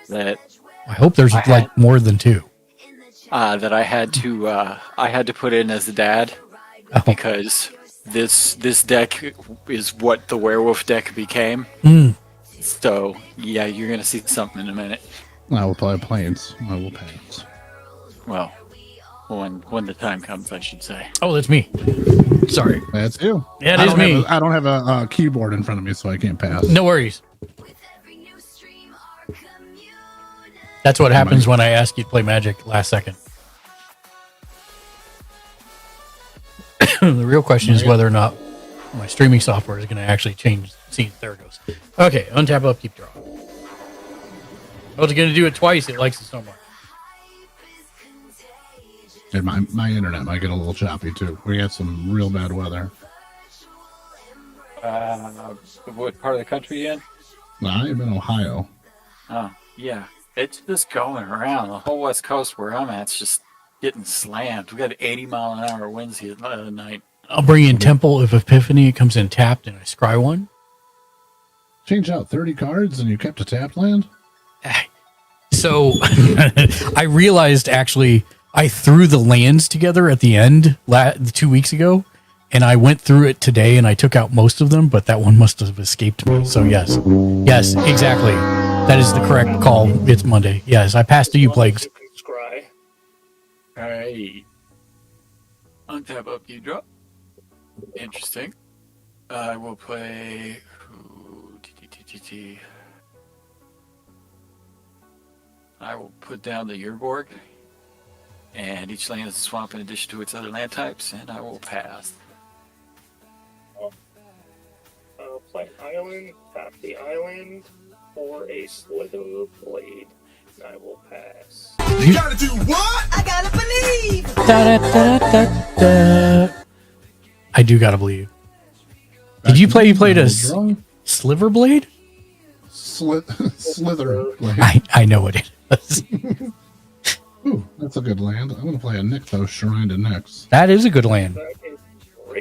[SPEAKER 8] that
[SPEAKER 5] I hope there's like more than 2.
[SPEAKER 8] That I had to put in as the dad because this deck is what the werewolf deck became. So yeah, you're gonna see something in a minute.
[SPEAKER 12] I will play planes. I will pass.
[SPEAKER 8] Well, when the time comes, I should say.
[SPEAKER 5] Oh, that's me. Sorry.
[SPEAKER 12] That's you.
[SPEAKER 5] Yeah, it is me.
[SPEAKER 12] I don't have a keyboard in front of me, so I can't pass.
[SPEAKER 5] No worries. That's what happens when I ask you to play Magic last second. The real question is whether or not my streaming software is going to actually change scenes. There it goes. Okay, untap, upkeep, draw. I was going to do it twice. It likes it so much.
[SPEAKER 12] And my internet might get a little choppy, too. We had some real bad weather.
[SPEAKER 8] What part of the country you in?
[SPEAKER 12] I'm in Ohio.
[SPEAKER 8] Oh, yeah. It's just going around. The whole West Coast where I'm at, it's just getting slammed. We got 80-mile-an-hour winds here the other night.
[SPEAKER 5] I'll bring in Temple of Epiphany. It comes in tapped, and I scry one.
[SPEAKER 12] Change out 30 cards, and you kept a tapped land?
[SPEAKER 5] So I realized, actually, I threw the lands together at the end 2 weeks ago, and I went through it today, and I took out most of them, but that one must have escaped me. So yes. Yes, exactly. That is the correct call. It's Monday. Yes, I passed to you, Plagues.
[SPEAKER 13] Scry.
[SPEAKER 8] Alright. Untap, upkeep, draw. Interesting. I will play... I will put down the Urborg, and each land is a swamp in addition to its other land types, and I will pass.
[SPEAKER 13] I'll play Island, tap the island for a Slither Blade, and I will pass.
[SPEAKER 1] You gotta do what? I gotta believe.
[SPEAKER 5] Da, da, da, da. I do gotta believe. Did you play? You played a Sliver Blade?
[SPEAKER 12] Slither Blade.
[SPEAKER 5] I know what it is.
[SPEAKER 12] Ooh, that's a good land. I'm gonna play a Nykthos Shrine to Nyx.
[SPEAKER 5] That is a good land.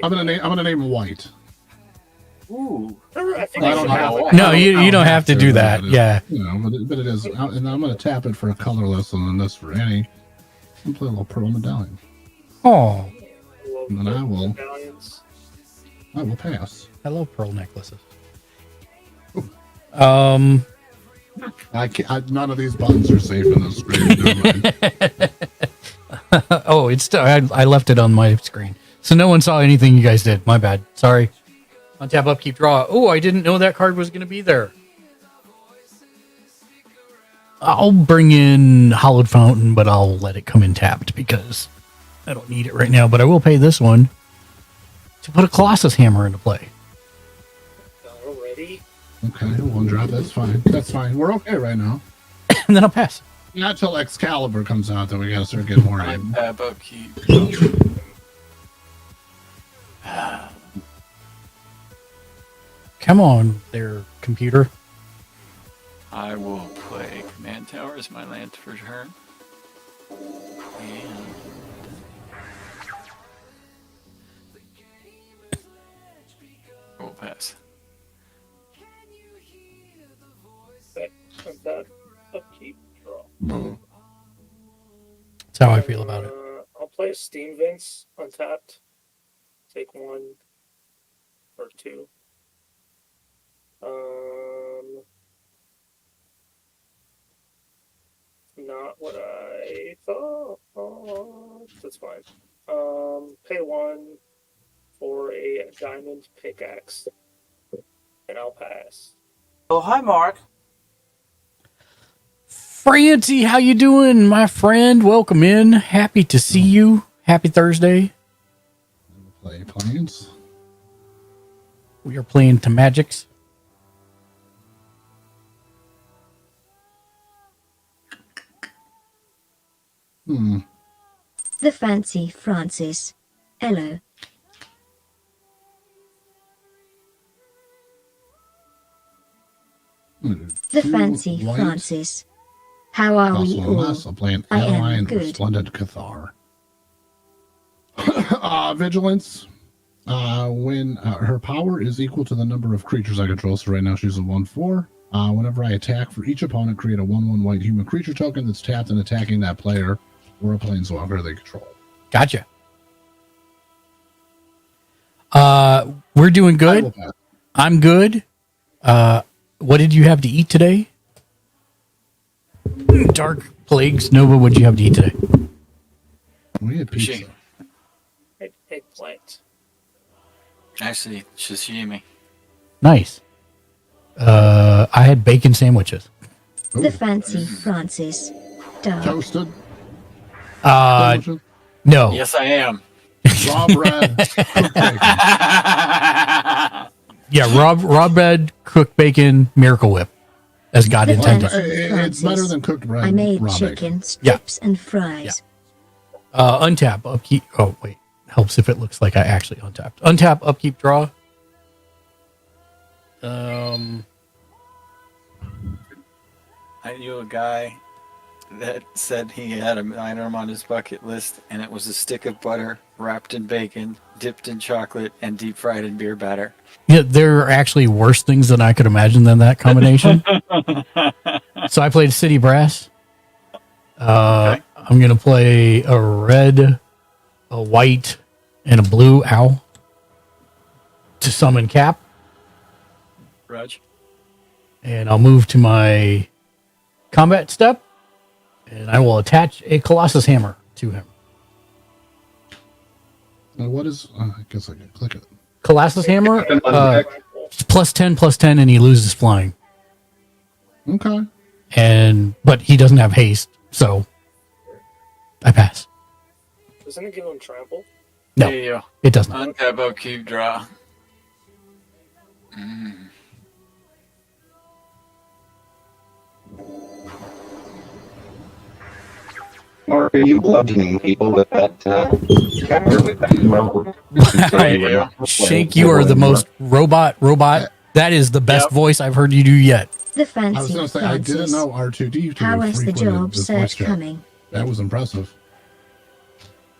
[SPEAKER 12] I'm gonna name White.
[SPEAKER 8] Ooh.
[SPEAKER 5] No, you don't have to do that. Yeah.
[SPEAKER 12] You know, but it is, and I'm gonna tap it for a colorless, and then this for any. And play a little Pearl Medallion.
[SPEAKER 5] Oh.
[SPEAKER 12] And then I will pass.
[SPEAKER 5] I love pearl necklaces.
[SPEAKER 12] None of these buttons are safe in this screen.
[SPEAKER 5] Oh, it's I left it on my screen, so no one saw anything you guys did. My bad. Sorry. Untap, upkeep, draw. Oh, I didn't know that card was going to be there. I'll bring in Hallowed Fountain, but I'll let it come in tapped because I don't need it right now. But I will pay this one to put a Colossus Hammer into play.
[SPEAKER 13] Already?
[SPEAKER 12] Okay, one drop. That's fine. That's fine. We're okay right now.
[SPEAKER 5] And then I'll pass.
[SPEAKER 12] Not till Excalibur comes out that we gotta start getting more aim.
[SPEAKER 8] Untap, upkeep.
[SPEAKER 5] Come on there, computer.
[SPEAKER 8] I will play Command Tower as my land for turn. And I will pass.
[SPEAKER 13] Upkeep, draw.
[SPEAKER 5] That's how I feel about it.
[SPEAKER 13] I'll play a Steam Vince untapped. Take 1 or 2. not what I thought. That's fine. Pay 1 for a diamond pickaxe, and I'll pass.
[SPEAKER 14] Oh, hi, Mark.
[SPEAKER 5] Francie, how you doing, my friend? Welcome in. Happy to see you. Happy Thursday.
[SPEAKER 12] Play Plains.
[SPEAKER 5] We are playing to Magics.
[SPEAKER 7] The Fancy Francis. Hello. The Fancy
[SPEAKER 12] white.
[SPEAKER 7] Francis. How are we all?
[SPEAKER 12] Also playing
[SPEAKER 7] I am
[SPEAKER 12] Adeline
[SPEAKER 7] good.
[SPEAKER 12] Resplendent Cathar. Vigilance. When her power is equal to the number of creatures I control, so right now she's a 1/4. Whenever I attack for each opponent, create a 1/1 white human creature token that's tapped and attacking that player or a planeswalker they control.
[SPEAKER 5] Gotcha. We're doing good. I'm good. What did you have to eat today? Dark Plagues. Nova, what did you have to eat today?
[SPEAKER 12] We had pizza.
[SPEAKER 13] Eggplant.
[SPEAKER 8] Actually, sashimi.
[SPEAKER 5] Nice. I had bacon sandwiches.
[SPEAKER 7] The Fancy Francis. Dark.
[SPEAKER 12] Toasted.
[SPEAKER 5] No.
[SPEAKER 8] Yes, I am.
[SPEAKER 12] Raw bread.
[SPEAKER 5] Yeah, raw bread, cooked bacon, Miracle Whip, as God
[SPEAKER 7] The
[SPEAKER 5] intended.
[SPEAKER 7] Fancy
[SPEAKER 12] It's
[SPEAKER 7] Francis.
[SPEAKER 12] better than cooked bread.
[SPEAKER 7] I made
[SPEAKER 12] raw
[SPEAKER 7] chicken
[SPEAKER 12] bacon.
[SPEAKER 7] strips and fries.
[SPEAKER 5] Untap, upkeep. Oh, wait. Helps if it looks like I actually untapped. Untap, upkeep, draw.
[SPEAKER 8] I knew a guy that said he had an item on his bucket list, and it was a stick of butter wrapped in bacon, dipped in chocolate, and deep fried in beer batter.
[SPEAKER 5] Yeah, there are actually worse things than I could imagine than that combination. So I played City Brass.
[SPEAKER 8] Okay.
[SPEAKER 5] I'm going to play a red, a white, and a blue owl to summon Cap.
[SPEAKER 8] Raj.
[SPEAKER 5] And I'll move to my combat step, and I will attach a Colossus Hammer to him.
[SPEAKER 12] What is... I guess I can click it.
[SPEAKER 5] Colossus Hammer, +10, and he loses flying.
[SPEAKER 12] Okay.
[SPEAKER 5] But he doesn't have haste, so I pass.
[SPEAKER 13] Doesn't it give him trample?
[SPEAKER 5] No,
[SPEAKER 8] There you go.
[SPEAKER 5] it does not.
[SPEAKER 8] Untap, upkeep, draw.
[SPEAKER 15] Or are you bludgeoning people with that camera with that
[SPEAKER 5] Shank, you are the most robot. That is the best voice I've heard you do yet.
[SPEAKER 7] The Fancy
[SPEAKER 12] I was going to say,
[SPEAKER 7] Francis.
[SPEAKER 12] I didn't know R2D2
[SPEAKER 7] How is the
[SPEAKER 12] frequented
[SPEAKER 7] job
[SPEAKER 12] this
[SPEAKER 7] search
[SPEAKER 12] voice chat.
[SPEAKER 7] coming?
[SPEAKER 12] That was impressive.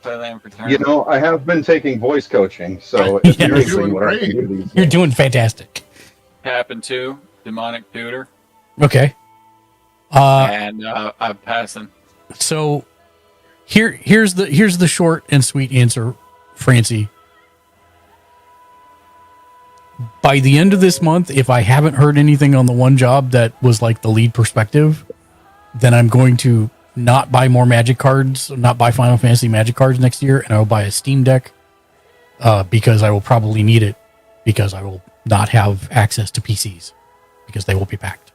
[SPEAKER 15] You know, I have been taking voice coaching, so it's
[SPEAKER 5] Yeah.
[SPEAKER 15] amazing what I can do these
[SPEAKER 5] You're doing fantastic.
[SPEAKER 8] Happen to demonic tutor,
[SPEAKER 5] Okay.
[SPEAKER 8] and I'm passing.
[SPEAKER 5] So here's the short and sweet answer, Francie. By the end of this month, if I haven't heard anything on the one job that was like the lead perspective, then I'm going to not buy more Magic cards, not buy Final Fantasy Magic cards next year, and I will buy a Steam Deck because I will probably need it because I will not have access to PCs because they will be packed.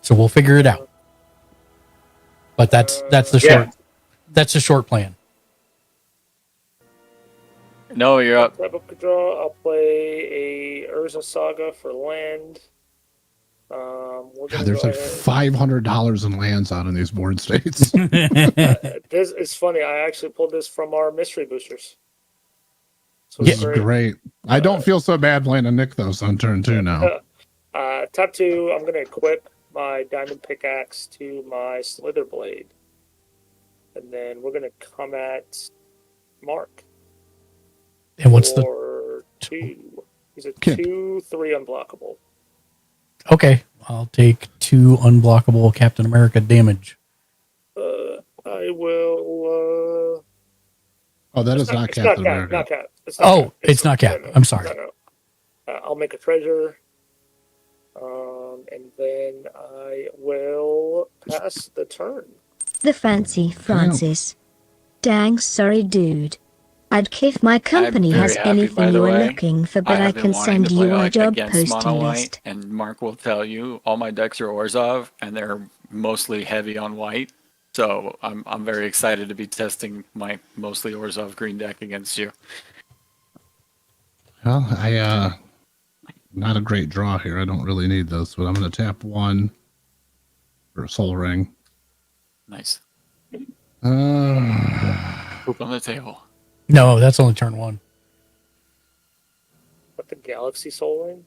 [SPEAKER 5] So we'll figure it out. But that's the short plan.
[SPEAKER 8] No, you're up.
[SPEAKER 13] Wrap up the draw. I'll play a Urza Saga for land. We're gonna
[SPEAKER 12] There's
[SPEAKER 13] go
[SPEAKER 12] like
[SPEAKER 13] ahead.
[SPEAKER 12] $500 in lands out in these board states.
[SPEAKER 13] This is funny. I actually pulled this from our mystery boosters. So
[SPEAKER 12] This is great. I don't feel so bad playing a Nick, though, so on turn 2 now.
[SPEAKER 13] Top 2, I'm going to equip my diamond pickaxe to my slither blade. And then we're going to come at Mark.
[SPEAKER 5] And what's
[SPEAKER 13] for 2? He's a 2/3 unblockable.
[SPEAKER 5] Okay, I'll take 2 unblockable Captain America damage.
[SPEAKER 13] I will.
[SPEAKER 12] Oh, that is not Captain America.
[SPEAKER 13] Not Cap.
[SPEAKER 5] It's not Cap. I'm sorry.
[SPEAKER 13] No. I'll make a treasure. And then I will pass the turn.
[SPEAKER 7] The fancy Francis. Dang sorry dude. I'd if my company
[SPEAKER 8] very
[SPEAKER 7] has
[SPEAKER 8] happy, by
[SPEAKER 7] anything
[SPEAKER 8] the
[SPEAKER 7] you are
[SPEAKER 8] way.
[SPEAKER 7] looking for, but I
[SPEAKER 8] have been
[SPEAKER 7] can
[SPEAKER 8] wanting
[SPEAKER 7] send
[SPEAKER 8] to
[SPEAKER 7] you
[SPEAKER 8] play,
[SPEAKER 7] a
[SPEAKER 8] like,
[SPEAKER 7] job
[SPEAKER 8] against
[SPEAKER 7] posting
[SPEAKER 8] mono
[SPEAKER 7] list.
[SPEAKER 8] white, and Mark will tell you all my decks are Orzhov, and they're mostly heavy on white. So I'm very excited to be testing my mostly Orzhov green deck against you.
[SPEAKER 12] Well, not a great draw here. I don't really need this, but I'm going to tap 1 for a Soul Ring.
[SPEAKER 8] Nice.
[SPEAKER 12] Poop
[SPEAKER 8] on the table.
[SPEAKER 5] No, that's only turn 1.
[SPEAKER 13] What, the Galaxy Soul Ring?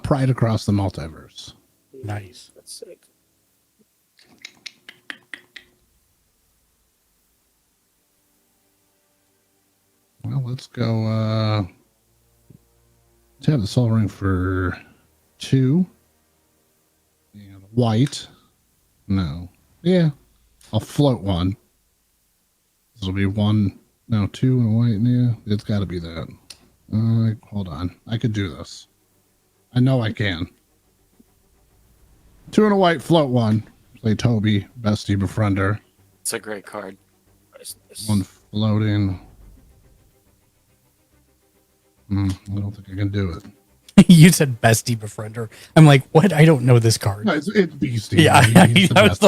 [SPEAKER 12] Pride Across the Multiverse.
[SPEAKER 5] Nice.
[SPEAKER 13] That's sick.
[SPEAKER 12] Well, let's go. Let's have the Soul Ring for 2. And white. No. Yeah. I'll float 1. This will be 1. No, 2 and a white. Yeah, it's got to be that. Hold on. I could do this. I know I can. 2 and a white, float 1. Play Toby, Bestie Befriender.
[SPEAKER 8] It's a great card.
[SPEAKER 12] 1 floating. I don't think I can do it.
[SPEAKER 5] You said Bestie Befriender. I'm like, what? I don't know this card.
[SPEAKER 12] No, it's Beastie.
[SPEAKER 5] Yeah, I was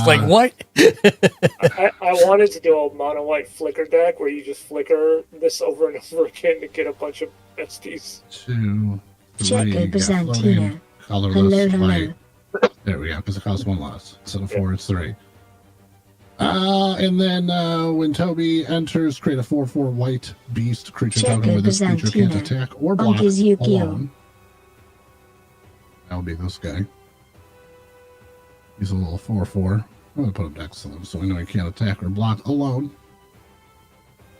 [SPEAKER 5] like, what?
[SPEAKER 13] I wanted to do a mono white flicker deck where you just flicker this over and over again to get a bunch of besties.
[SPEAKER 12] 2, 3,
[SPEAKER 7] Checo Byzantino.
[SPEAKER 12] floating, colorless,
[SPEAKER 7] Hello.
[SPEAKER 12] white. There we go, because it costs 1 less. Instead of 4, it's 3. And then when Toby enters, create a 4/4 white beast creature token with this creature can't attack or block alone. That'll be this guy. He's a little 4/4. I'm going to put him next to him so I know he can't attack or block alone.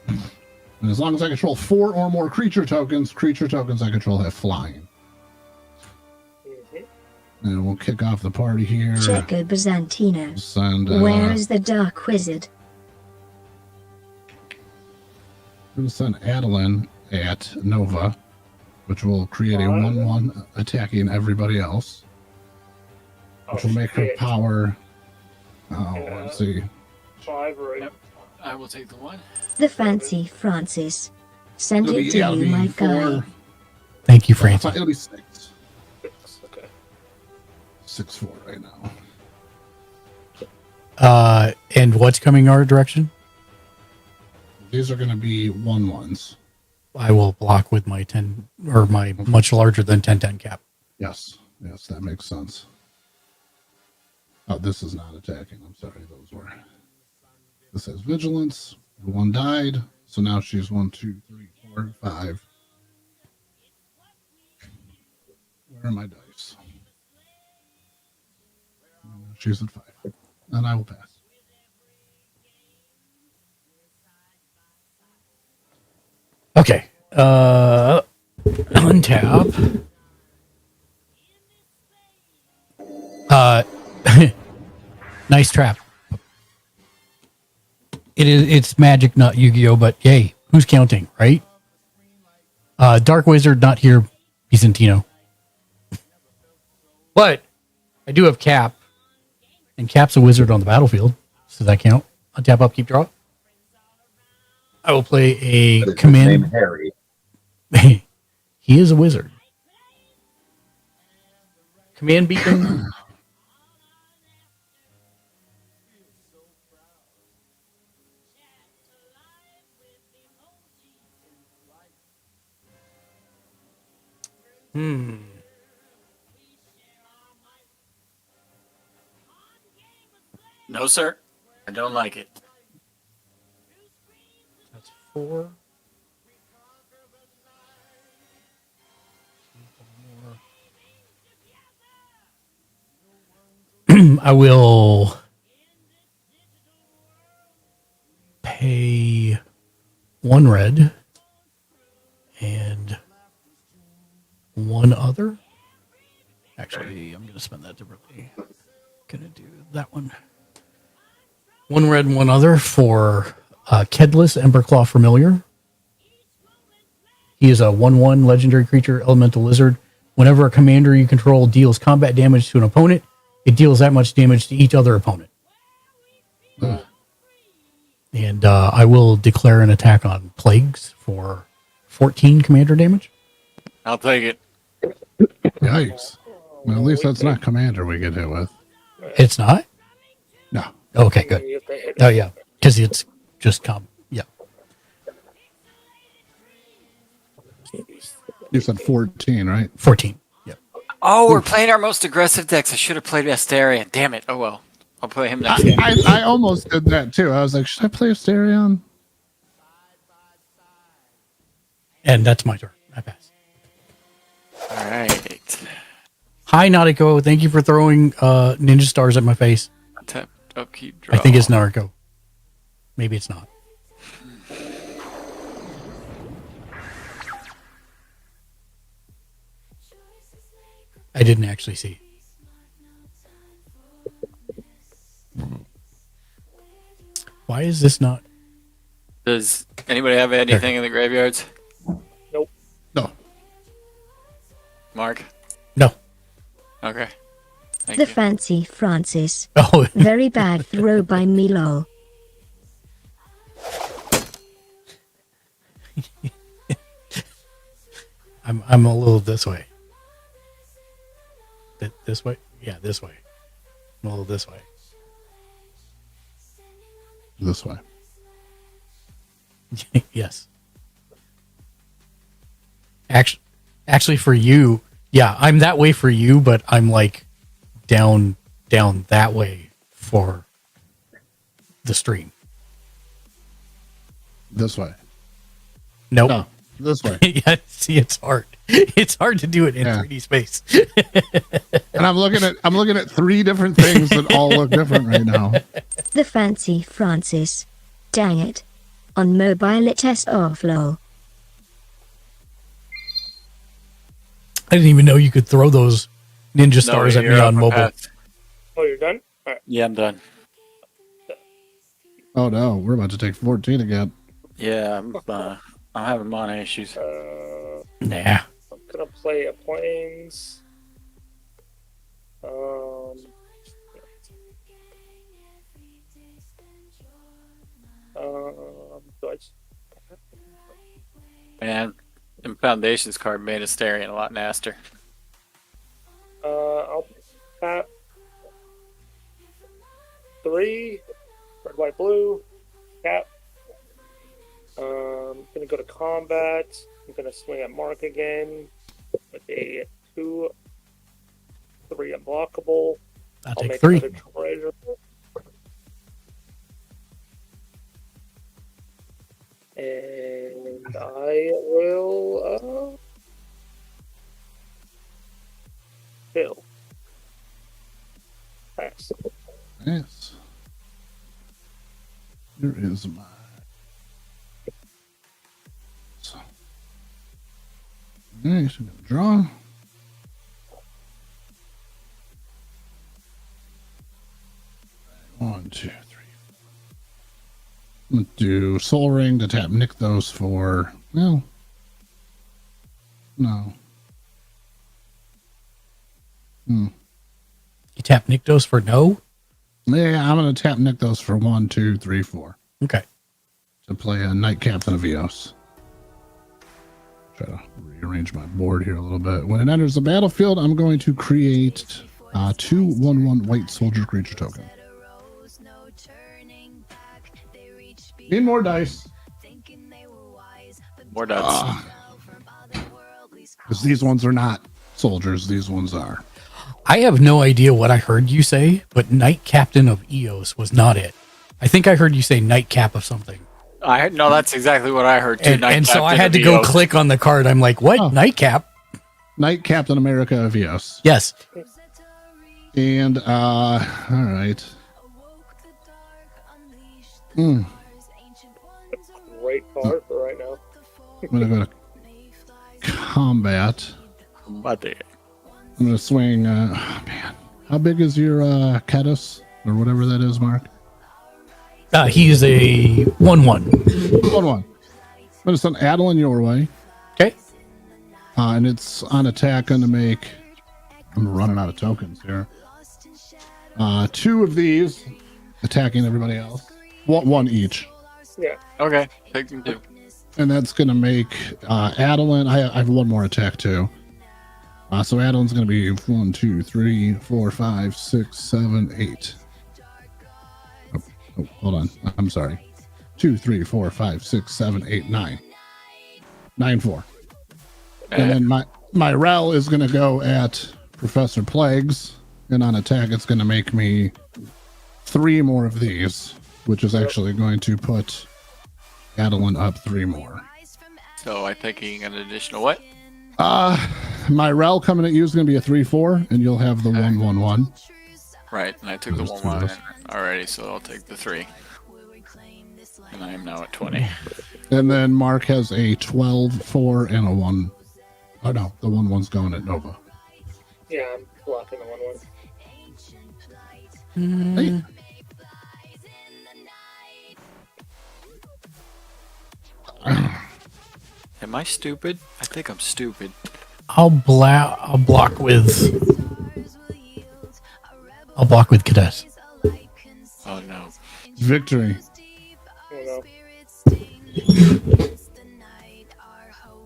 [SPEAKER 12] And as long as I control 4 or more creature tokens I control have flying. And we'll kick off the party here.
[SPEAKER 7] Checo Byzantino.
[SPEAKER 12] Send,
[SPEAKER 7] Where is the Dark Wizard?
[SPEAKER 12] I'm going to send Adeline at Nova, which will create a 1/1 attacking everybody else. Which will make her power. Let's see.
[SPEAKER 13] 5 or 8.
[SPEAKER 8] Yep. I will take the 1.
[SPEAKER 7] The fancy Francis. Send
[SPEAKER 12] It'll
[SPEAKER 7] it
[SPEAKER 12] be-
[SPEAKER 7] to
[SPEAKER 12] it'll
[SPEAKER 7] you,
[SPEAKER 12] be
[SPEAKER 7] my
[SPEAKER 12] 4.
[SPEAKER 7] guy.
[SPEAKER 5] Thank you, Francis.
[SPEAKER 12] It'll be 6.
[SPEAKER 13] Okay.
[SPEAKER 12] 6/4 right now.
[SPEAKER 5] And what's coming our direction?
[SPEAKER 12] These are going to be 1/1s.
[SPEAKER 5] I will block with my 10 or my much larger than 10/10 cap.
[SPEAKER 12] Yes, that makes sense. Oh, this is not attacking. I'm sorry, those were. This has vigilance. The 1 died, so now she's 1, 2, 3, 4, 5. Where are my dice? She's at 5, and I will pass.
[SPEAKER 5] Okay. Untap. Nice trap. It's Magic, not Yu-Gi-Oh, but yay, who's counting, right? Dark Wizard not here, Byzantino. But I do have Cap, and Cap's a wizard on the battlefield. Does that count? Untap, upkeep, draw. I will play a command.
[SPEAKER 15] Harry.
[SPEAKER 5] He is a wizard. Command beacon.
[SPEAKER 8] No, sir. I don't like it.
[SPEAKER 5] That's 4. I will pay 1 red and 1 other. Actually, I'm going to spend that differently. Going to do that one. 1 red and 1 other for Kedless Emberclaw Familiar. He is a 1/1 legendary creature, elemental lizard. Whenever a commander you control deals combat damage to an opponent, it deals that much damage to each other opponent. And I will declare an attack on Plagues for 14 commander damage.
[SPEAKER 8] I'll take it.
[SPEAKER 12] Yikes. Well, at least that's not commander we get hit with.
[SPEAKER 5] It's not?
[SPEAKER 12] No.
[SPEAKER 5] Okay, good. Oh, yeah. Because it's just yeah.
[SPEAKER 12] You said 14, right?
[SPEAKER 5] 14. Yeah.
[SPEAKER 8] Oh, we're playing our most aggressive decks. I should have played Asterion. Damn it. Oh, well. I'll play him next game.
[SPEAKER 12] I almost did that, too. I was like, should I play Asterion?
[SPEAKER 5] And that's my turn. I pass.
[SPEAKER 8] All right.
[SPEAKER 5] Hi, Nautico. Thank you for throwing ninja stars at my face.
[SPEAKER 8] Tap, upkeep, draw.
[SPEAKER 5] I think it's Naruto. Maybe it's not. I didn't actually see. Why is this not?
[SPEAKER 8] Does anybody have anything in the graveyards?
[SPEAKER 13] Nope.
[SPEAKER 12] No.
[SPEAKER 8] Mark?
[SPEAKER 5] No.
[SPEAKER 8] Okay. Thank
[SPEAKER 7] The
[SPEAKER 8] you.
[SPEAKER 7] fancy Francis.
[SPEAKER 5] Oh.
[SPEAKER 7] Very bad throw by me, lol.
[SPEAKER 5] I'm a little this way. This way? Yeah, this way. I'm a little this way.
[SPEAKER 12] This way.
[SPEAKER 5] Yes. Actually, for you, yeah, I'm that way for you, but I'm like down that way for the stream.
[SPEAKER 12] This way.
[SPEAKER 5] Nope.
[SPEAKER 12] No, this way.
[SPEAKER 5] Yeah, see, it's hard. It's hard to do it in 3D space.
[SPEAKER 12] And I'm looking at three different things that all look different right now.
[SPEAKER 7] The fancy Francis. Dang it. On mobile it tests off, lol.
[SPEAKER 5] I didn't even know you could throw those ninja stars at me on mobile.
[SPEAKER 13] Oh, you're done? All right.
[SPEAKER 8] Yeah, I'm done.
[SPEAKER 12] Oh no, we're about to take 14 again.
[SPEAKER 8] Yeah, I'm having mana issues.
[SPEAKER 5] Nah.
[SPEAKER 13] I'm gonna play a planes. Dodge.
[SPEAKER 8] Man, the Foundations card made Asterion a lot nastier.
[SPEAKER 13] I'll tap 3, red, white, blue, cap. Gonna go to combat. I'm gonna swing at Mark again with a 2, 3 unblockable.
[SPEAKER 5] I'll
[SPEAKER 13] make
[SPEAKER 5] take 3.
[SPEAKER 13] another treasure. And I will fill. Pass.
[SPEAKER 12] Yes. Here is my. So. Okay, so I'm gonna draw. One, two, three. I'm gonna do Soul Ring to tap Nykthos for no.
[SPEAKER 5] You tap Nykthos for no?
[SPEAKER 12] Yeah, I'm gonna tap Nykthos for 1, 2, 3, 4.
[SPEAKER 5] Okay.
[SPEAKER 12] To play a Knight Captain of Eos. Try to rearrange my board here a little bit. When it enters the battlefield, I'm going to create 2 1/1 white soldier creature token. Need more dice.
[SPEAKER 8] More dice.
[SPEAKER 12] Because these ones are not soldiers, these ones are.
[SPEAKER 5] I have no idea what I heard you say, but Knight Captain of Eos was not it. I think I heard you say Nightcap of something.
[SPEAKER 8] No, that's exactly what I heard too.
[SPEAKER 5] And so I had to go click on the card. I'm like, what? Nightcap?
[SPEAKER 12] Knight Captain America of Eos.
[SPEAKER 5] Yes.
[SPEAKER 12] And all right.
[SPEAKER 13] Great card for right now.
[SPEAKER 12] I'm gonna go to combat. I'm gonna swing. Man, how big is your Kados or whatever that is, Mark?
[SPEAKER 5] He is a 1/1.
[SPEAKER 12] 1/1. I'm gonna send Adeline your way.
[SPEAKER 5] Okay.
[SPEAKER 12] And it's on attack going to make... I'm running out of tokens here. 2 of these attacking everybody else. One each.
[SPEAKER 13] Yeah.
[SPEAKER 8] Okay. Take them 2.
[SPEAKER 12] And that's going to make Adeline... I have 1 more attack too. So Adeline's going to be 1, 2, 3, 4, 5, 6, 7, 8. Oh, hold on. I'm sorry. 2, 3, 4, 5, 6, 7, 8, 9. 9, 4. And then my Rel is going to go at Professor Plagues, and on attack it's going to make me 3 more of these, which is actually going to put Adeline up 3 more.
[SPEAKER 8] So I'm thinking an additional what?
[SPEAKER 12] My Rel coming at you is going to be a 3-4, and you'll have the 1-1-1.
[SPEAKER 8] Right, and I took the 1-1 already, so I'll take the 3. And I am now at 20.
[SPEAKER 12] And then Mark has a 12, 4, and a 1. Oh no, the 1-1's going at Nova.
[SPEAKER 13] Yeah, I'm blocking the 1-1.
[SPEAKER 12] Hey.
[SPEAKER 8] Am I stupid? I think I'm stupid.
[SPEAKER 5] I'll block with Cadet.
[SPEAKER 8] Oh no.
[SPEAKER 12] Victory.
[SPEAKER 13] Oh, no.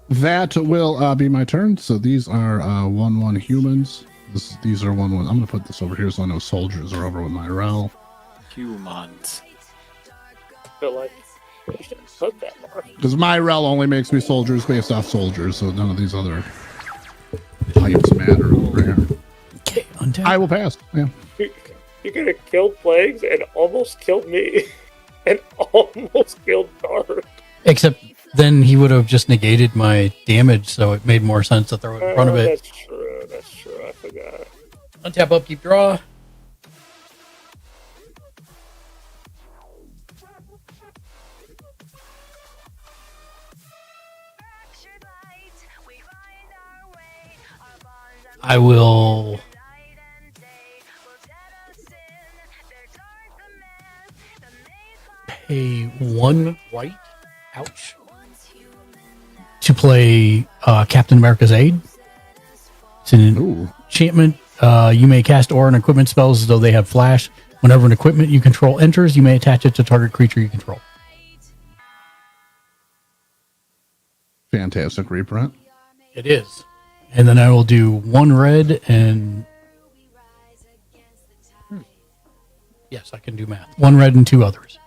[SPEAKER 12] That will be my turn. So these are 1-1 humans. These are 1-1. I'm going to put this over here so I know soldiers are over with my Rel.
[SPEAKER 8] Humans.
[SPEAKER 13] But like, you should have put that more.
[SPEAKER 12] Because my Rel only makes me soldiers based off soldiers, so none of these other types matter over here.
[SPEAKER 5] Okay, untap.
[SPEAKER 12] I will pass. Yeah.
[SPEAKER 13] You could have killed Plagues and almost killed me. And almost killed Dark.
[SPEAKER 5] Except then he would have just negated my damage, so it made more sense to throw it in front of it.
[SPEAKER 13] That's true. That's true. I forgot.
[SPEAKER 5] Untap, upkeep, draw. I will pay 1 white, ouch, to play Captain America's Aid. It's an enchantment. You may cast aura and equipment spells as though they have flash. Whenever an equipment you control enters, you may attach it to target creature you control.
[SPEAKER 12] Fantastic reprint.
[SPEAKER 5] It is. And then I will do 1 red and... Yes, I can do math. 1 red and 2 others.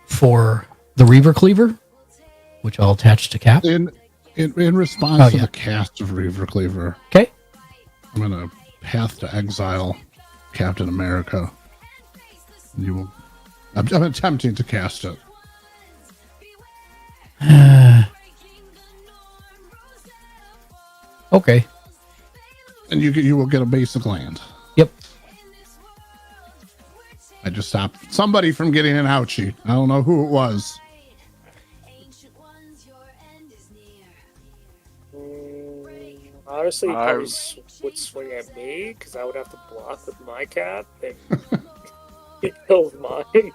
[SPEAKER 5] For the Reaver Cleaver, which I'll attach to Cap.
[SPEAKER 12] In response to the cast of Reaver Cleaver,
[SPEAKER 5] okay,
[SPEAKER 12] I'm gonna Path to Exile Captain America. You will. I'm attempting to cast it.
[SPEAKER 5] Okay.
[SPEAKER 12] And you will get a basic land.
[SPEAKER 5] Yep.
[SPEAKER 12] I just stopped somebody from getting an ouchie. I don't know who it was.
[SPEAKER 13] Honestly, he probably would swing at me because I would have to block with my cap and he kills mine.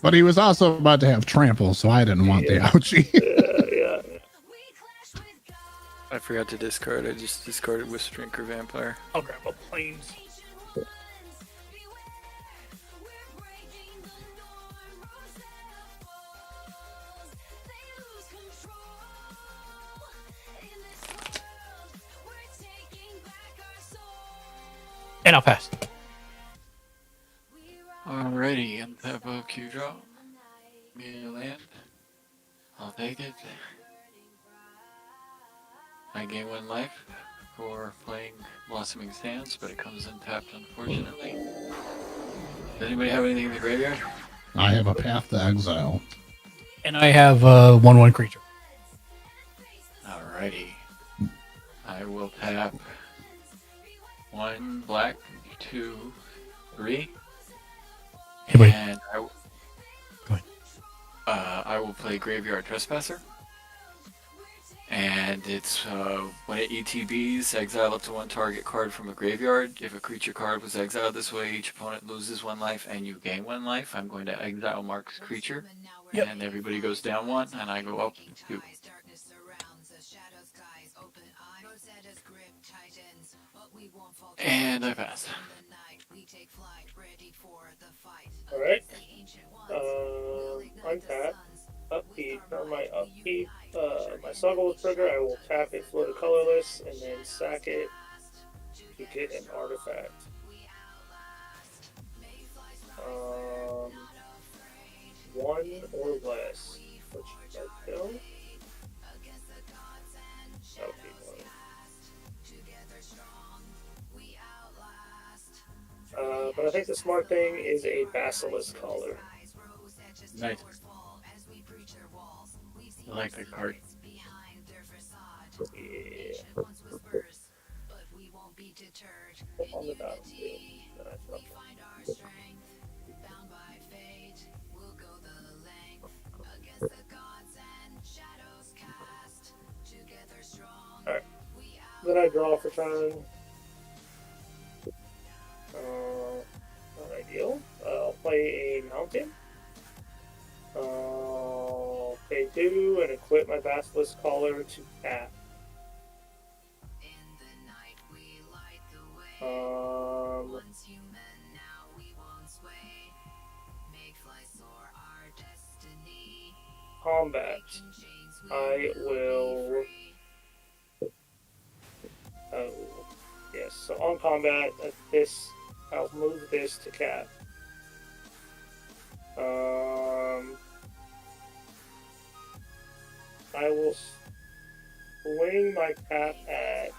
[SPEAKER 12] But he was also about to have trample, so I didn't want the ouchie.
[SPEAKER 13] Yeah.
[SPEAKER 8] I forgot to discard. I just discarded Wisp Drinker Vampire.
[SPEAKER 5] I'll grab a planes. And I'll pass.
[SPEAKER 8] Alrighty, untap a Q draw. Me a land. I'll take it. I gain 1 life for playing Blossoming Sands, but it comes untapped, unfortunately. Does anybody have anything in the graveyard?
[SPEAKER 12] I have a Path to Exile.
[SPEAKER 5] And I have a 1/1 creature.
[SPEAKER 8] Alrighty. I will tap 1 black, 2, 3.
[SPEAKER 5] Hey, buddy.
[SPEAKER 8] And
[SPEAKER 5] Go ahead.
[SPEAKER 8] I will play Graveyard Trespasser. And it's when it ETBs, exile up to 1 target card from a graveyard. If a creature card was exiled this way, each opponent loses 1 life and you gain 1 life. I'm going to exile Mark's creature. Yep. And everybody goes down 1 and I go up 2. And I pass.
[SPEAKER 13] Alright. Untap. Upkeep. From my upkeep, my Soggle trigger, I will tap a floated colorless and then sack it to get an artifact. One or less. Which I don't. But I think the smart thing is a Basilisk Collar.
[SPEAKER 8] Nice. I like the card.
[SPEAKER 13] Yeah. On the battlefield. Alright. Then I draw for turn. Not ideal. I'll play a mountain. Pay 2 and equip my Basilisk Collar to tap. Combat. I will. Oh, yes. So on combat, this I'll move this to cap. I will swing my cap at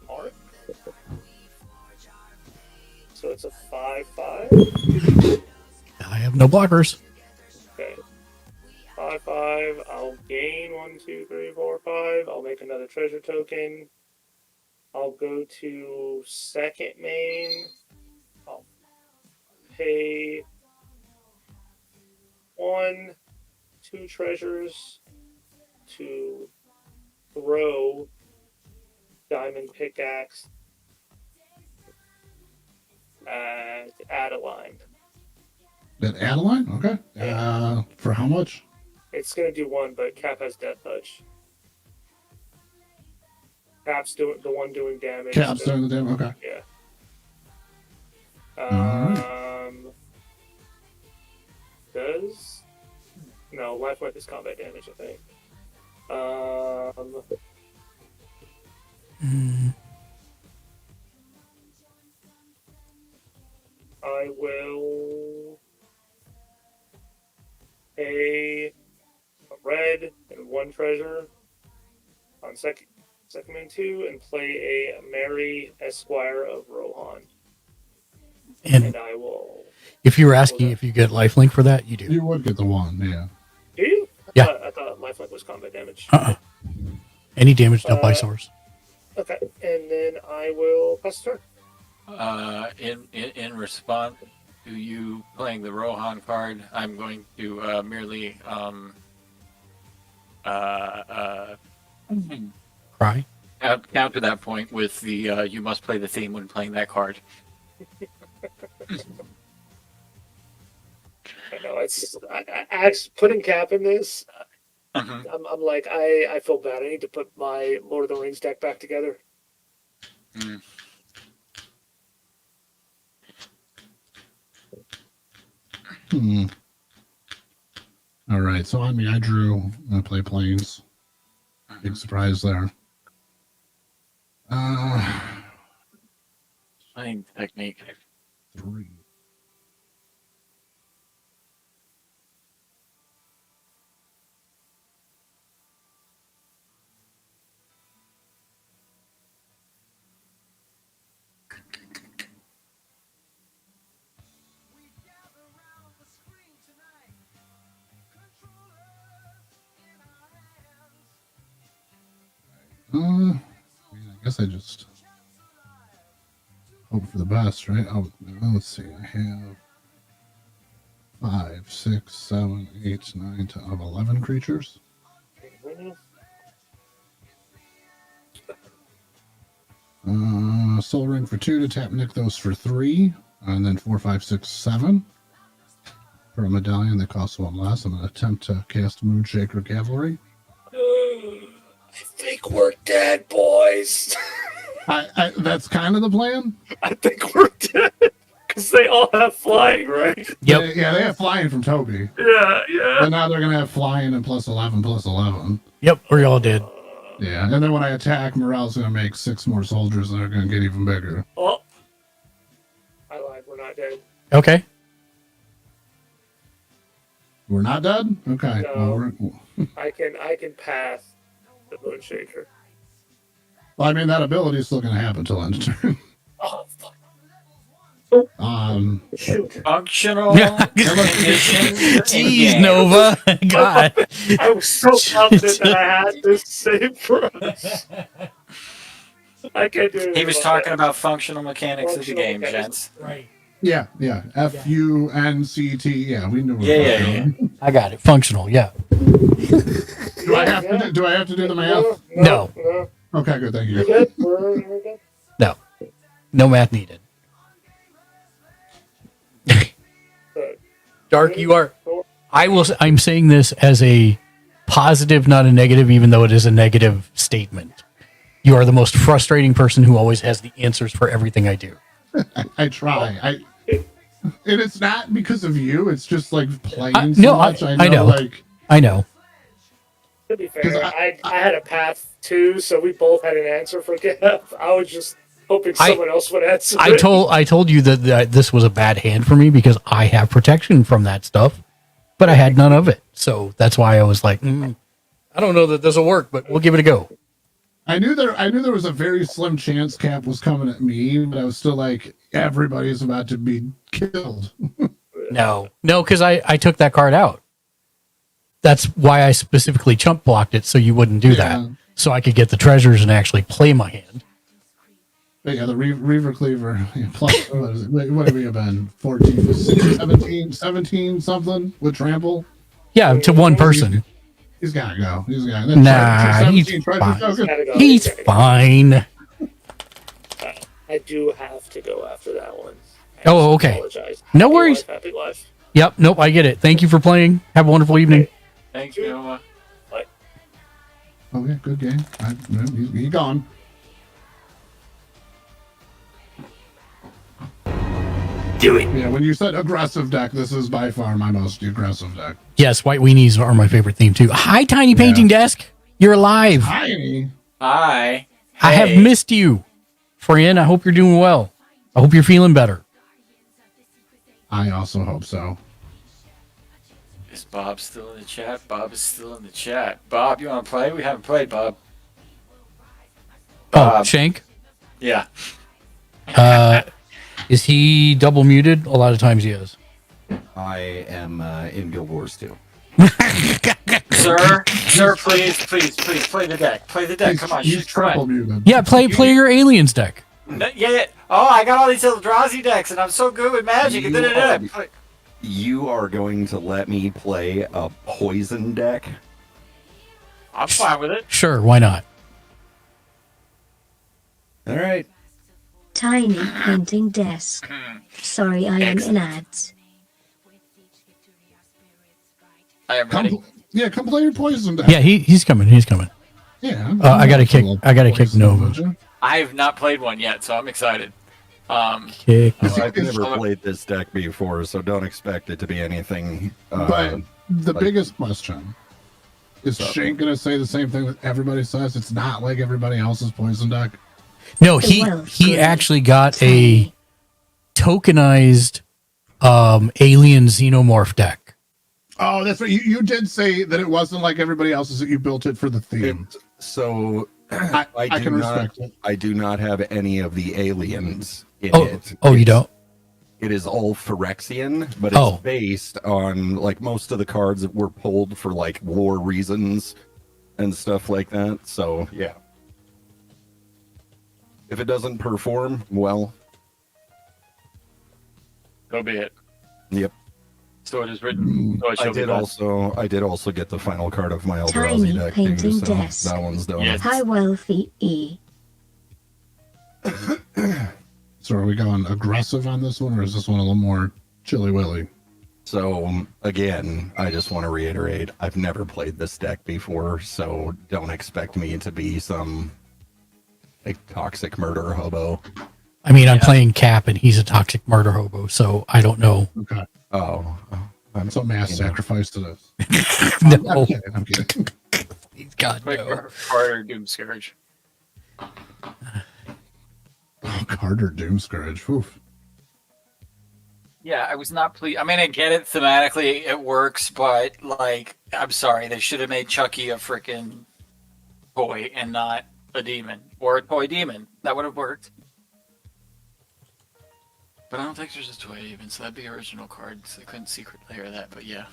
[SPEAKER 13] Mark. So it's a 5/5.
[SPEAKER 5] I have no blockers.
[SPEAKER 13] Okay. 5/5. I'll gain 1, 2, 3, 4, 5. I'll make another treasure token. I'll go to second main. I'll pay 1, 2 treasures to throw diamond pickaxe at Adeline.
[SPEAKER 12] That Adeline? Okay.
[SPEAKER 13] Yeah.
[SPEAKER 12] For how much?
[SPEAKER 13] It's going to do 1, but Cap has Death Touch. Cap's doing the one doing damage.
[SPEAKER 12] Cap's doing the damage. Okay.
[SPEAKER 13] Yeah. Does no lifelink is combat damage, I think. I will pay a red and 1 treasure on second main 2 and play a Mary Esquire of Rohan. And I will.
[SPEAKER 5] If you were asking if you get lifelink for that, you do.
[SPEAKER 12] You would get the 1, yeah.
[SPEAKER 13] Do you? I thought lifelink was combat damage.
[SPEAKER 5] Any damage dealt by source.
[SPEAKER 13] Okay, and then I will pass the turn.
[SPEAKER 8] In response to you playing the Rohan card, I'm going to merely
[SPEAKER 5] Cry.
[SPEAKER 8] Counter that point with the you must play the theme when playing that card.
[SPEAKER 13] I know putting Cap in this. I'm like I feel bad. I need to put my Lord of the Rings deck back together.
[SPEAKER 12] All right. So I mean, I drew. I play planes. Big surprise there.
[SPEAKER 8] Playing technique.
[SPEAKER 12] 3. I guess I just hope for the best, right? Oh, let's see. I have 5, 6, 7, 8, 9 to 11 creatures. Soul Ring for 2 to tap Nykthos for 3, and then 4, 5, 6, 7 for a medallion that costs 1 less. I'm going to attempt to cast Moonshaker Cavalry.
[SPEAKER 13] I think we're dead, boys.
[SPEAKER 12] That's kind of the plan.
[SPEAKER 13] I think we're dead. Because they all have flying, right?
[SPEAKER 5] Yep.
[SPEAKER 12] They have flying from Toby.
[SPEAKER 13] Yeah.
[SPEAKER 12] But now they're going to have flying and +11.
[SPEAKER 5] Yep, we all did.
[SPEAKER 12] Yeah, and then when I attack, Morale's going to make 6 more soldiers that are going to get even bigger.
[SPEAKER 13] Oh. I lied. We're not dead.
[SPEAKER 5] Okay.
[SPEAKER 12] We're not dead? Okay.
[SPEAKER 13] No.
[SPEAKER 12] Well,
[SPEAKER 13] I can pass the Moon Shaker.
[SPEAKER 12] I mean, that ability is still going to happen till end of turn.
[SPEAKER 13] Oh, fuck.
[SPEAKER 12] Shoot.
[SPEAKER 8] Functional conditions.
[SPEAKER 5] Jeez, Nova. God.
[SPEAKER 13] I was so confident that I had this save for us. I can't do it.
[SPEAKER 8] He was talking about functional mechanics of the game, gents.
[SPEAKER 5] Right.
[SPEAKER 12] Yeah. FUNCT. Yeah, we knew.
[SPEAKER 8] Yeah.
[SPEAKER 5] I got it. Functional, yeah.
[SPEAKER 12] Do I have to do the math?
[SPEAKER 5] No.
[SPEAKER 12] Okay, good. Thank you.
[SPEAKER 13] We're good.
[SPEAKER 5] No. No math needed. Dark, you are. I'm saying this as a positive, not a negative, even though it is a negative statement. You are the most frustrating person who always has the answers for everything I do.
[SPEAKER 12] I try. And it's not because of you. It's just like playing much.
[SPEAKER 5] I know. I know.
[SPEAKER 13] To be fair, I had a path too, so we both had an answer for Gav. I was just hoping someone else would answer.
[SPEAKER 5] I told you that this was a bad hand for me because I have protection from that stuff, but I had none of it. So that's why I was like, I don't know that this will work, but we'll give it a go.
[SPEAKER 12] I knew there was a very slim chance Cap was coming at me, but I was still like, everybody's about to be killed.
[SPEAKER 5] No, because I took that card out. That's why I specifically chump blocked it so you wouldn't do that. So I could get the treasures and actually play my hand.
[SPEAKER 12] But yeah, the Reaver Cleaver. Plus, what have we been? 14, 16, 17 something with trample?
[SPEAKER 5] Yeah, to one person.
[SPEAKER 12] He's got to go. He's
[SPEAKER 5] fine. He's fine.
[SPEAKER 13] I do have to go after that one.
[SPEAKER 5] Okay.
[SPEAKER 13] Apologize.
[SPEAKER 5] No worries.
[SPEAKER 13] Happy life.
[SPEAKER 5] Yep, nope, I get it. Thank you for playing. Have a wonderful evening.
[SPEAKER 8] Thank you, Nova.
[SPEAKER 13] Bye.
[SPEAKER 12] Okay, good game. He's gone.
[SPEAKER 5] Do it.
[SPEAKER 12] Yeah, when you said aggressive deck, this is by far my most aggressive deck.
[SPEAKER 5] Yes, white weenies are my favorite theme too. Hi, Tiny Painting Desk. You're alive.
[SPEAKER 12] Tiny.
[SPEAKER 8] Hi.
[SPEAKER 5] I have missed you. Friend, I hope you're doing well. I hope you're feeling better.
[SPEAKER 12] I also hope so.
[SPEAKER 8] Is Bob still in the chat? Bob is still in the chat. Bob, you want to play? We haven't played, Bob.
[SPEAKER 5] Oh, Shank?
[SPEAKER 8] Yeah.
[SPEAKER 5] Is he double muted? A lot of times he is.
[SPEAKER 14] I am in Guild Wars too.
[SPEAKER 8] Sir, please play the deck. Play the deck. Come on,
[SPEAKER 12] he's triple muted.
[SPEAKER 5] Yeah, play your aliens deck.
[SPEAKER 8] Yeah. Oh, I got all these Eldrazi decks, and I'm so good with Magic.
[SPEAKER 14] You are going to let me play a poison deck?
[SPEAKER 8] I'm fine with it.
[SPEAKER 5] Sure, why not?
[SPEAKER 14] All right.
[SPEAKER 7] Tiny Painting Desk. Sorry, I am in ads.
[SPEAKER 8] I am ready.
[SPEAKER 12] Come play your poison deck.
[SPEAKER 5] Yeah, he's coming.
[SPEAKER 12] Yeah.
[SPEAKER 5] I gotta kick Nova.
[SPEAKER 8] I have not played one yet, so I'm excited.
[SPEAKER 14] I've never played this deck before, so don't expect it to be anything.
[SPEAKER 12] But the biggest question is Shank going to say the same thing that everybody says? It's not like everybody else's poison deck.
[SPEAKER 5] No, he actually got a tokenized alien xenomorph deck.
[SPEAKER 12] Oh, that's right. You did say that it wasn't like everybody else's, that you built it for the theme. I can respect it.
[SPEAKER 14] I do not have any of the aliens in it.
[SPEAKER 5] Oh, you don't?
[SPEAKER 14] It is all Phyrexian, but it's based on like most of the cards that were pulled for like lore reasons and stuff like that. So yeah. If it doesn't perform, well,
[SPEAKER 8] so be it.
[SPEAKER 14] Yep.
[SPEAKER 8] So it is written.
[SPEAKER 14] I did also get the final card of my Eldrazi
[SPEAKER 7] Tiny
[SPEAKER 14] deck
[SPEAKER 7] Painting
[SPEAKER 14] too, so
[SPEAKER 7] Desk.
[SPEAKER 14] that one's done.
[SPEAKER 8] Yes.
[SPEAKER 7] Hi, Wealthy E.
[SPEAKER 12] So are we going aggressive on this one, or is this one a little more chilly willy?
[SPEAKER 14] So, again, I just want to reiterate, I've never played this deck before, so don't expect me to be some toxic murder hobo.
[SPEAKER 5] I mean, I'm playing Cap, and he's a toxic murder hobo, so I don't know.
[SPEAKER 12] Okay.
[SPEAKER 14] Oh.
[SPEAKER 12] I'm so mass sacrifice to this.
[SPEAKER 5] No.
[SPEAKER 12] I'm kidding.
[SPEAKER 5] God,
[SPEAKER 8] no. Carter Doomscourge.
[SPEAKER 12] Oh, Carter Doomscourge. Oof.
[SPEAKER 8] Yeah, I was not pleased. I mean, I get it thematically, it works, but like, I'm sorry, they should have made Chucky a freaking toy and not a demon or a toy demon. That would have worked. But I don't think there's a toy even, so that'd be original cards. They couldn't secret layer that, but yeah.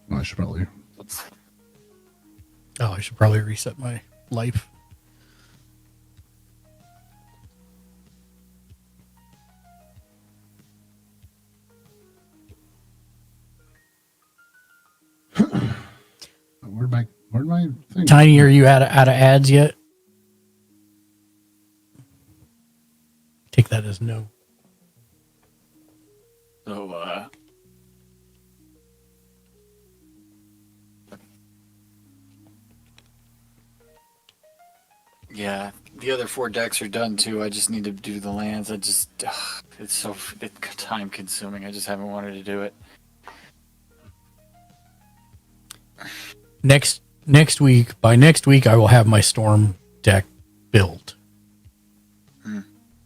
[SPEAKER 12] Well, I should probably.
[SPEAKER 5] Oh, I should probably reset my life.
[SPEAKER 12] Where'd my thing?
[SPEAKER 5] Tiny, are you out of ads yet? Take that as no.
[SPEAKER 8] So, yeah, the other 4 decks are done too. I just need to do the lands. It's so time consuming. I just haven't wanted to do it.
[SPEAKER 5] Next week, by next week, I will have my Storm deck built,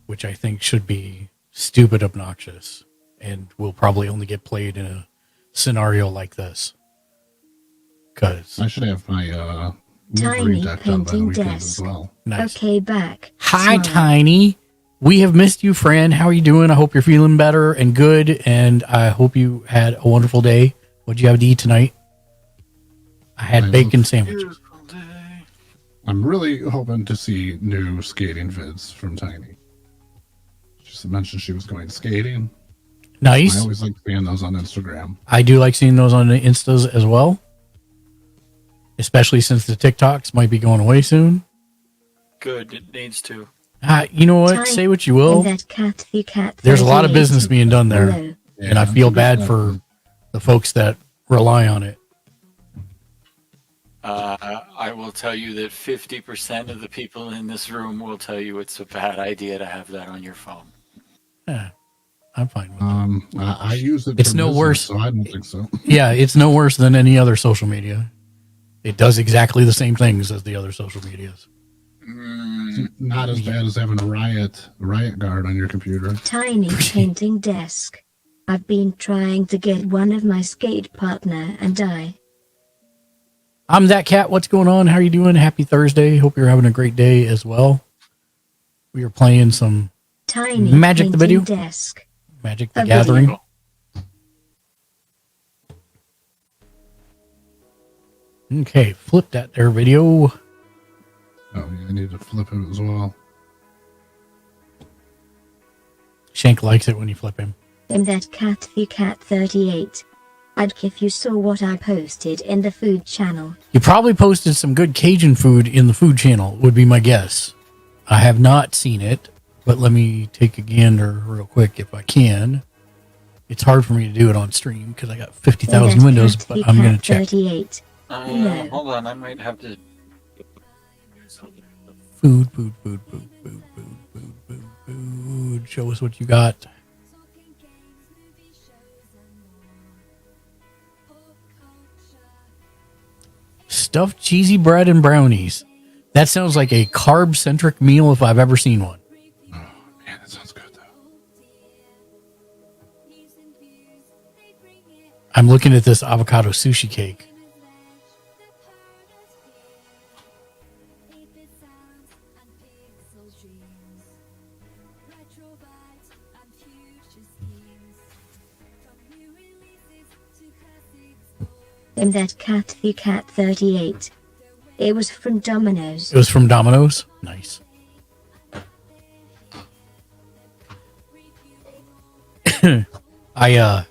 [SPEAKER 5] which I think should be stupid obnoxious, and will probably only get played in a scenario like this. Because
[SPEAKER 12] I should have my
[SPEAKER 7] Tiny painting desk.
[SPEAKER 12] Well.
[SPEAKER 5] Nice.
[SPEAKER 7] Okay, back.
[SPEAKER 5] Hi,
[SPEAKER 7] Smile.
[SPEAKER 5] Tiny. We have missed you, friend. How are you doing? I hope you're feeling better and good, and I hope you had a wonderful day. What'd you have to eat tonight? I had bacon sandwiches.
[SPEAKER 12] I'm really hoping to see new skating vids from Tiny. She mentioned she was going skating.
[SPEAKER 5] Nice.
[SPEAKER 12] I always like seeing those on Instagram.
[SPEAKER 5] I do like seeing those on the Instas as well, especially since the TikToks might be going away soon.
[SPEAKER 8] Good, it needs to.
[SPEAKER 5] You know what? Say what you will. There's a lot of business being done there, and I feel bad for the folks that rely on it.
[SPEAKER 8] I will tell you that 50% of the people in this room will tell you it's a bad idea to have that on your phone.
[SPEAKER 5] Yeah, I'm fine with that.
[SPEAKER 12] I use it.
[SPEAKER 5] It's
[SPEAKER 12] for
[SPEAKER 5] no
[SPEAKER 12] business,
[SPEAKER 5] worse.
[SPEAKER 12] So I don't think so.
[SPEAKER 5] Yeah, it's no worse than any other social media. It does exactly the same things as the other social medias.
[SPEAKER 12] It's not as bad as having a riot guard on your computer.
[SPEAKER 7] Tiny painting desk. I've been trying to get one of my skate partner and I.
[SPEAKER 5] I'm that cat. What's going on? How are you doing? Happy Thursday. Hope you're having a great day as well. We are playing some
[SPEAKER 7] Tiny
[SPEAKER 5] Magic the Video.
[SPEAKER 7] Desk.
[SPEAKER 5] Magic the Gathering. Okay, flip that there video.
[SPEAKER 12] Oh, yeah, I need to flip it as well.
[SPEAKER 5] Shank likes it when you flip him.
[SPEAKER 7] And that cat, the cat 38. I'd if you saw what I posted in the food channel.
[SPEAKER 5] You probably posted some good Cajun food in the food channel, would be my guess. I have not seen it, but let me take a gander real quick if I can. It's hard for me to do it on stream because I got 50,000 windows, but I'm going to check.
[SPEAKER 7] 38. No.
[SPEAKER 8] Hold on, I might have to.
[SPEAKER 5] Food. Show us what you got. Stuffed cheesy bread and brownies. That sounds like a carb-centric meal if I've ever seen one.
[SPEAKER 12] Oh, man, that sounds good, though.
[SPEAKER 5] I'm looking at this avocado sushi cake.
[SPEAKER 7] And that cat, the cat 38. It was from Domino's.
[SPEAKER 5] It was from Domino's? Nice. Yeah, I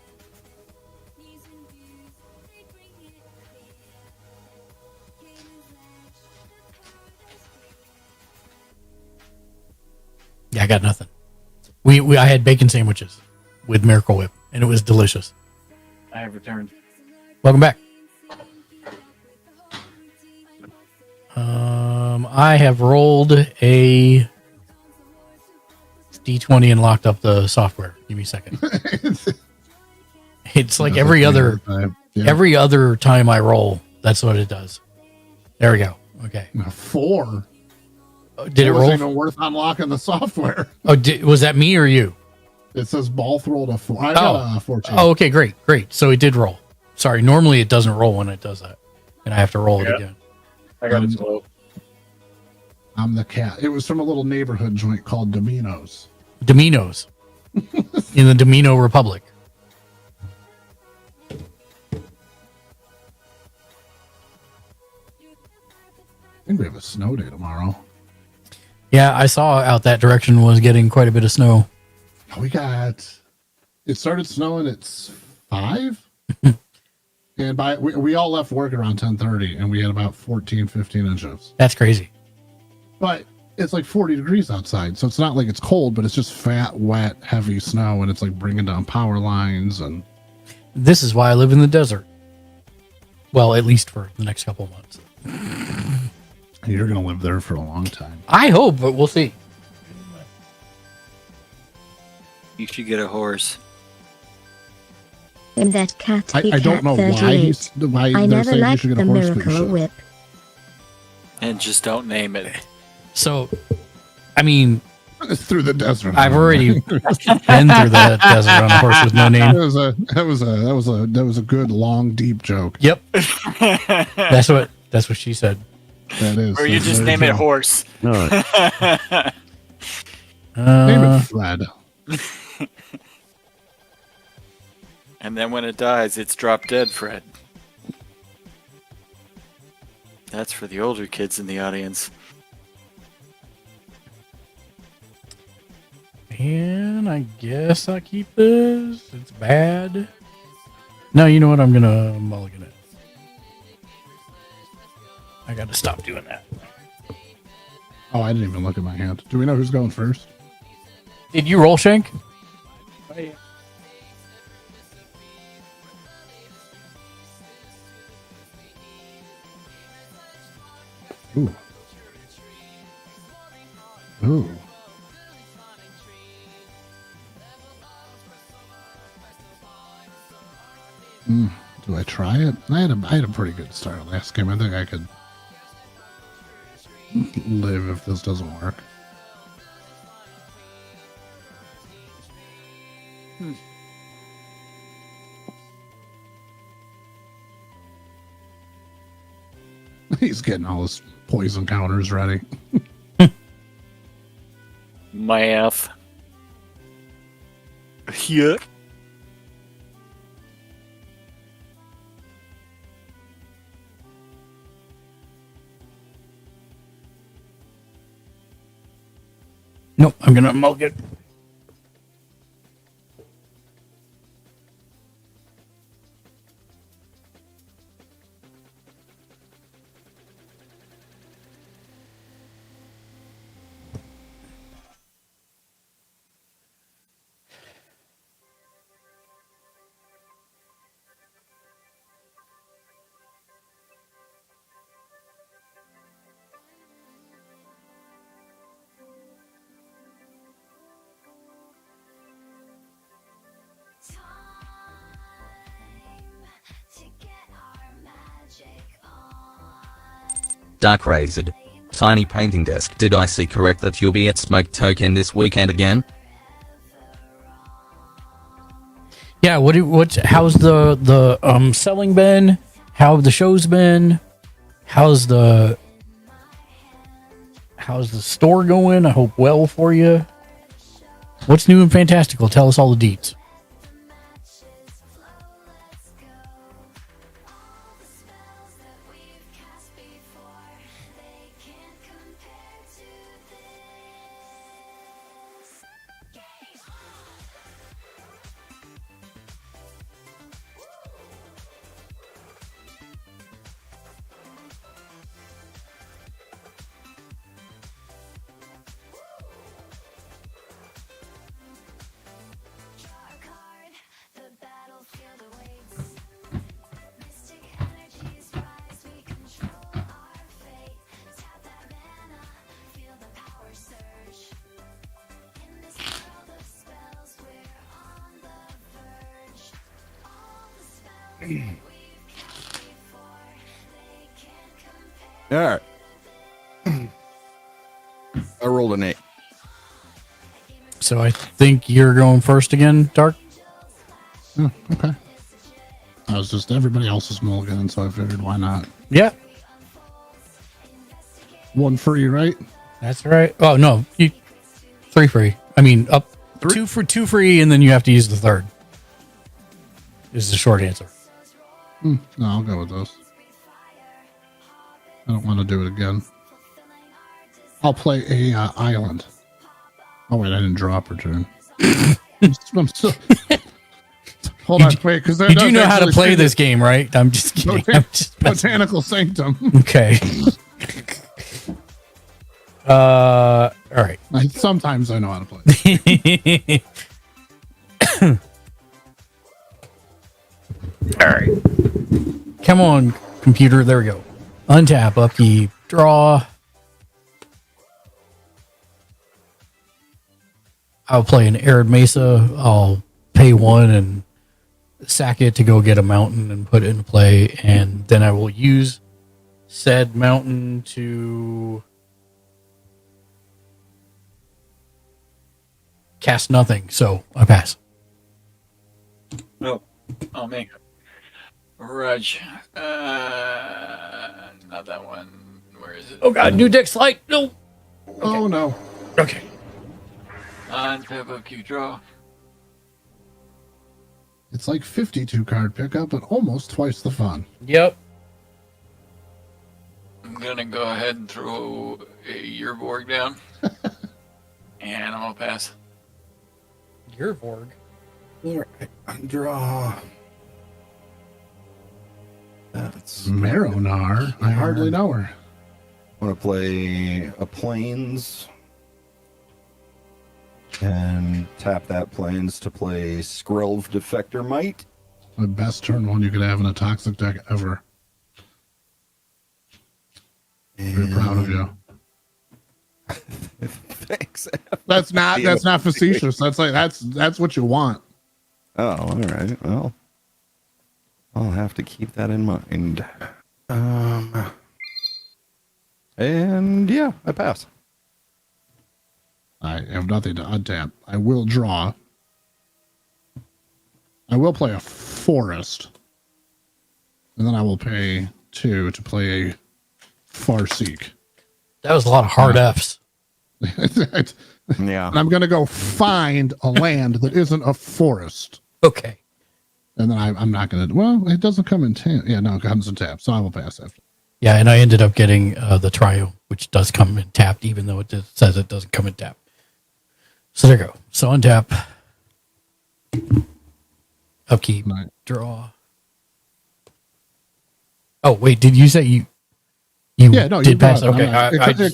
[SPEAKER 5] got nothing. I had bacon sandwiches with Miracle Whip and it was delicious.
[SPEAKER 8] I have returned.
[SPEAKER 5] Welcome back. I have rolled a D20 and locked up the software. Give me a second. It's like every other time I roll, that's what it does. There we go. Okay.
[SPEAKER 12] 4.
[SPEAKER 5] Did it roll?
[SPEAKER 12] Wasn't even worth unlocking the software.
[SPEAKER 5] Oh, was that me or you?
[SPEAKER 12] It says both rolled a 4. I got a 14.
[SPEAKER 5] Oh, okay, great. So it did roll. Sorry, normally it doesn't roll when it does that, and I have to roll it again.
[SPEAKER 8] I got it slow.
[SPEAKER 12] I'm the cat. It was from a little neighborhood joint called Domino's.
[SPEAKER 5] Domino's in the Domino Republic.
[SPEAKER 12] I think we have a snow day tomorrow.
[SPEAKER 5] Yeah, I saw out that direction was getting quite a bit of snow.
[SPEAKER 12] It started snowing at 5. And we all left work around 10:30 and we had about 15 inches.
[SPEAKER 5] That's crazy.
[SPEAKER 12] But it's like 40 degrees outside. So it's not like it's cold, but it's just fat, wet, heavy snow. And it's like bringing down power lines. And
[SPEAKER 5] this is why I live in the desert. Well, at least for the next couple of months.
[SPEAKER 12] You're going to live there for a long time.
[SPEAKER 5] I hope, but we'll see.
[SPEAKER 8] You should get a horse.
[SPEAKER 7] And that cat be
[SPEAKER 12] I don't know why
[SPEAKER 7] I never
[SPEAKER 12] saying you
[SPEAKER 7] liked
[SPEAKER 12] should get
[SPEAKER 7] the
[SPEAKER 12] a horse, but you
[SPEAKER 7] miracle
[SPEAKER 12] should.
[SPEAKER 7] whip.
[SPEAKER 8] And just don't name it.
[SPEAKER 5] So, I mean,
[SPEAKER 12] through the desert.
[SPEAKER 5] I've already been through the desert on a horse with no name.
[SPEAKER 12] That was a good long deep joke.
[SPEAKER 5] Yep. That's what she said.
[SPEAKER 12] That is.
[SPEAKER 8] Or you just name it horse.
[SPEAKER 12] Name it Fred.
[SPEAKER 8] And then when it dies, it's drop dead, Fred. That's for the older kids in the audience.
[SPEAKER 5] And I guess I keep this. It's bad. No, you know what? I'm going to mulligan it. I got to stop doing that.
[SPEAKER 12] Oh, I didn't even look at my hand. Do we know who's going first?
[SPEAKER 5] Did you roll, Shank?
[SPEAKER 8] Oh, yeah.
[SPEAKER 12] Ooh. Ooh. Do I try it? I had a pretty good start last game. I think I could live if this doesn't work. He's getting all his poison counters ready.
[SPEAKER 8] Math. Yeah.
[SPEAKER 5] Nope, I'm going to mulligan.
[SPEAKER 11] Dark Razed. Tiny painting desk. Did I see correct that you'll be at Smoke Token this weekend again?
[SPEAKER 5] Yeah, how's the selling been? How have the shows been? How's the store going? I hope well for you. What's new and fantastical? Tell us all the deets.
[SPEAKER 14] All right. I rolled an 8.
[SPEAKER 5] So I think you're going first again, Dark.
[SPEAKER 12] Oh, okay. I was just everybody else's mulligan, so I figured why not?
[SPEAKER 5] Yeah.
[SPEAKER 12] One free, right?
[SPEAKER 5] That's right. Oh no, 3 free. I mean, up 2 for 2 free, and then you have to use the third. Is the short answer.
[SPEAKER 12] No, I'll go with those. I don't want to do it again. I'll play a island. Oh wait, I didn't draw per turn. I'm still... Hold on, wait, because
[SPEAKER 5] you do know how to play this game, right? I'm just kidding.
[SPEAKER 12] Botanical Sanctum.
[SPEAKER 5] Okay. All right.
[SPEAKER 12] Sometimes I know how to play.
[SPEAKER 5] All right. Come on, computer. There we go. Untap, upkeep, draw. I'll play an Arid Mesa. I'll pay 1 and sack it to go get a mountain and put it into play. And then I will use said mountain to cast nothing. So I pass.
[SPEAKER 8] No. Oh, me. Rudge. Not that one. Where is it?
[SPEAKER 5] Oh, God. New deck slide. No.
[SPEAKER 12] Okay. Oh, no.
[SPEAKER 5] Okay.
[SPEAKER 8] Untap, upkeep, draw.
[SPEAKER 12] It's like 52 card pickup, but almost twice the fun.
[SPEAKER 5] Yep.
[SPEAKER 8] I'm gonna go ahead and throw a Yearborg down. And I'm gonna pass.
[SPEAKER 5] Yearborg?
[SPEAKER 14] Alright, draw. That's
[SPEAKER 12] Maronar. I hardly know her.
[SPEAKER 14] I want to play a Plains. And tap that Plains to play Skrelv Defector Might.
[SPEAKER 12] The best turn one you could have in a toxic deck ever. Very proud of you.
[SPEAKER 14] Thanks.
[SPEAKER 12] That's not facetious. That's what you want.
[SPEAKER 14] Oh, all right. Well, I'll have to keep that in mind. And yeah, I pass.
[SPEAKER 12] I have nothing to untap. I will draw. I will play a forest. And then I will pay 2 to play a Farseek.
[SPEAKER 5] That was a lot of hard Fs.
[SPEAKER 14] Yeah.
[SPEAKER 12] And I'm going to go find a land that isn't a forest.
[SPEAKER 5] Okay.
[SPEAKER 12] And then I'm not going to... Well, it doesn't come in tap. Yeah, no, it comes in tap. So I will pass after.
[SPEAKER 5] Yeah, and I ended up getting the trio, which does come in tapped, even though it says it doesn't come in tap. So there you go. So untap. Upkeep.
[SPEAKER 12] Right.
[SPEAKER 5] Draw. Oh, wait, did you say you did pass? Okay.
[SPEAKER 12] It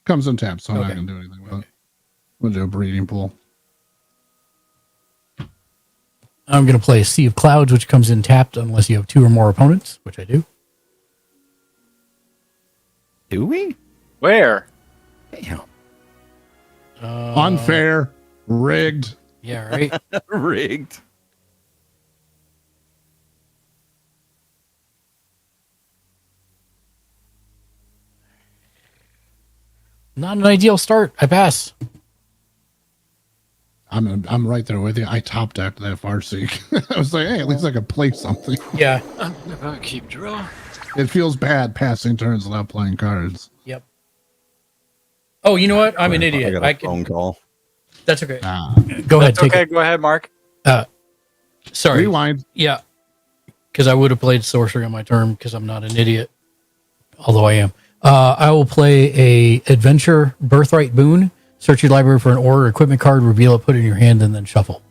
[SPEAKER 12] comes in tap, so I'm not going to do anything with it. We'll do a breeding pool.
[SPEAKER 5] I'm going to play a Sea of Clouds, which comes in tapped unless you have 2 or more opponents, which I do.
[SPEAKER 14] Do we?
[SPEAKER 8] Where?
[SPEAKER 14] Damn.
[SPEAKER 12] Unfair. Rigged.
[SPEAKER 5] Yeah, right?
[SPEAKER 14] Rigged.
[SPEAKER 5] Not an ideal start. I pass.
[SPEAKER 12] I'm right there with you. I top decked that Farseek. I was like, hey, at least I could play something.
[SPEAKER 5] Yeah.
[SPEAKER 8] Keep draw.
[SPEAKER 12] It feels bad passing turns without playing cards.
[SPEAKER 5] Yep. Oh, you know what? I'm an idiot.
[SPEAKER 14] I got a phone call.
[SPEAKER 5] That's okay. Go ahead. Take it.
[SPEAKER 8] Go ahead, Mark.
[SPEAKER 5] Sorry.
[SPEAKER 12] Rewind.
[SPEAKER 5] Yeah. Because I would have played sorcery on my turn because I'm not an idiot. Although I am. I will play a adventure birthright boon. Search your library for an ore or equipment card, reveal it, put it in your hand, and then shuffle.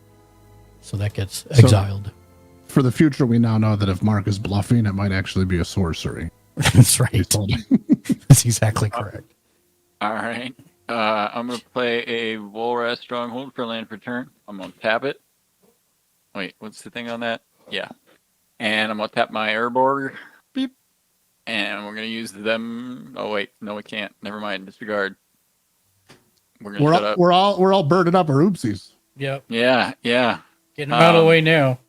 [SPEAKER 5] So that gets exiled.
[SPEAKER 12] For the future, we now know that if Mark is bluffing, it might actually be a sorcery.
[SPEAKER 5] That's right. That's exactly correct.
[SPEAKER 8] All right. I'm going to play a Volrath Stronghold for land per turn. I'm going to tap it. Wait, what's the thing on that? Yeah. And I'm going to tap my Airborg. Beep. And we're going to use them. Oh, wait. No, we can't. Never mind. Disregard.
[SPEAKER 12] We're all burdened up our oopsies.
[SPEAKER 5] Yep.
[SPEAKER 8] Yeah.
[SPEAKER 5] Getting them out of the way now.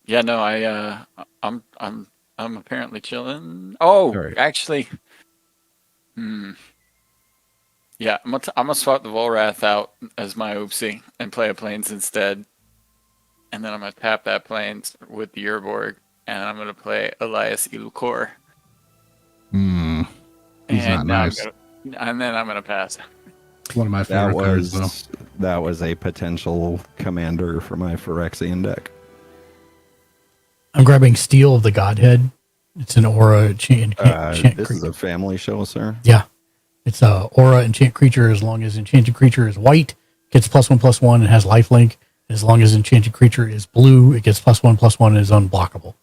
[SPEAKER 8] Yeah, no, I'm apparently chilling. Oh,
[SPEAKER 14] Right.
[SPEAKER 8] actually, yeah, I'm gonna swap the Volrath out as my oopsie and play a Plains instead, and then I'm gonna tap that Plains with the Urborg, and I'm gonna play Elias Ilukor.
[SPEAKER 12] He's not nice.
[SPEAKER 8] And then I'm gonna pass.
[SPEAKER 12] One of my favorite cards, though.
[SPEAKER 14] That was a potential commander for my Phyrexian deck.
[SPEAKER 5] I'm grabbing Steel of the Godhead. It's an aura enchant
[SPEAKER 14] This is a family show, sir.
[SPEAKER 5] Yeah. It's a aura enchant creature. As long as enchanted creature is white, gets +1/+1 and has lifelink. As long as enchanted creature is blue, it gets +1/+1 and is unblockable.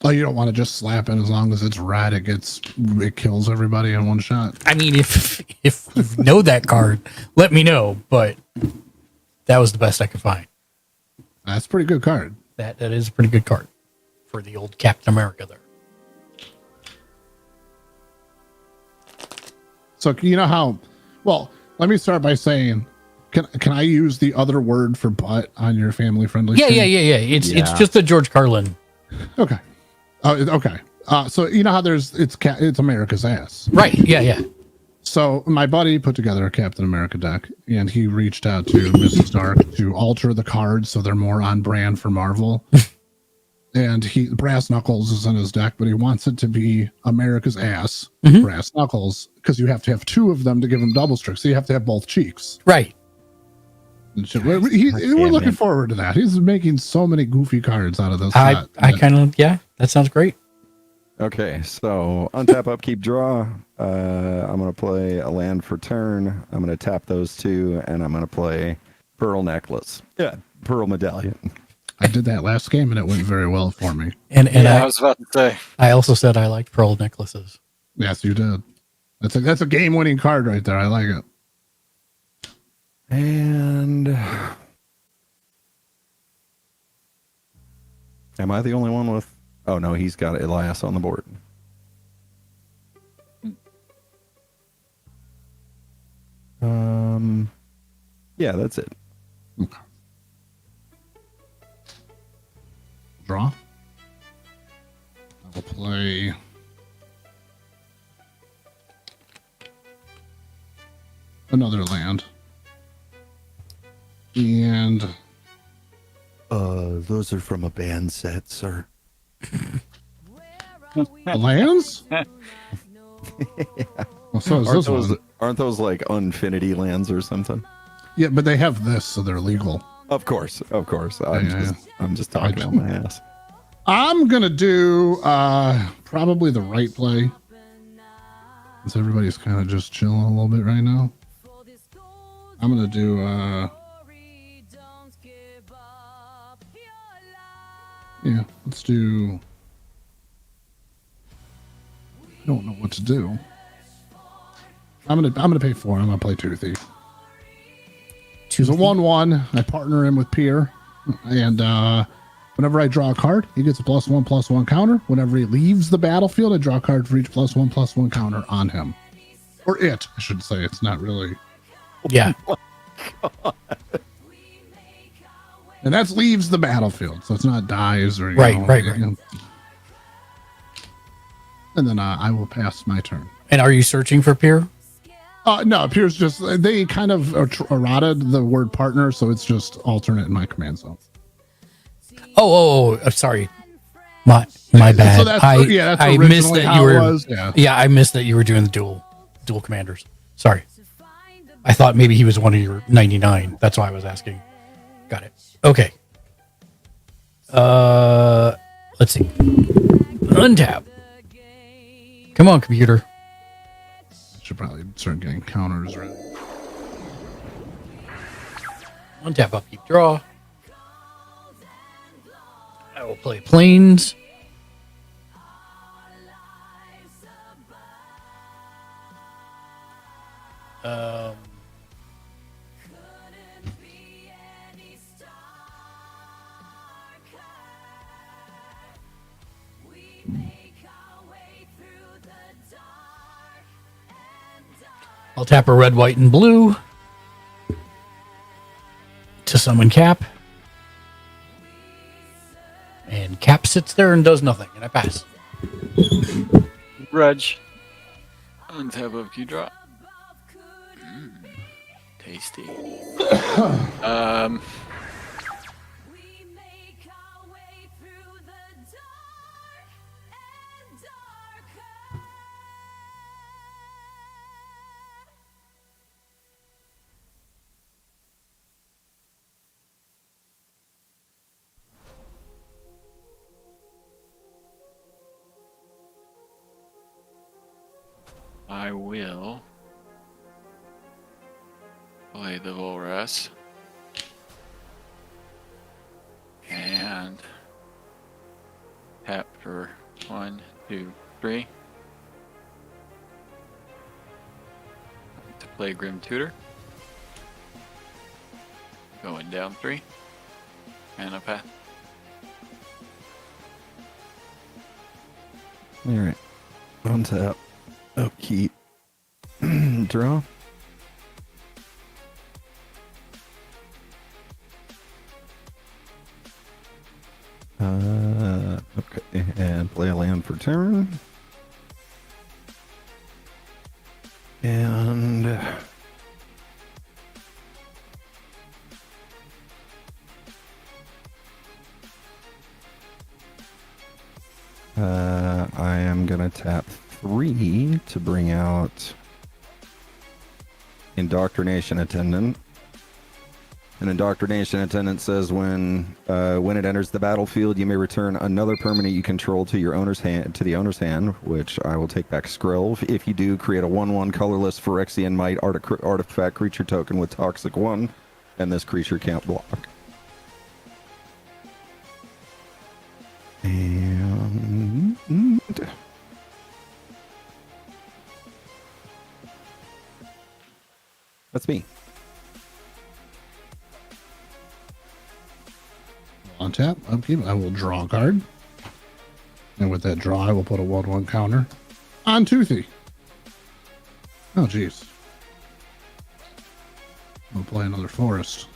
[SPEAKER 12] Oh, you don't want to just slap it as long as it's red. It kills everybody in one shot.
[SPEAKER 5] I mean, if you know that card, let me know. But that was the best I could find.
[SPEAKER 12] That's a pretty good card.
[SPEAKER 5] That is a pretty good card for the old Captain America there.
[SPEAKER 12] So you know how? Well, let me start by saying, can I use the other word for butt on your family friendly?
[SPEAKER 5] Yeah. It's just a George Carlin.
[SPEAKER 12] Okay. Okay. So you know how it's America's ass,
[SPEAKER 5] right? Yeah.
[SPEAKER 12] So my buddy put together a Captain America deck, and he reached out to Mrs. Dark to alter the cards so they're more on brand for Marvel. And Brass Knuckles is in his deck, but he wants it to be America's ass, Brass Knuckles, because you have to have two of them to give him double strike. So you have to have both cheeks.
[SPEAKER 5] Right.
[SPEAKER 12] We're looking forward to that. He's making so many goofy cards out of this.
[SPEAKER 5] I kind of, that sounds great.
[SPEAKER 14] Okay, so untap, upkeep, draw. I'm going to play a land for turn. I'm going to tap those two, and I'm going to play Pearl Necklace. Yeah, Pearl Medallion.
[SPEAKER 12] I did that last game, and it went very well for me.
[SPEAKER 5] And
[SPEAKER 8] I was about to say.
[SPEAKER 5] I also said I liked Pearl Necklaces.
[SPEAKER 12] Yes, you did. That's a game-winning card right there. I like it.
[SPEAKER 14] And am I the only one with? Oh no, he's got Elias on the board. Yeah, that's it.
[SPEAKER 12] Okay. Draw. I will play another land. And
[SPEAKER 14] those are from a band set, sir.
[SPEAKER 12] Lands?
[SPEAKER 14] Yeah.
[SPEAKER 12] Well, so is this one.
[SPEAKER 14] Aren't those like Unfinity lands or something?
[SPEAKER 12] Yeah, but they have this, so they're legal.
[SPEAKER 14] Of course. I'm just talking out my ass.
[SPEAKER 12] I'm gonna do probably the right play. Since everybody's kind of just chilling a little bit right now. I'm gonna do let's do. I don't know what to do. I'm gonna pay 4. I'm gonna play Toothy. He's a 1/1. I partner him with Pier, and whenever I draw a card, he gets a +1/+1 counter. Whenever he leaves the battlefield, I draw a card for each +1/+1 counter on him, or it. I should say. It's not really.
[SPEAKER 5] Yeah.
[SPEAKER 12] And that's leaves the battlefield, so it's not dies or
[SPEAKER 5] right.
[SPEAKER 12] And then I will pass my turn.
[SPEAKER 5] And are you searching for Pier?
[SPEAKER 12] No, Pier's just they kind of errated the word partner, so it's just alternate in my command zone.
[SPEAKER 5] Oh, sorry. My bad.
[SPEAKER 12] So that's
[SPEAKER 5] I missed that you were.
[SPEAKER 12] Yeah,
[SPEAKER 5] I missed that you were doing the dual commanders. Sorry. I thought maybe he was one of your 99. That's why I was asking. Got it. Okay. Let's see. Untap. Come on, computer.
[SPEAKER 12] Should probably start getting counters right.
[SPEAKER 5] Untap, upkeep, draw. I will play Plains. I'll tap a red, white, and blue to summon Cap. sits there and does nothing, and I pass.
[SPEAKER 8] Reg. Untap of key drop. Tasty. I will play the Volras and tap for 1, 2, 3 to play Grim Tutor. Going down 3 and a path.
[SPEAKER 14] All right. Untap. Upkeep. Draw. Okay, and play a land for turn. And I am gonna tap 3 to bring out Indoctrination Attendant. An Indoctrination Attendant says when it enters the battlefield, you may return another permanent you control to your owner's hand, which I will take back Skrill. If you do, create a 1/1 colorless Phyrexian Might artifact creature token with Toxic 1, and this creature can't block. And that's me.
[SPEAKER 12] On tap, upkeep, I will draw a card. And with that draw, I will put a 1/1 counter on Toothy. Oh, jeez. I'll play another forest.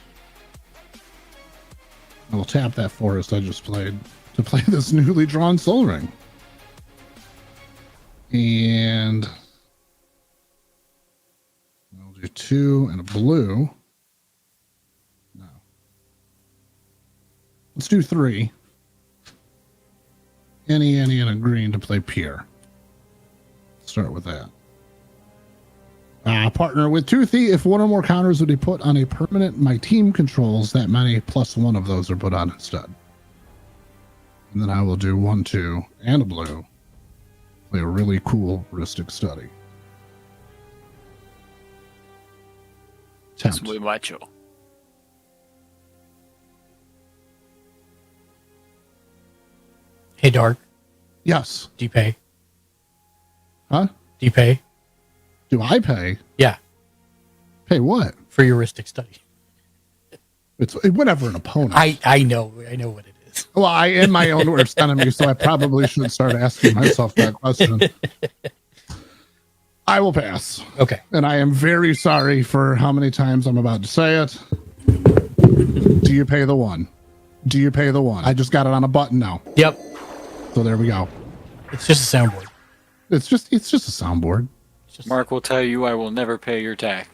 [SPEAKER 12] I will tap that forest I just played to play this newly drawn Soul Ring. And I'll do 2 and a blue. No. Let's do 3. Any, and a green to play Pier. Start with that. Partner with Toothy. If one or more counters would be put on a permanent my team controls, that many +1 of those are put on instead. And then I will do 1, 2, and a blue. Play a really cool Rhystic Study.
[SPEAKER 8] Es muy macho.
[SPEAKER 5] Hey, Dark.
[SPEAKER 12] Yes.
[SPEAKER 5] Do you pay?
[SPEAKER 12] Huh?
[SPEAKER 5] Do you pay?
[SPEAKER 12] Do I pay?
[SPEAKER 5] Yeah.
[SPEAKER 12] Pay what?
[SPEAKER 5] For heuristic study.
[SPEAKER 12] It's whenever an opponent.
[SPEAKER 5] I know what it is.
[SPEAKER 12] Well, I am my own worst enemy, so I probably should start asking myself that question. I will pass.
[SPEAKER 5] Okay.
[SPEAKER 12] And I am very sorry for how many times I'm about to say it. Do you pay the 1? Do you pay the 1? I just got it on a button now.
[SPEAKER 5] Yep.
[SPEAKER 12] So there we go.
[SPEAKER 5] It's just a soundboard.
[SPEAKER 12] It's just a soundboard.
[SPEAKER 8] Mark will tell you I will never pay your tax.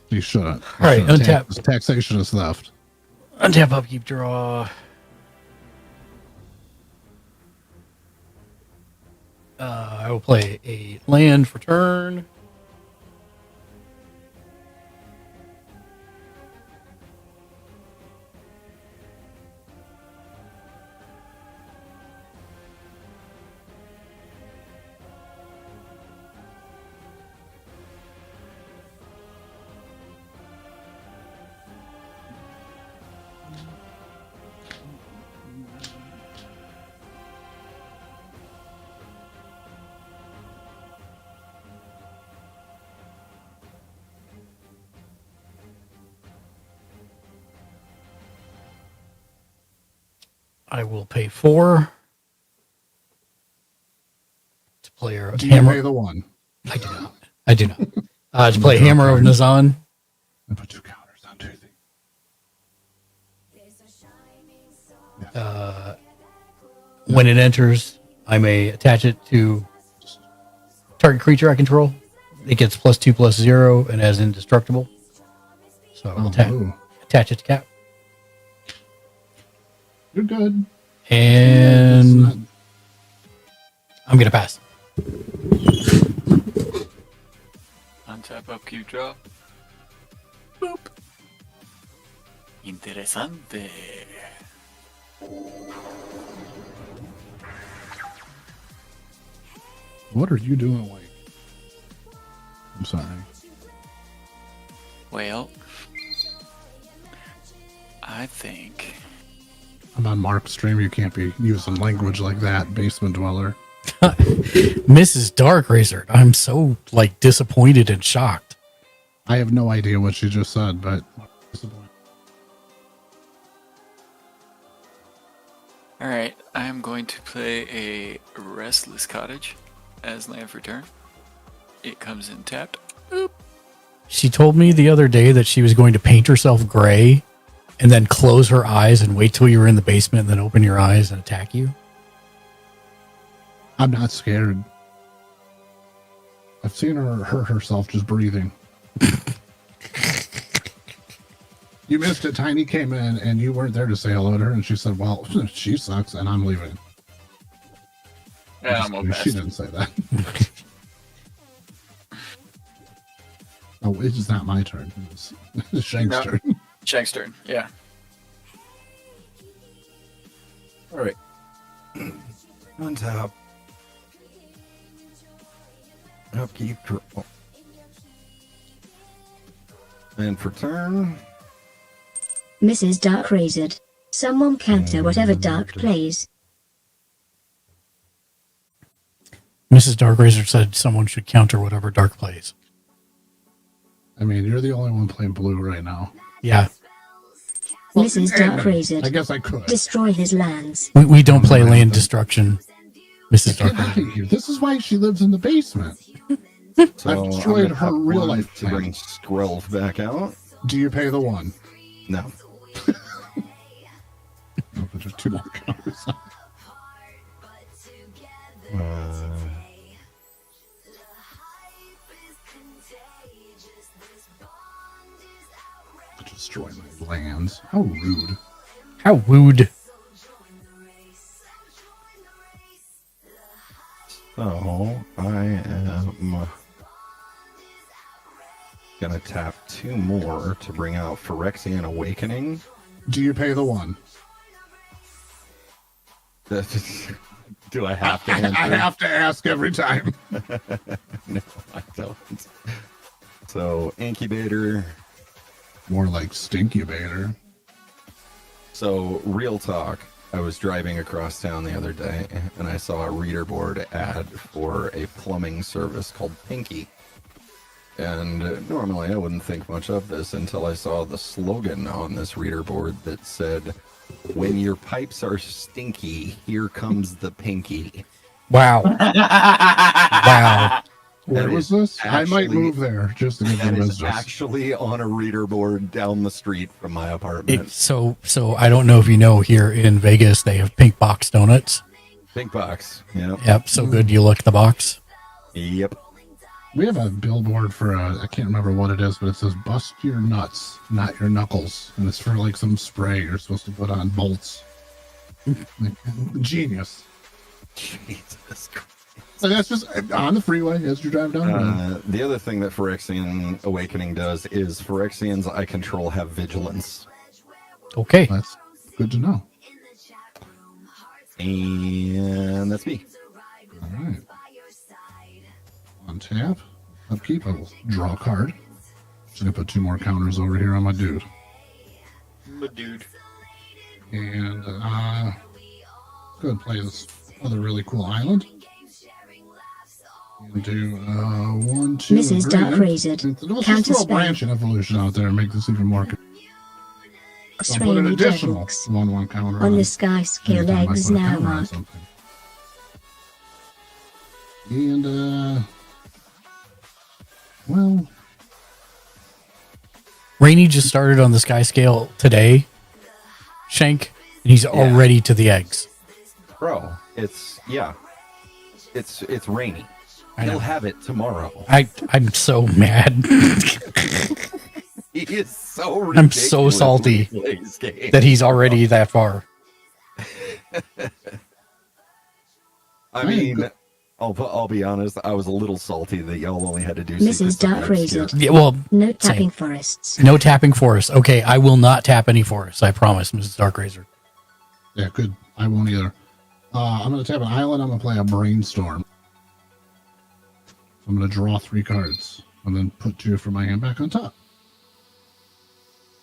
[SPEAKER 12] You shouldn't.
[SPEAKER 5] All right, untap.
[SPEAKER 12] Taxation is theft.
[SPEAKER 5] Untap, upkeep, draw. I will play a land for turn. I will pay 4 to play a
[SPEAKER 12] Do
[SPEAKER 5] hammer.
[SPEAKER 12] You pay the 1?
[SPEAKER 5] I do not. I do not. To play Hammer of Nazan.
[SPEAKER 12] I put 2 counters on Toothy.
[SPEAKER 5] When it enters, I may attach it to target creature I control. It gets +2/+0 and is indestructible. So I'll attach it to Cap.
[SPEAKER 12] You're good.
[SPEAKER 5] And I'm going to pass.
[SPEAKER 8] Untap, upkeep, draw. Boop. Interesante.
[SPEAKER 12] What are you doing, Wayne? I'm sorry.
[SPEAKER 8] Well, I think
[SPEAKER 12] I'm on Mark's stream. You can't be using language like that, basement dweller.
[SPEAKER 5] Mrs. Dark Razor, I'm so disappointed and shocked.
[SPEAKER 12] I have no idea what she just said, but
[SPEAKER 8] all right. I am going to play a Restless Cottage as land for turn. It comes in tapped. Boop.
[SPEAKER 5] She told me the other day that she was going to paint herself gray and then close her eyes and wait till you were in the basement and then open your eyes and attack you.
[SPEAKER 12] I'm not scared. I've seen her hurt herself just breathing. You missed it. Tiny came in and you weren't there to say hello to her, and she said, well, she sucks and I'm leaving.
[SPEAKER 8] Yeah, I'm okay.
[SPEAKER 12] She didn't say that. Oh, it's not my turn. It's Shank's turn.
[SPEAKER 8] Shank's turn, yeah.
[SPEAKER 14] All right. On top. Upkeep, draw. And for turn.
[SPEAKER 7] Mrs. Dark Razored. Someone counter whatever Dark plays.
[SPEAKER 5] Mrs. Dark Razor said someone should counter whatever Dark plays.
[SPEAKER 12] I mean, you're the only one playing blue right now.
[SPEAKER 5] Yeah.
[SPEAKER 7] Mrs. Dark Razored.
[SPEAKER 12] I guess I could.
[SPEAKER 7] Destroy his lands.
[SPEAKER 5] We don't play land destruction, Mrs. Dark Razor.
[SPEAKER 12] This is why she lives in the basement.
[SPEAKER 14] So
[SPEAKER 12] I've destroyed her real life
[SPEAKER 14] to bring Skrelv back out.
[SPEAKER 12] Do you pay the 1?
[SPEAKER 14] No.
[SPEAKER 12] Oh, there's 2 more counters. Destroy my lands. How rude.
[SPEAKER 5] How rude.
[SPEAKER 14] So I am gonna tap 2 more to bring out Phyrexian Awakening.
[SPEAKER 12] Do you pay the 1?
[SPEAKER 14] Do I have to answer?
[SPEAKER 12] I have to ask every time.
[SPEAKER 14] No, I don't. So Incubator.
[SPEAKER 12] More like Stinkubator.
[SPEAKER 14] So real talk. I was driving across town the other day and I saw a reader board ad for a plumbing service called Pinky. And normally I wouldn't think much of this until I saw the slogan on this reader board that said, "When your pipes are stinky, here comes the pinky."
[SPEAKER 5] Wow. Wow.
[SPEAKER 12] Where was this? I might move there just to give them business.
[SPEAKER 14] Actually on a reader board down the street from my apartment.
[SPEAKER 5] So I don't know if you know, here in Vegas they have pink box donuts.
[SPEAKER 14] Pink box, yeah.
[SPEAKER 5] Yep, so good you lick the box.
[SPEAKER 14] Yep.
[SPEAKER 12] We have a billboard for I can't remember what it is, but it says "Bust your nuts, not your knuckles," and it's for some spray you're supposed to put on bolts. Genius.
[SPEAKER 14] Jesus Christ.
[SPEAKER 12] So that's just on the freeway as you're driving down.
[SPEAKER 14] The other thing that Phyrexian Awakening does is Phyrexians I control have vigilance.
[SPEAKER 5] Okay.
[SPEAKER 12] That's good to know.
[SPEAKER 14] And that's me.
[SPEAKER 12] All right. On tap. Upkeep. I will draw a card. Just going to put 2 more counters over here on my dude.
[SPEAKER 8] My dude.
[SPEAKER 12] And go ahead and play this other really cool island. And do 1, 2.
[SPEAKER 7] Mrs. Dark Razored.
[SPEAKER 12] Let's just throw a branch and evolution out there and make this even more. I'll put an additional 1/1 counter
[SPEAKER 7] on the sky scale eggs now, Mark.
[SPEAKER 12] And well,
[SPEAKER 5] Rainey just started on the sky scale today, Shank, and he's already to the eggs.
[SPEAKER 14] Bro, It's rainy. He'll have it tomorrow.
[SPEAKER 5] I'm so mad.
[SPEAKER 14] He is so ridiculous.
[SPEAKER 5] I'm so salty that he's already that far.
[SPEAKER 14] I mean, I'll be honest. I was a little salty that y'all only had to do
[SPEAKER 7] Mrs. Dark Razor.
[SPEAKER 5] Yeah, well,
[SPEAKER 7] no tapping forests.
[SPEAKER 5] No tapping forests. Okay, I will not tap any forests. I promise, Mrs. Dark Razor.
[SPEAKER 12] Yeah, good. I won't either. I'm going to tap an island. I'm going to play a brainstorm. I'm going to draw 3 cards and then put 2 from my hand back on top.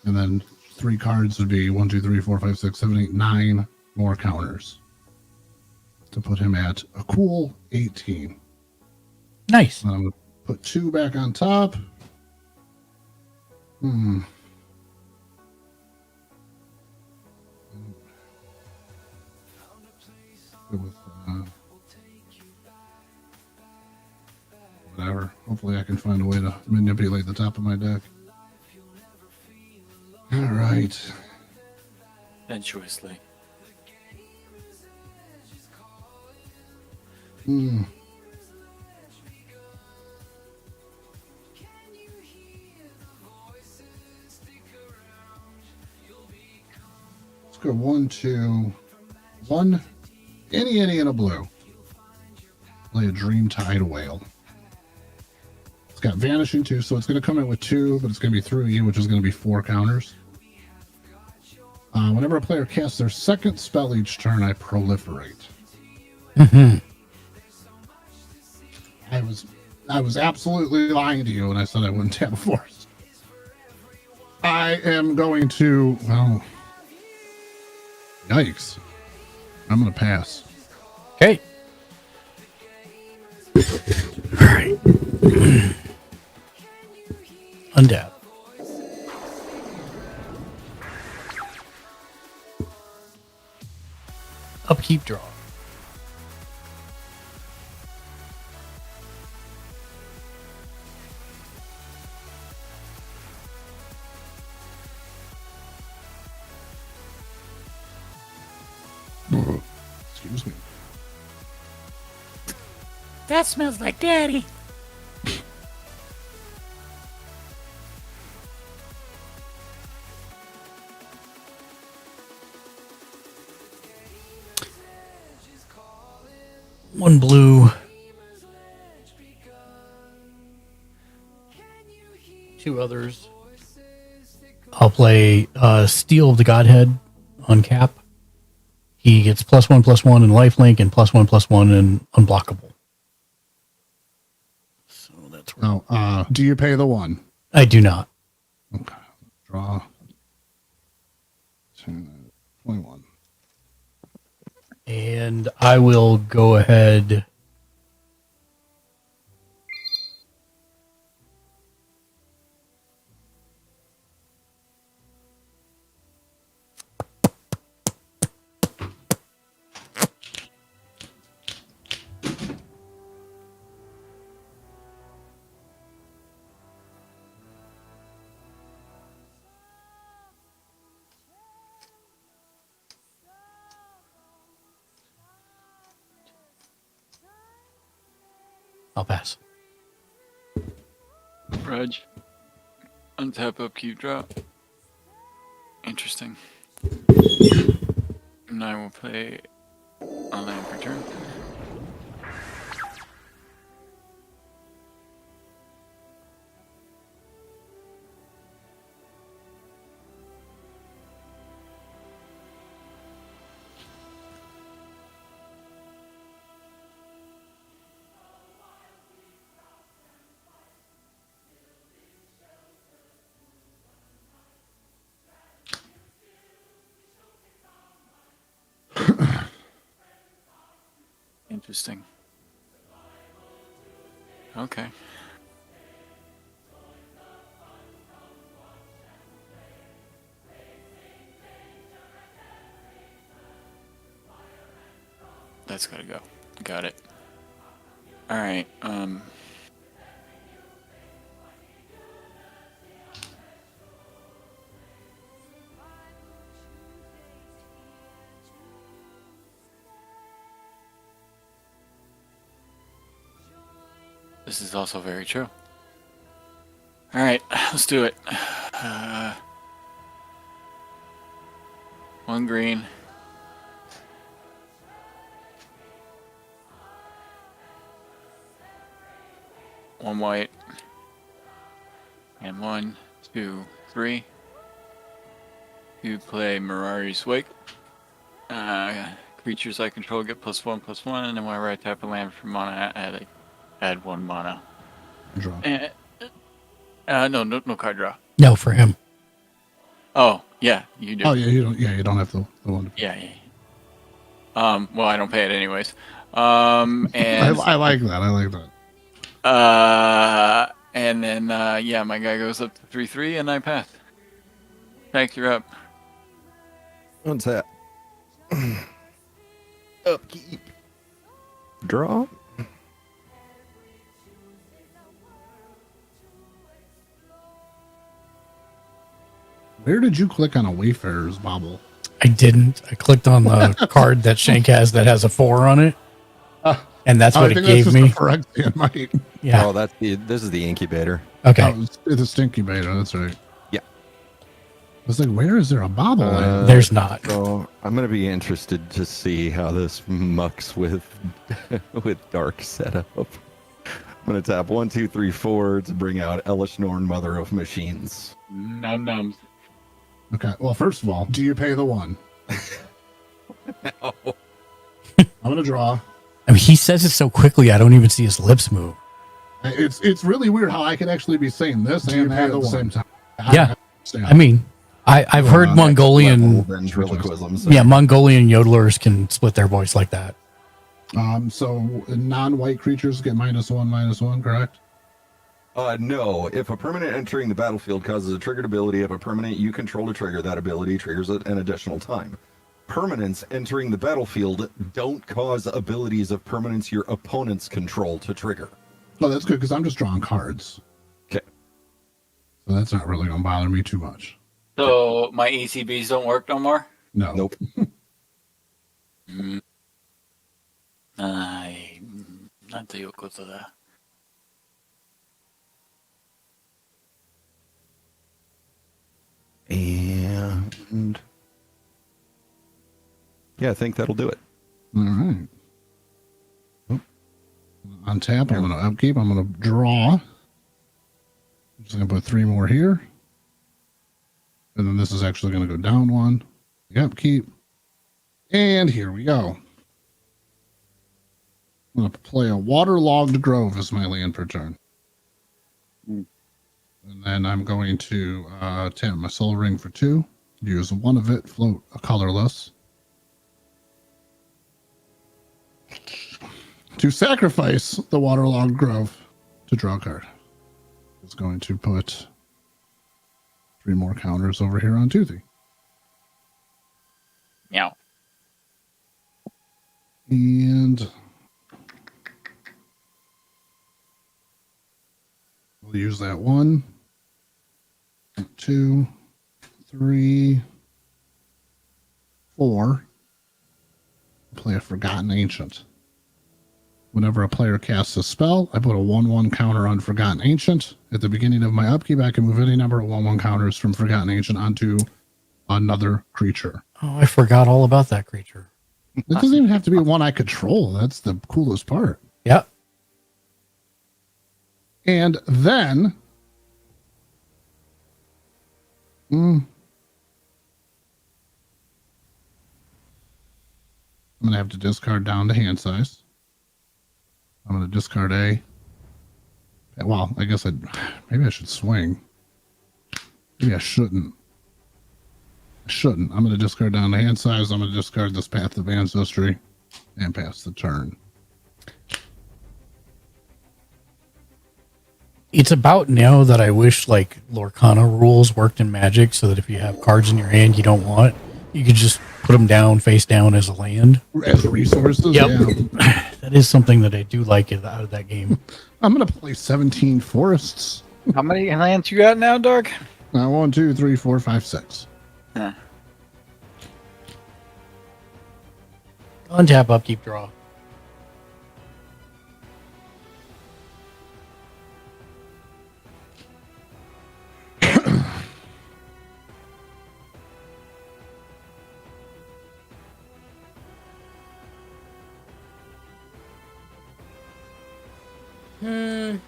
[SPEAKER 12] And then 3 cards would be 1, 2, 3, 4, 5, 6, 7, 8, 9 more counters to put him at a cool 18.
[SPEAKER 5] Nice.
[SPEAKER 12] And I'm going to put 2 back on top. With, whatever. Hopefully I can find a way to manipulate the top of my deck. All right.
[SPEAKER 8] Sensuously.
[SPEAKER 12] Let's go 1, 2, 1. Any, and a blue. Play a Dream Tide Whale. It's got Vanishing too, so it's going to come in with 2, but it's going to be through you, which is going to be 4 counters. Whenever a player casts their second spell each turn, I proliferate. I was absolutely lying to you when I said I wouldn't tap a force. I am going to, well, yikes. I'm going to pass.
[SPEAKER 5] Okay. All right. Untap. Upkeep, draw.
[SPEAKER 12] Excuse me.
[SPEAKER 10] That smells like daddy.
[SPEAKER 5] One blue. 2 others. I'll play Steel of the Godhead on cap. He gets +1/+1 in lifelink and +1/+1 in unblockable. So that's where.
[SPEAKER 12] Now, do you pay the 1?
[SPEAKER 5] I do not.
[SPEAKER 12] Okay. Draw. 21.
[SPEAKER 5] And I will go ahead. I'll pass.
[SPEAKER 8] Reg. Untap, upkeep, drop. Interesting. And I will play a land per turn. Interesting. Okay. That's gotta go. Got it. All right. This is also very true. All right, let's do it. 1 green. 1 white. And 1, 2, 3. You play Mirari's Wake. Creatures I control get +1/+1, and then whenever I tap a land for mana, add 1 mana.
[SPEAKER 12] Draw.
[SPEAKER 8] No card draw.
[SPEAKER 5] No, for him.
[SPEAKER 8] Oh, yeah, you do.
[SPEAKER 12] Oh yeah, you don't have the one.
[SPEAKER 8] Yeah. Well, I don't pay it anyways. And
[SPEAKER 12] I like that.
[SPEAKER 8] And then my guy goes up to 3/3, and I pass. Thanks, you're up.
[SPEAKER 14] What's that? Upkeep. Draw.
[SPEAKER 12] Where did you click on a Wayfarer's Bauble?
[SPEAKER 5] I didn't. I clicked on the card that Shank has that has a 4 on it. And that's what it gave me.
[SPEAKER 14] Yeah. Oh, this is the incubator.
[SPEAKER 5] Okay.
[SPEAKER 12] Oh, it's a stinky beta. That's right.
[SPEAKER 14] Yeah.
[SPEAKER 12] I was like, where is there a bobble?
[SPEAKER 5] There's not.
[SPEAKER 14] So I'm gonna be interested to see how this mucks with dark setup. I'm gonna tap 1, 2, 3, 4 to bring out Elish Norn, Mother of Machines.
[SPEAKER 8] Num.
[SPEAKER 12] Okay. Well, first of all, do you pay the 1?
[SPEAKER 14] No.
[SPEAKER 12] I'm gonna draw.
[SPEAKER 5] I mean, he says it so quickly, I don't even see his lips move.
[SPEAKER 12] It's really weird how I could actually be saying this and that at the same time.
[SPEAKER 5] Yeah. I mean, I've heard Mongolian. Yeah, Mongolian yodelers can split their voice like that.
[SPEAKER 12] So non-white creatures get -1/-1, correct?
[SPEAKER 14] No. If a permanent entering the battlefield causes a triggered ability of a permanent you control to trigger, that ability triggers it an additional time. Permanents entering the battlefield don't cause abilities of permanents your opponents control to trigger.
[SPEAKER 12] Oh, that's good, because I'm just drawing cards.
[SPEAKER 14] Okay.
[SPEAKER 12] So that's not really going to bother me too much.
[SPEAKER 8] So my ECBs don't work no more?
[SPEAKER 12] No.
[SPEAKER 14] Nope.
[SPEAKER 8] Not to you, to that.
[SPEAKER 14] And yeah, I think that'll do it.
[SPEAKER 12] All right. On tap, I'm going to upkeep. I'm going to draw. I'm just going to put 3 more here. And then this is actually going to go down 1. The upkeep. And here we go. I'm going to play a Waterlogged Grove as my land per turn. And then I'm going to tap my Soul Ring for 2. Use 1 of it, float a colorless. To sacrifice the Waterlogged Grove to draw a card. It's going to put 3 more counters over here on Toothy.
[SPEAKER 8] Meow.
[SPEAKER 12] And we'll use that 1, 2, 3, 4. Play a Forgotten Ancient. Whenever a player casts a spell, I put a 1/1 counter on Forgotten Ancient. At the beginning of my upkeep, I can move any number of 1/1 counters from Forgotten Ancient onto another creature.
[SPEAKER 5] Oh, I forgot all about that creature.
[SPEAKER 12] It doesn't even have to be one I control. That's the coolest part.
[SPEAKER 5] Yep.
[SPEAKER 12] And then I'm going to have to discard down to hand size. I'm going to discard A. Well, I guess maybe I should swing. Maybe I shouldn't. I'm going to discard down to hand size. I'm going to discard this Path of Ancestry and pass the turn.
[SPEAKER 5] It's about now that I wish like Lorcana rules worked in Magic, so that if you have cards in your hand you don't want, you could just put them down face down as a land.
[SPEAKER 12] As resources?
[SPEAKER 5] Yep.
[SPEAKER 12] Yeah.
[SPEAKER 5] That is something that I do like out of that game.
[SPEAKER 12] I'm going to play 17 forests.
[SPEAKER 8] How many lands you got now, Dark?
[SPEAKER 12] 1, 2, 3, 4, 5, 6.
[SPEAKER 8] Huh.
[SPEAKER 5] Untap, upkeep, draw. I'll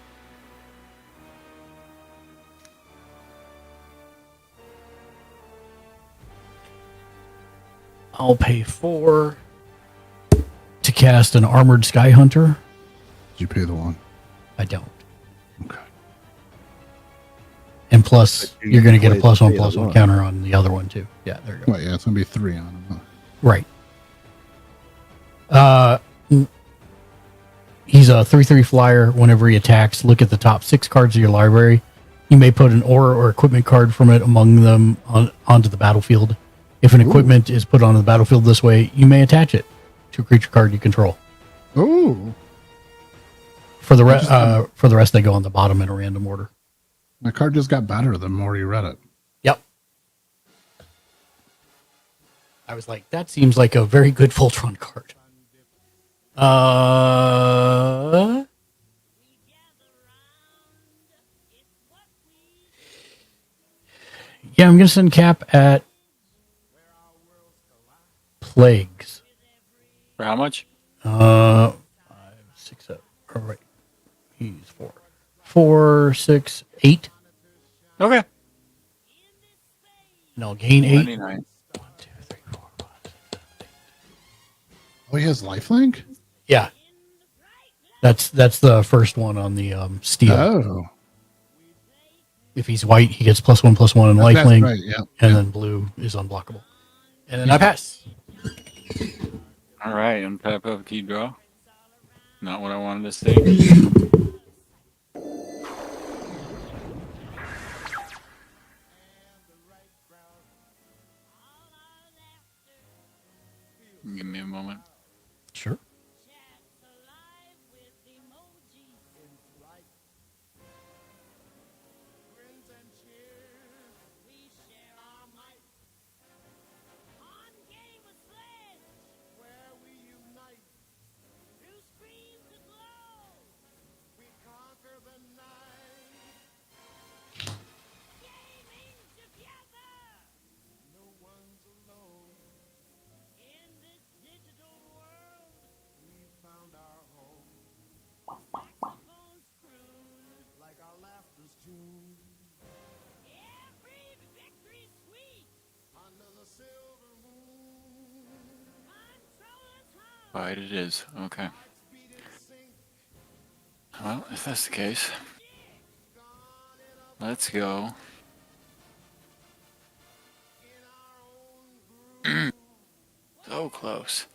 [SPEAKER 5] pay 4 to cast an Armored Sky Hunter.
[SPEAKER 12] Did you pay the 1?
[SPEAKER 5] I don't.
[SPEAKER 12] Okay.
[SPEAKER 5] And plus, you're going to get a +1/+1 counter on the other one too. Yeah, there you go.
[SPEAKER 12] Well, yeah, it's going to be 3 on him. Huh?
[SPEAKER 5] Right. He's a 3/3 flyer. Whenever he attacks, look at the top 6 cards of your library. You may put an aura or equipment card from it among them onto the battlefield. If an equipment is put onto the battlefield this way, you may attach it to a creature card you control.
[SPEAKER 12] Ooh.
[SPEAKER 5] For the rest, they go on the bottom in a random order.
[SPEAKER 12] My card just got better the more you read it.
[SPEAKER 5] Yep. I was like, that seems like a very good Voltron card. Yeah, I'm going to send Cap at Plagues.
[SPEAKER 8] For how much?
[SPEAKER 5] 5, 6, 7. All right. He's 4. 4, 6, 8.
[SPEAKER 8] Okay.
[SPEAKER 5] And I'll gain 8.
[SPEAKER 8] 29.
[SPEAKER 5] 1, 2, 3, 4, 5, 6, 7, 8.
[SPEAKER 12] Oh, he has lifelink?
[SPEAKER 5] Yeah. That's the first one on the steel.
[SPEAKER 12] Oh.
[SPEAKER 5] If he's white, he gets +1/+1 in lifelink.
[SPEAKER 12] Right, yeah.
[SPEAKER 5] And then blue is unblockable. And then I pass.
[SPEAKER 8] All right, untap up key draw. Not what I wanted to see. Give me a moment.
[SPEAKER 5] Sure.
[SPEAKER 8] Right, it is. Okay. Well, if that's the case, let's go. So close.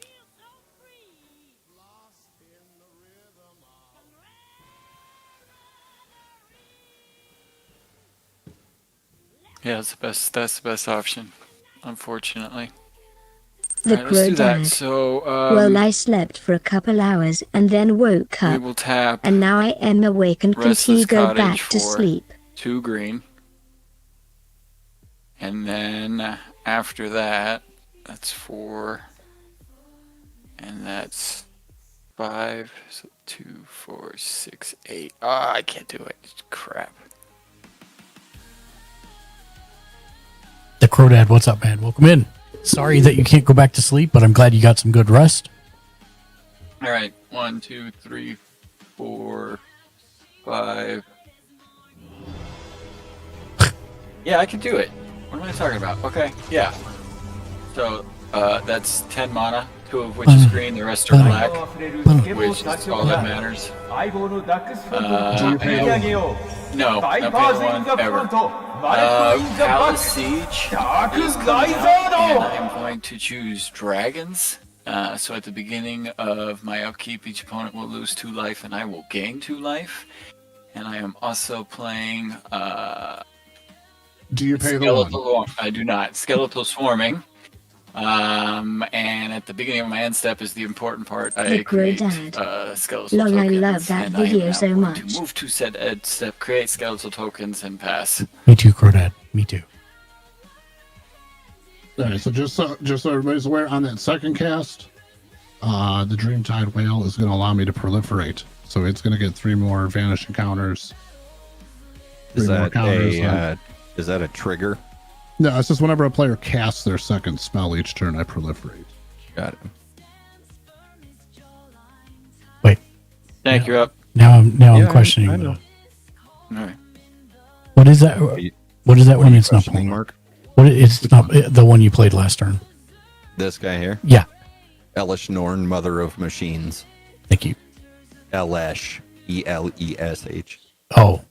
[SPEAKER 8] Yeah, that's the best option, unfortunately.
[SPEAKER 7] The
[SPEAKER 8] All right, let's
[SPEAKER 7] crow
[SPEAKER 8] do that.
[SPEAKER 7] died.
[SPEAKER 8] So,
[SPEAKER 7] Well, I slept for a couple hours and then woke
[SPEAKER 8] we
[SPEAKER 7] up.
[SPEAKER 8] will tap
[SPEAKER 7] And now I am awake and
[SPEAKER 8] Restless
[SPEAKER 7] continue to go
[SPEAKER 8] Cottage
[SPEAKER 7] back to
[SPEAKER 8] for
[SPEAKER 7] sleep.
[SPEAKER 8] 2 green. And then after that, that's 4. And that's 5. So 2, 4, 6, 8. Ah, I can't do it. Crap.
[SPEAKER 5] The Crow Dad, what's up, man? Welcome in. Sorry that you can't go back to sleep, but I'm glad you got some good rest.
[SPEAKER 8] All right. 1, 2, 3, 4, 5. Yeah, I can do it. What am I talking about? Okay, yeah. So, that's 10 mana, 2 of which is green, the rest are black, which is all that matters. No, not paying 1 ever. Palace Siege is coming up, and I'm going to choose dragons. So at the beginning of my upkeep, each opponent will lose 2 life, and I will gain 2 life. And I am also playing...
[SPEAKER 12] Do you pay the 1?
[SPEAKER 8] I do not. Skeletal Swarming. And at the beginning of my end step is the important part. I create skeletal
[SPEAKER 7] Long,
[SPEAKER 8] tokens.
[SPEAKER 7] I love that
[SPEAKER 8] and
[SPEAKER 7] video
[SPEAKER 8] I am
[SPEAKER 7] so
[SPEAKER 8] now going
[SPEAKER 7] much.
[SPEAKER 8] to move to said end step, create skeletal tokens, and pass.
[SPEAKER 5] Me too, Crow Dad. Me too.
[SPEAKER 12] All right, so just so everybody's aware, on that second cast, the Dreamtide Whale is going to allow me to proliferate. So it's going to get 3 more vanish encounters.
[SPEAKER 14] Is that a trigger?
[SPEAKER 12] No, it's just whenever a player casts their second spell each turn, I proliferate.
[SPEAKER 14] Got it.
[SPEAKER 5] Wait.
[SPEAKER 8] Thank you, up.
[SPEAKER 5] Now I'm questioning.
[SPEAKER 14] I know.
[SPEAKER 8] All right.
[SPEAKER 5] What is that? What is that one? It's not pulling.
[SPEAKER 14] Mark?
[SPEAKER 5] What? It's not the one you played last turn.
[SPEAKER 14] This guy here?
[SPEAKER 5] Yeah.
[SPEAKER 14] Elish Norn, Mother of Machines.
[SPEAKER 5] Thank you.
[SPEAKER 14] Elesh. ELESH.
[SPEAKER 5] Oh.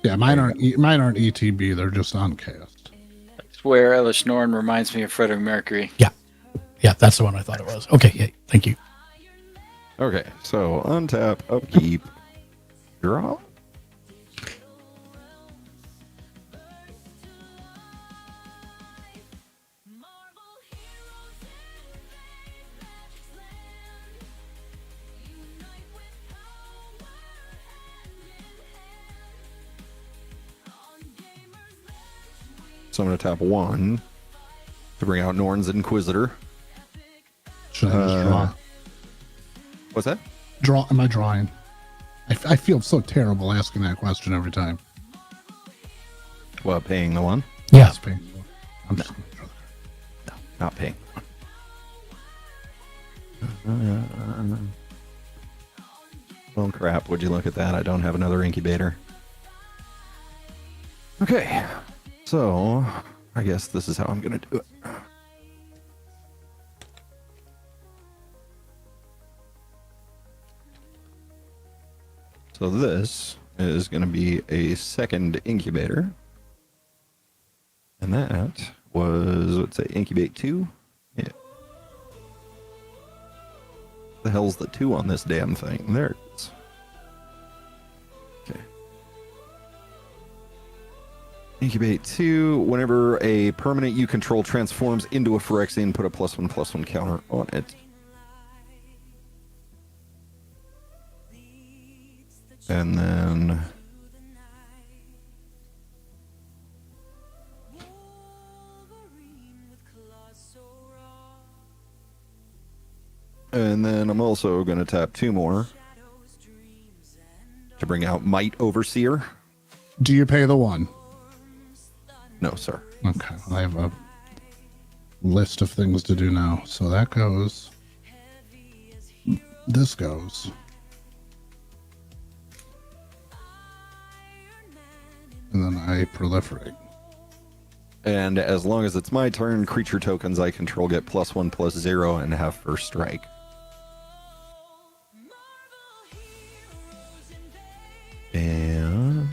[SPEAKER 12] Yeah, mine aren't ETB. They're just on cast.
[SPEAKER 8] I swear, Elish Norn reminds me of Frederick Mercury.
[SPEAKER 5] Yeah. Yeah, that's the one I thought it was. Okay, yeah, thank you.
[SPEAKER 14] Okay, so untap, upkeep, draw. So I'm going to tap 1 to bring out Norn's Inquisitor.
[SPEAKER 12] Should I just draw?
[SPEAKER 14] What's that?
[SPEAKER 12] Draw? Am I drawing? I feel so terrible asking that question every time.
[SPEAKER 14] What, paying the 1?
[SPEAKER 5] Yeah.
[SPEAKER 12] Yes, paying the 1. I'm just going to draw
[SPEAKER 14] No, not paying. Well, crap. Would you look at that? I don't have another incubator. Okay. So, I guess this is how I'm going to do it. So this is going to be a second incubator. And that was, let's say, incubate 2. Yeah. The hell's the 2 on this damn thing? There it is. Okay. Incubate 2. Whenever a permanent you control transforms into a Phyrexian, put a +1/+1 counter on it. And then I'm also going to tap 2 more to bring out Might Overseer.
[SPEAKER 12] Do you pay the 1?
[SPEAKER 14] No, sir.
[SPEAKER 12] Okay, well, I have a list of things to do now. So that goes. This goes. And then I proliferate.
[SPEAKER 14] And as long as it's my turn, creature tokens I control get +1/+0 and have first strike. And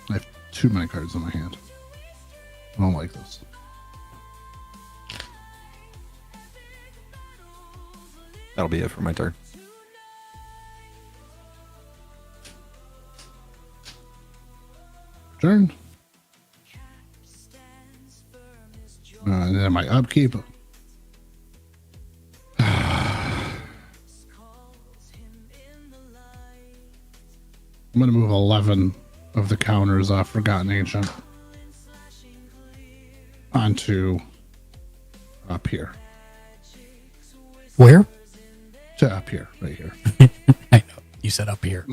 [SPEAKER 12] I have too many cards in my hand. I don't like this.
[SPEAKER 14] that'll be it for my turn.
[SPEAKER 12] Turn. And then my upkeep. I'm going to move 11 of the counters off Forgotten Ancient onto up here.
[SPEAKER 5] Where?
[SPEAKER 12] To up here, right here.
[SPEAKER 5] I know. You said up here.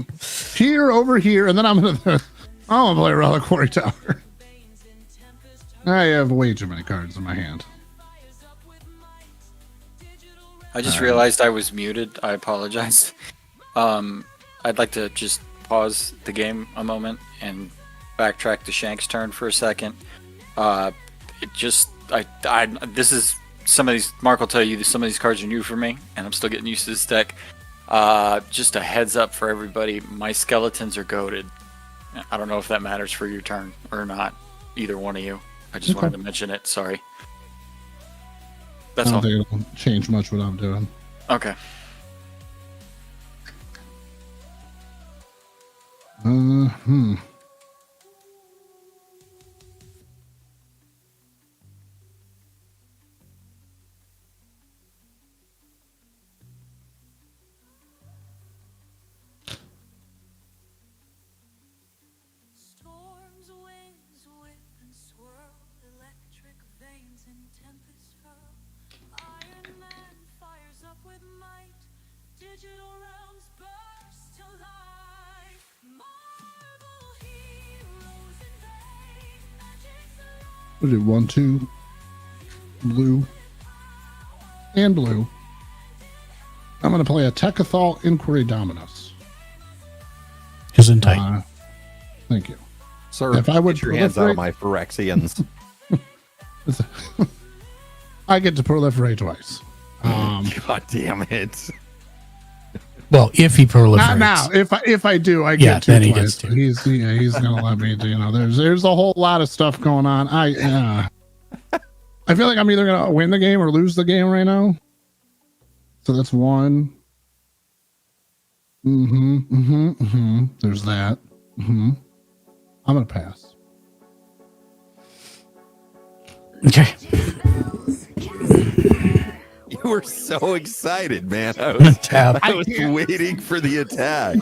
[SPEAKER 12] Here, over here, and then I'm going to play Reliquary Tower. I have way too many cards in my hand.
[SPEAKER 8] I just realized I was muted. I apologize. I'd like to just pause the game a moment and backtrack to Shank's turn for a second. This is some of these. Mark will tell you that some of these cards are new for me, and I'm still getting used to this deck. Just a heads up for everybody: my skeletons are goated. I don't know if that matters for your turn or not. Either one of you. I just wanted to mention it. Sorry. That's all.
[SPEAKER 12] I don't think it'll change much what I'm doing.
[SPEAKER 8] Okay.
[SPEAKER 1] Storms, winds whip and swirl, electric veins in tempest hurl. Iron Man fires up with might, digital realms burst to life. Marvel heroes invade, magic's alive.
[SPEAKER 12] We'll do 1, 2, blue, and blue. I'm going to play a Techathol Inquiry Dominus.
[SPEAKER 5] Isn't tight.
[SPEAKER 12] Thank you.
[SPEAKER 14] Sir,
[SPEAKER 12] if I would
[SPEAKER 14] get your hands out of my Phyrexians.
[SPEAKER 12] I get to proliferate twice.
[SPEAKER 14] God damn it.
[SPEAKER 5] Well, if he proliferates.
[SPEAKER 12] Not now. If I do, I get two
[SPEAKER 5] then he
[SPEAKER 12] twice.
[SPEAKER 5] gets two.
[SPEAKER 12] He's gonna let me do, there's a whole lot of stuff going on. I feel like I'm either gonna win the game or lose the game right now. So that's 1. There's that. I'm gonna pass.
[SPEAKER 5] Okay.
[SPEAKER 14] You were so excited, man. I was waiting for the attack.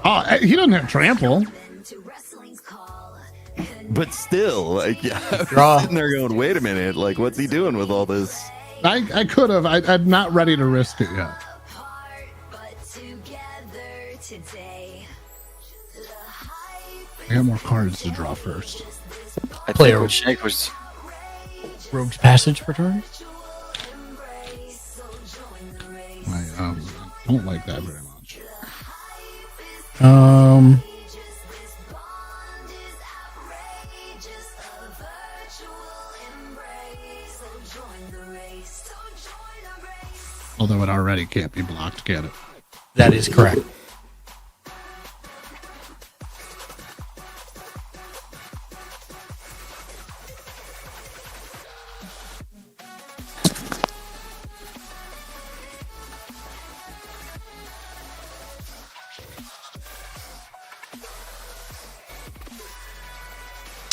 [SPEAKER 12] Oh, he doesn't have trample.
[SPEAKER 14] But still, like, I was sitting there going, wait a minute, like, what's he doing with all this?
[SPEAKER 12] I could have. I'm not ready to risk it yet. I got more cards to draw first.
[SPEAKER 8] I think what Shake was
[SPEAKER 5] Rogue's Passage for turn.
[SPEAKER 12] I don't like that very much. Although it already can't be blocked, can it?
[SPEAKER 5] That is correct.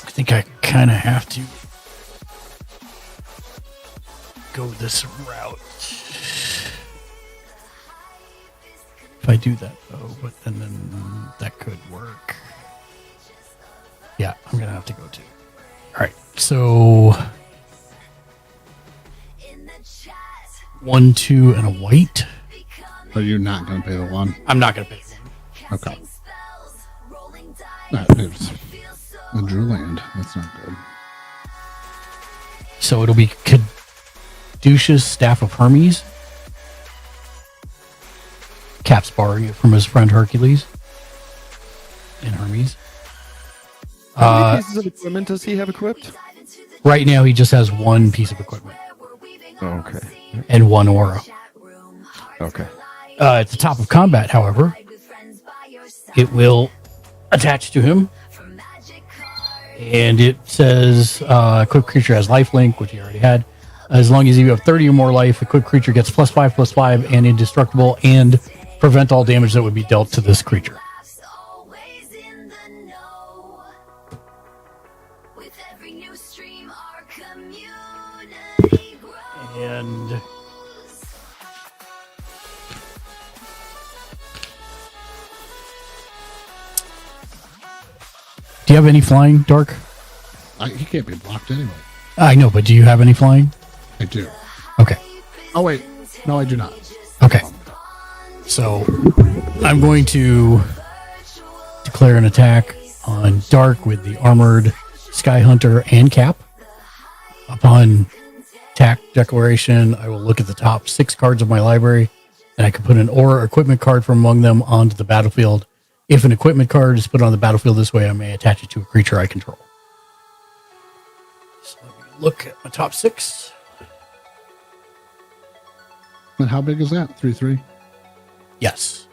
[SPEAKER 5] I think I kind of have to go this route. If I do that, though, but then that could work. Yeah, I'm going to have to go too. All right, so 1, 2, and a white.
[SPEAKER 12] But you're not going to pay the 1?
[SPEAKER 5] I'm not going to pay the 1.
[SPEAKER 12] Okay. I drew land. That's not good.
[SPEAKER 5] So it'll be Caduceus Staff of Hermes. Cap's borrowing it from his friend Hercules in Hermes.
[SPEAKER 14] How many pieces of equipment does he have equipped?
[SPEAKER 5] Right now, he just has 1 piece of equipment.
[SPEAKER 14] Oh, okay.
[SPEAKER 5] And 1 aura.
[SPEAKER 14] Okay.
[SPEAKER 5] At the top of combat, however, it will attach to him. And it says equipped creature has lifelink, which he already had. As long as you have 30 or more life, equipped creature gets +5/+5 and indestructible and prevent all damage that would be dealt to this creature. And do you have any flying, Dark?
[SPEAKER 12] He can't be blocked anyway.
[SPEAKER 5] I know, but do you have any flying?
[SPEAKER 12] I do.
[SPEAKER 5] Okay.
[SPEAKER 12] Oh, wait. No, I do not.
[SPEAKER 5] Okay. So I'm going to declare an attack on Dark with the armored Sky Hunter and Cap. Upon attack declaration, I will look at the top 6 cards of my library, and I can put an aura equipment card from among them onto the battlefield. If an equipment card is put on the battlefield this way, I may attach it to a creature I control. So let me look at my top 6.
[SPEAKER 12] And how big is that? 3/3?
[SPEAKER 5] Yes.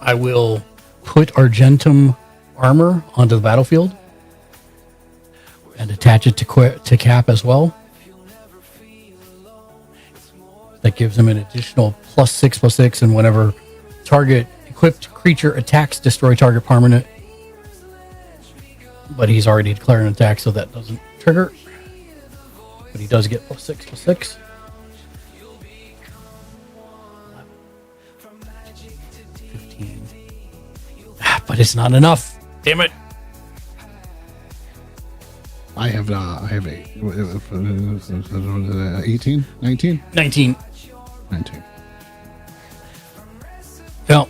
[SPEAKER 5] I will put Argentum armor onto the battlefield and attach it to Cap as well. That gives him an additional +6/+6, and whenever target equipped creature attacks, destroy target permanent. But he's already declared an attack, so that doesn't trigger. But he does get +6/+6. But it's not enough. Damn it.
[SPEAKER 12] I have 18, 19?
[SPEAKER 5] 19.
[SPEAKER 12] 19.
[SPEAKER 5] Well,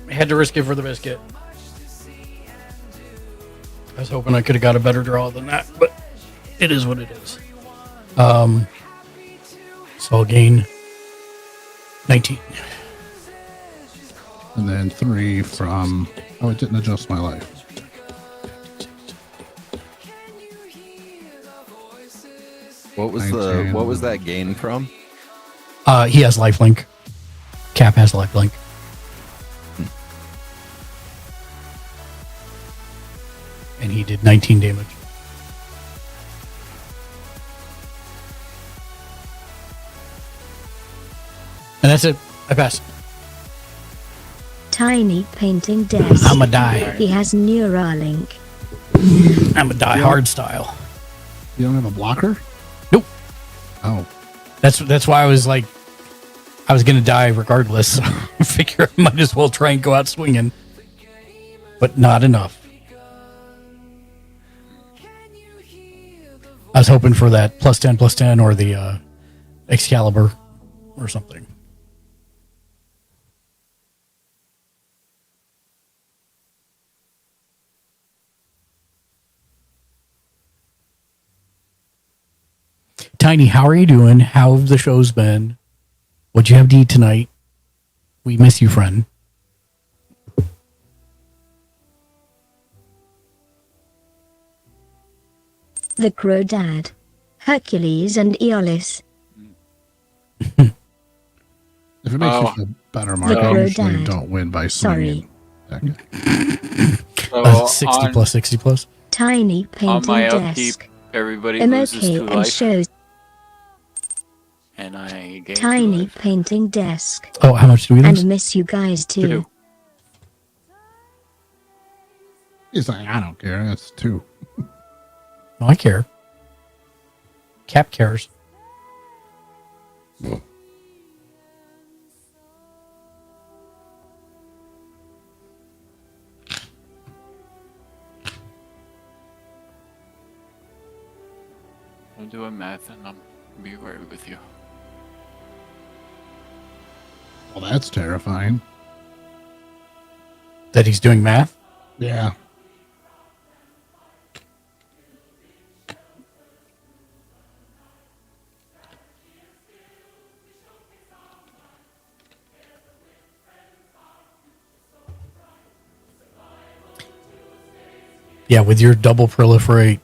[SPEAKER 5] I had to risk it for the biscuit. I was hoping I could have got a better draw than that, but it is what it is. So I'll gain 19.
[SPEAKER 12] And then 3 from... Oh, it didn't adjust my life.
[SPEAKER 14] What was
[SPEAKER 12] 19.
[SPEAKER 14] what was that gain from?
[SPEAKER 5] He has lifelink. Cap has lifelink. And he did 19 damage. And that's it. I pass.
[SPEAKER 7] Tiny painting desk.
[SPEAKER 5] I'ma die.
[SPEAKER 7] He has Neuralink.
[SPEAKER 5] I'ma die hard style.
[SPEAKER 12] You don't have a blocker?
[SPEAKER 5] Nope.
[SPEAKER 12] Oh.
[SPEAKER 5] That's why I was like, I was gonna die regardless. I figure I might as well try and go out swinging, but not enough. I was hoping for that +10/+10 or the Excalibur or something. Tiny, how are you doing? How have the shows been? What'd you have to eat tonight? We miss you, friend.
[SPEAKER 7] The Crow Dad. Hercules and Aeolus.
[SPEAKER 12] If it makes you feel better, Mark, I usually
[SPEAKER 7] Dad.
[SPEAKER 12] don't win by swinging.
[SPEAKER 7] Sorry.
[SPEAKER 5] 60+60+.
[SPEAKER 7] Tiny
[SPEAKER 8] On
[SPEAKER 7] painting
[SPEAKER 8] my upkeep,
[SPEAKER 7] desk.
[SPEAKER 8] everybody loses 2
[SPEAKER 7] MOK and
[SPEAKER 8] life.
[SPEAKER 7] shows.
[SPEAKER 8] And I gain 2
[SPEAKER 7] Tiny
[SPEAKER 8] life.
[SPEAKER 7] painting desk.
[SPEAKER 5] Oh, how much do we lose?
[SPEAKER 7] And miss you guys too.
[SPEAKER 8] 2.
[SPEAKER 12] He's like, I don't care. That's 2.
[SPEAKER 5] No, I care. Cap cares.
[SPEAKER 8] I'm doing math and I'll be right with you.
[SPEAKER 12] Well, that's terrifying.
[SPEAKER 5] That he's doing math?
[SPEAKER 12] Yeah.
[SPEAKER 5] Yeah, with your double proliferate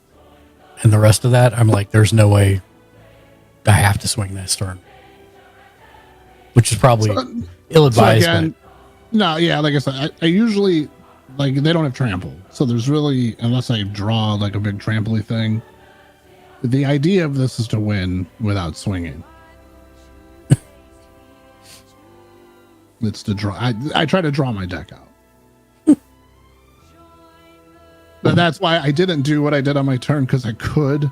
[SPEAKER 5] and the rest of that, I'm like, there's no way I have to swing this turn. Which is probably ill-advised.
[SPEAKER 12] So again, no, yeah, like I said, I usually, like, they don't have trample. So there's really, unless I draw, like, a big trample-y thing, the idea of this is to win without swinging. It's to draw. I try to draw my deck out. But that's why I didn't do what I did on my turn, because I could,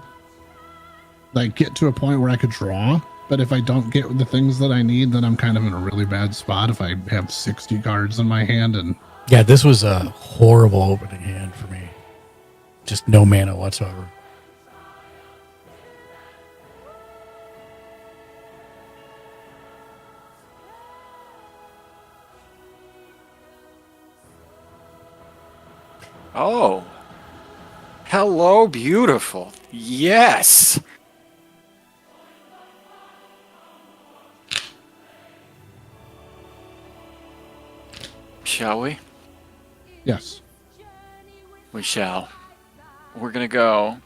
[SPEAKER 12] like, get to a point where I could draw. But if I don't get the things that I need, then I'm kind of in a really bad spot if I have 60 cards in my hand. And
[SPEAKER 5] yeah, this was a horrible opening hand for me. Just no mana whatsoever.
[SPEAKER 8] Oh. Hello, beautiful. Yes. Shall we?
[SPEAKER 12] yes.
[SPEAKER 8] We shall. We're going to go.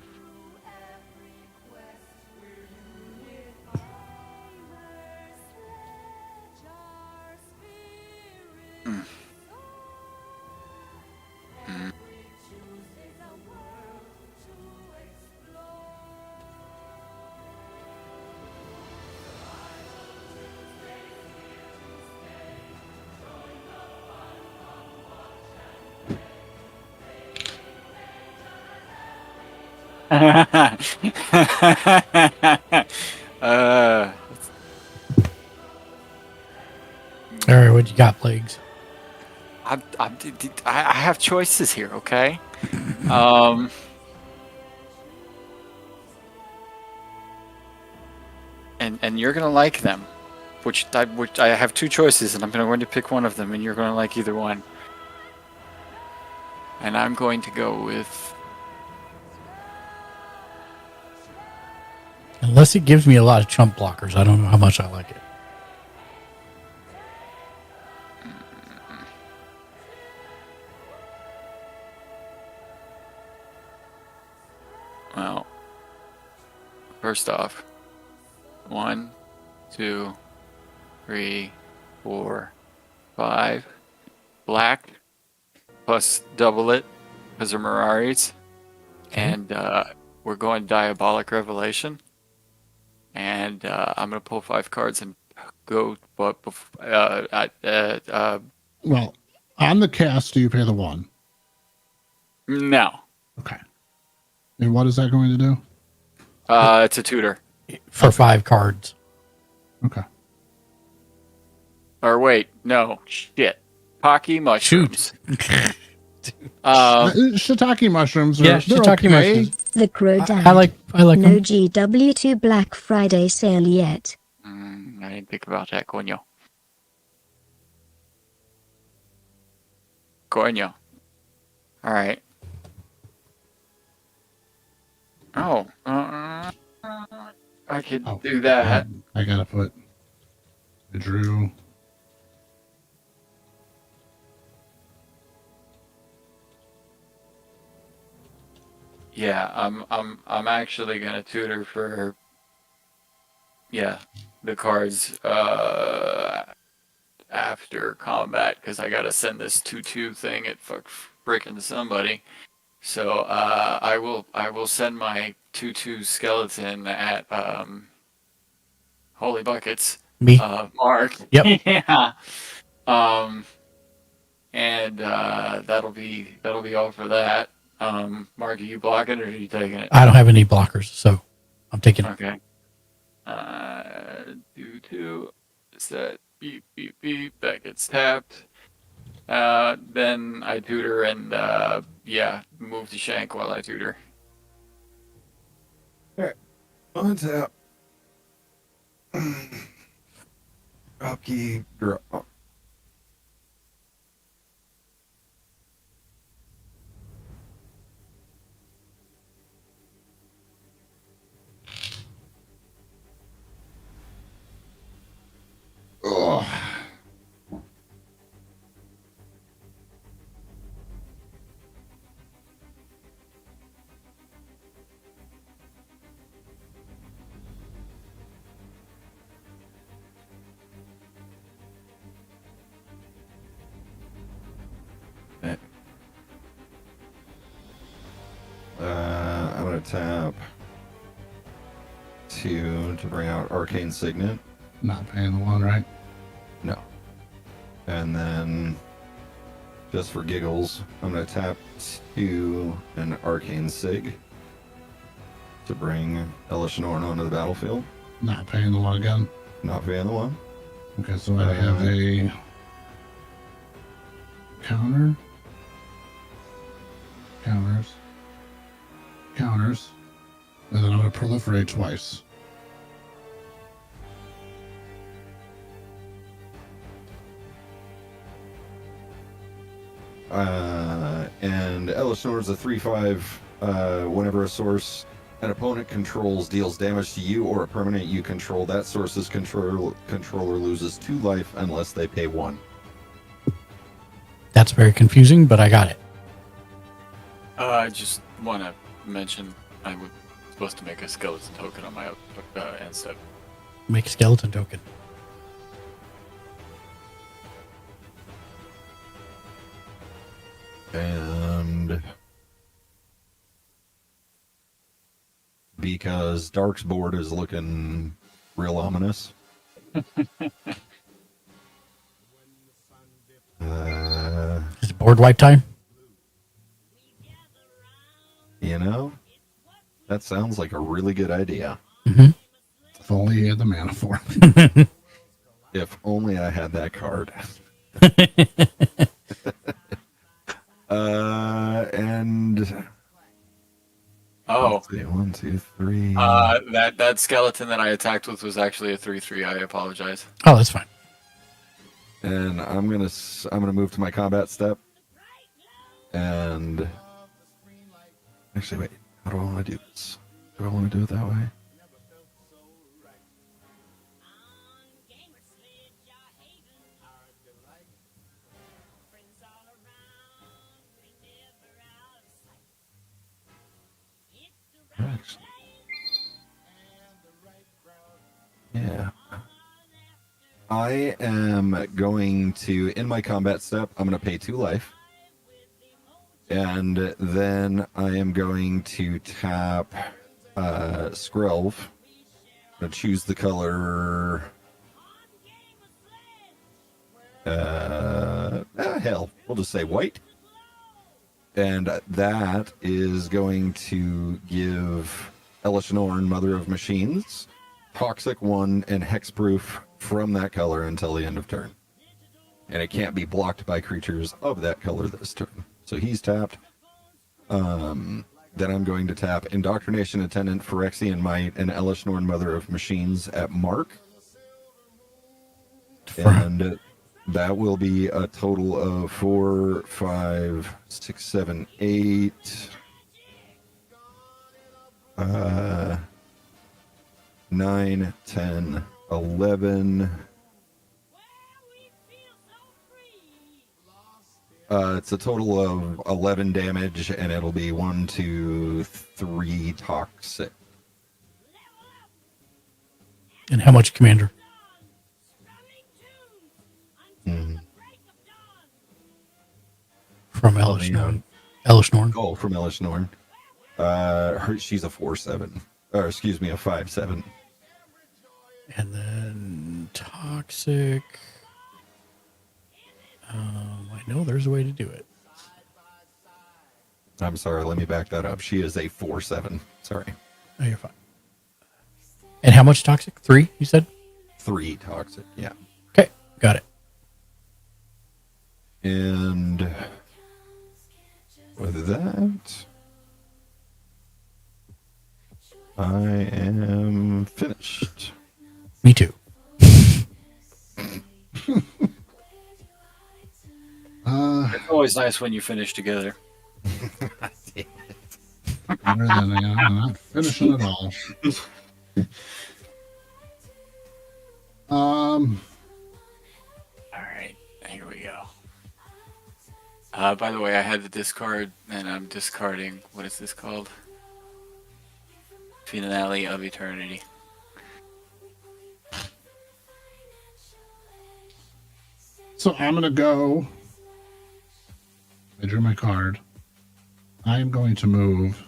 [SPEAKER 5] All right, what you got, Plagues?
[SPEAKER 8] I have choices here, okay? And you're gonna like them, which I have two choices, and I'm going to pick one of them, and you're gonna like either one. And I'm going to go with.
[SPEAKER 5] Unless it gives me a lot of chump blockers, I don't know how much I like it.
[SPEAKER 8] Well, first off, 1, 2, 3, 4, 5. Black plus double it because they're Miraris. And we're going Diabolic Revelation. And I'm going to pull 5 cards and go.
[SPEAKER 12] Well, on the cast, do you pay the 1?
[SPEAKER 8] No.
[SPEAKER 12] Okay. And what is that going to do?
[SPEAKER 8] It's a tutor.
[SPEAKER 5] For 5 cards.
[SPEAKER 12] Okay.
[SPEAKER 8] Or wait, no. Shit. Pocky mushrooms.
[SPEAKER 12] Shiitake mushrooms.
[SPEAKER 5] Yeah, shiitake mushrooms.
[SPEAKER 7] The Crow Dad.
[SPEAKER 5] I like
[SPEAKER 7] no
[SPEAKER 5] them.
[SPEAKER 7] GW2 Black Friday sale yet.
[SPEAKER 8] I didn't think about that, coño. Coño. All right. Oh. I could do that.
[SPEAKER 12] I gotta put the Drew.
[SPEAKER 8] Yeah, I'm actually gonna tutor for the cards after combat because I gotta send this 2/2 thing at freaking somebody. So I will send my 2/2 skeleton at Holy Buckets.
[SPEAKER 5] Me.
[SPEAKER 8] Mark.
[SPEAKER 5] Yep.
[SPEAKER 8] Yeah. And that'll be all for that. Mark, are you blocking it or are you taking it?
[SPEAKER 5] I don't have any blockers, so I'm taking it.
[SPEAKER 8] Okay. 2/2. Set. Beep, beep, beep. That gets tapped. Then I tutor and, move to shank while I tutor.
[SPEAKER 14] Alright. Untap. Upkeep. Draw.
[SPEAKER 12] Ugh.
[SPEAKER 14] I'm going to tap 2 to bring out Arcane Signet.
[SPEAKER 12] Not paying the 1, right?
[SPEAKER 14] No. And then, just for giggles, I'm going to tap 2 an Arcane Sig to bring Elishanorn onto the battlefield.
[SPEAKER 12] Not paying the 1 again.
[SPEAKER 14] Not paying the 1.
[SPEAKER 12] Okay, so I have a counter. Counters. And then I'm going to proliferate twice.
[SPEAKER 14] And Elishanor's a 3/5. Whenever a source an opponent controls deals damage to you or a permanent you control, that source's controller loses 2 life unless they pay 1.
[SPEAKER 5] That's very confusing, but I got it.
[SPEAKER 8] I just want to mention I was supposed to make a skeleton token on my end step.
[SPEAKER 5] Make a skeleton token.
[SPEAKER 14] And because Dark's board is looking real ominous.
[SPEAKER 5] Is it board wipe time?
[SPEAKER 14] You know, That sounds like a really good idea.
[SPEAKER 5] Mm-hmm.
[SPEAKER 12] If only he had the mana for it.
[SPEAKER 14] If only I had that card. And
[SPEAKER 8] Oh,
[SPEAKER 14] let's see, 1, 2, 3.
[SPEAKER 8] that skeleton that I attacked with was actually a 3/3. I apologize.
[SPEAKER 5] Oh, that's fine.
[SPEAKER 14] And I'm gonna move to my combat step. And actually, wait. How do I want to do this? Do I want to do it that way? Actually, yeah. I am going to, in my combat step, I'm going to pay 2 life. And then I am going to tap Skrelv. I'm going to choose the color. Hell, we'll just say white. And that is going to give Elishnorn, Mother of Machines, Toxic 1 and Hexproof from that color until the end of turn. And it can't be blocked by creatures of that color this turn. So he's tapped. Then I'm going to tap Indoctrination Attendant, Phyrexian Might, and Elishnorn, Mother of Machines at Mark. And that will be a total of 4, 5, 6, 7, 8. 9, 10, 11. It's a total of 11 damage, and it'll be 1, 2, 3 toxic.
[SPEAKER 5] And how much, Commander? From Elishnorn. Elishnorn.
[SPEAKER 14] Oh, from Elishnorn. She's a 4/7. Or excuse me, a 5/7.
[SPEAKER 5] And then toxic. I know there's a way to do it.
[SPEAKER 14] I'm sorry, let me back that up. She is a 4/7. Sorry.
[SPEAKER 5] Oh, you're fine. And how much toxic? 3, you said?
[SPEAKER 14] 3 toxic, yeah.
[SPEAKER 5] Okay, got it.
[SPEAKER 14] And with that, I am finished.
[SPEAKER 5] Me too.
[SPEAKER 8] It's always nice when you finish together.
[SPEAKER 12] Better than I'm not finishing at all.
[SPEAKER 8] All right, here we go. By the way, I had the discard, and I'm discarding. What is this called? Finale of Eternity.
[SPEAKER 12] So I'm going to go. I drew my card. I am going to move.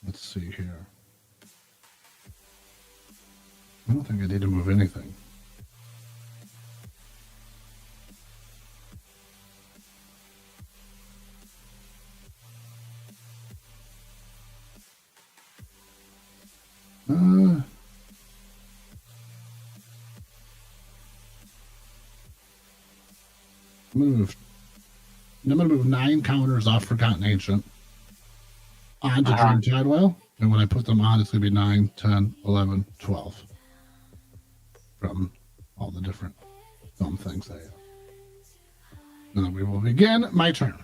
[SPEAKER 12] Let's see here. I don't think I need to move anything. I'm going to move 9 counters off Forgotten Ancient onto Dream Tidewell. And when I put them on, it's going to be 9, 10, 11, 12. From all the different dumb things I have. And then we will begin my turn.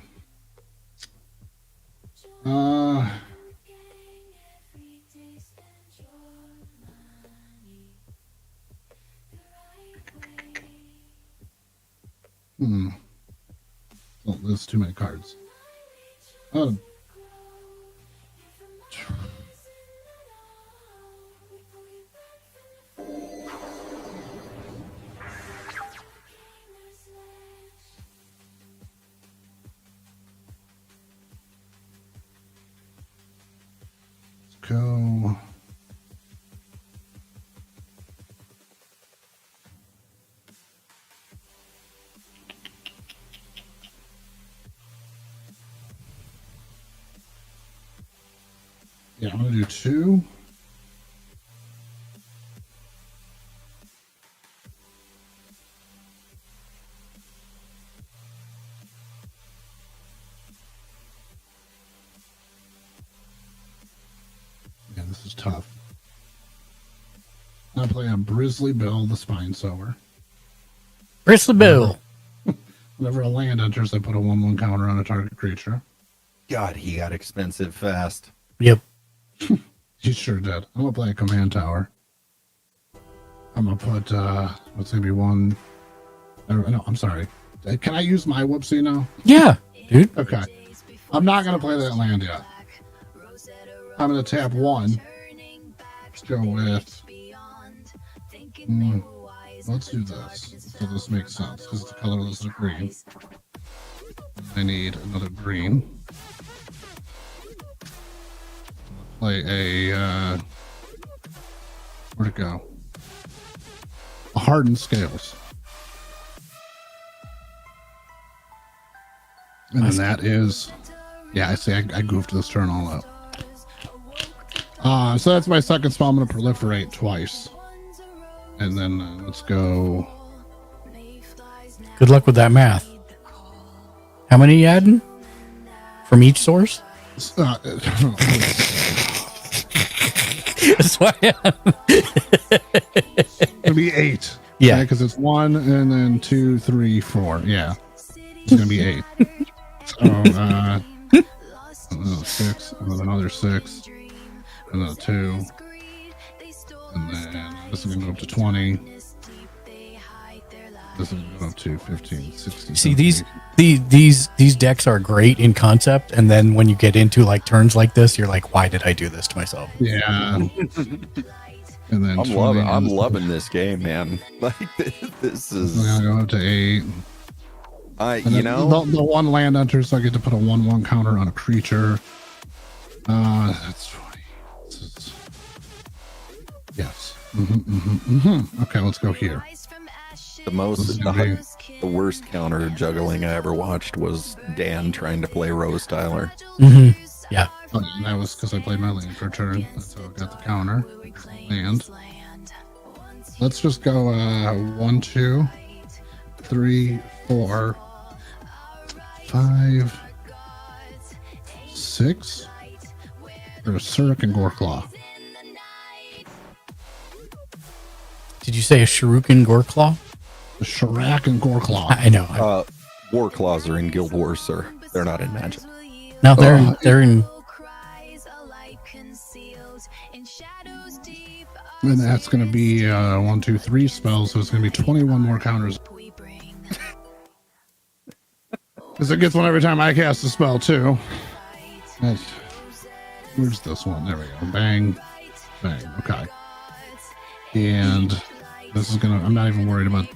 [SPEAKER 12] Oh, there's too many cards. Oh. Let's go. Yeah, I'm gonna do 2. Yeah, this is tough. I play a Brizzly Bill, the Spine Sower.
[SPEAKER 5] Bristol Bill.
[SPEAKER 12] Whenever a land enters, I put a 1/1 counter on a target creature.
[SPEAKER 14] God, he got expensive fast.
[SPEAKER 5] Yep.
[SPEAKER 12] He sure did. I'm gonna play a command tower. I'm gonna put what's gonna be one. No, I'm sorry. Can I use my whoopsie now?
[SPEAKER 5] Yeah, dude.
[SPEAKER 12] Okay. I'm not gonna play that land yet. I'm gonna tap 1. Let's go with. Let's do this. So this makes sense because the colorless is green. I need another green. Play a where'd it go? A Hardened Scales. And then that is, yeah, I see. I goofed this turn all up. So that's my second spell. I'm going to proliferate twice. And then let's go.
[SPEAKER 5] Good luck with that math. How many you adding? From each source?
[SPEAKER 12] That's why it'll be 8.
[SPEAKER 5] Yeah.
[SPEAKER 12] Because it's 1 and then 2, 3, 4. Yeah. It's going to be 8. So, 6, and then another 6, and then 2, and then this is going to go up to 20. This is going to go up to 15, 16.
[SPEAKER 5] See, these decks are great in concept, and then when you get into like turns like this, you're like, why did I do this to myself?
[SPEAKER 12] Yeah. And then
[SPEAKER 14] I'm loving this game, man. Like this is.
[SPEAKER 12] We're gonna go up to 8. The one land enter, so I get to put a 1/1 counter on a creature. That's 20. Yes. Okay, let's go here.
[SPEAKER 14] The worst counter juggling I ever watched was Dan trying to play Rose Tyler.
[SPEAKER 5] Yeah.
[SPEAKER 12] Oh, and that was because I played my land for a turn. That's how I got the counter. Land. Let's just go 1, 2, 3, 4, 5, 6. Or a Suruk and Goreclaw.
[SPEAKER 5] Did you say a Shuriken Goreclaw?
[SPEAKER 12] A Shirak and Goreclaw.
[SPEAKER 5] I know.
[SPEAKER 14] War Claws are in Guild Wars, sir. They're not in Magic.
[SPEAKER 5] No, they're in.
[SPEAKER 12] And that's going to be 1, 2, 3 spells, so it's going to be 21 more counters. Because it gets one every time I cast a spell, too. Where's this one? There we go. Bang. Bang. Okay. And this is going to... I'm not even worried about...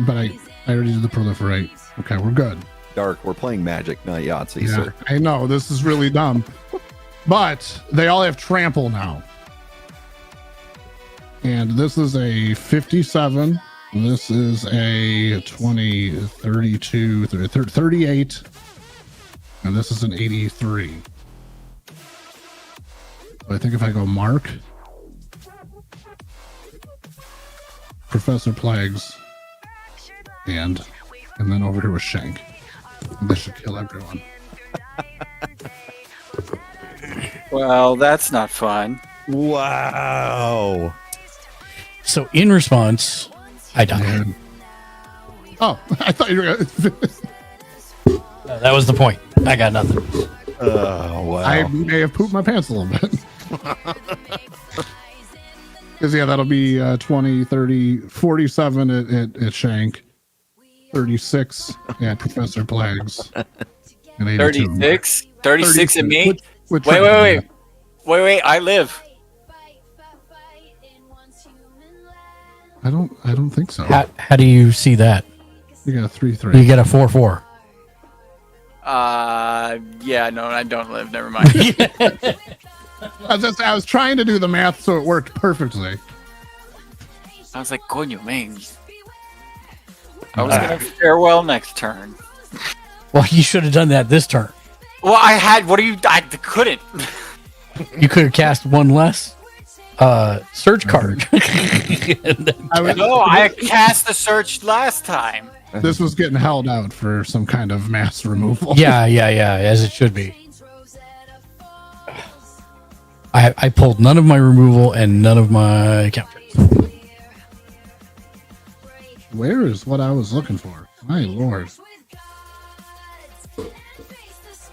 [SPEAKER 12] But I already did the proliferate. Okay, we're good.
[SPEAKER 14] Dark, we're playing Magic, not Yahtzee,
[SPEAKER 12] Yeah,
[SPEAKER 14] sir.
[SPEAKER 12] I know. This is really dumb. But they all have trample now. And this is a 57. This is a 20, 32, 38. And this is an 83. So I think if I go Mark, Professor Plagues, and then over here with Shank. And this should kill everyone.
[SPEAKER 8] Well, that's not fun.
[SPEAKER 14] Wow.
[SPEAKER 5] So in response, I died.
[SPEAKER 12] Oh, I thought you were going to...
[SPEAKER 5] That was the point. I got nothing.
[SPEAKER 14] Oh, wow.
[SPEAKER 12] I may have pooped my pants a little bit. Because, yeah, that'll be 20, 30, 47 at Shank, 36 at Professor Plagues, and 82.
[SPEAKER 8] 36? 36 at me?
[SPEAKER 12] Which
[SPEAKER 8] Wait, I live.
[SPEAKER 12] I don't think so.
[SPEAKER 5] How do you see that?
[SPEAKER 12] You got a 3-3.
[SPEAKER 5] You get a 4-4.
[SPEAKER 8] Yeah, no, I don't live. Never mind.
[SPEAKER 12] I was trying to do the math so it worked perfectly.
[SPEAKER 8] I was like, coño, man. I was going to farewell next turn.
[SPEAKER 5] Well, you should have done that this turn.
[SPEAKER 8] Well, I couldn't.
[SPEAKER 5] You could have cast one less search card.
[SPEAKER 8] I cast the search last time.
[SPEAKER 12] This was getting held out for some kind of mass removal.
[SPEAKER 5] Yeah, as it should be. I pulled none of my removal and none of my counters.
[SPEAKER 12] Where is what I was looking for? My lord.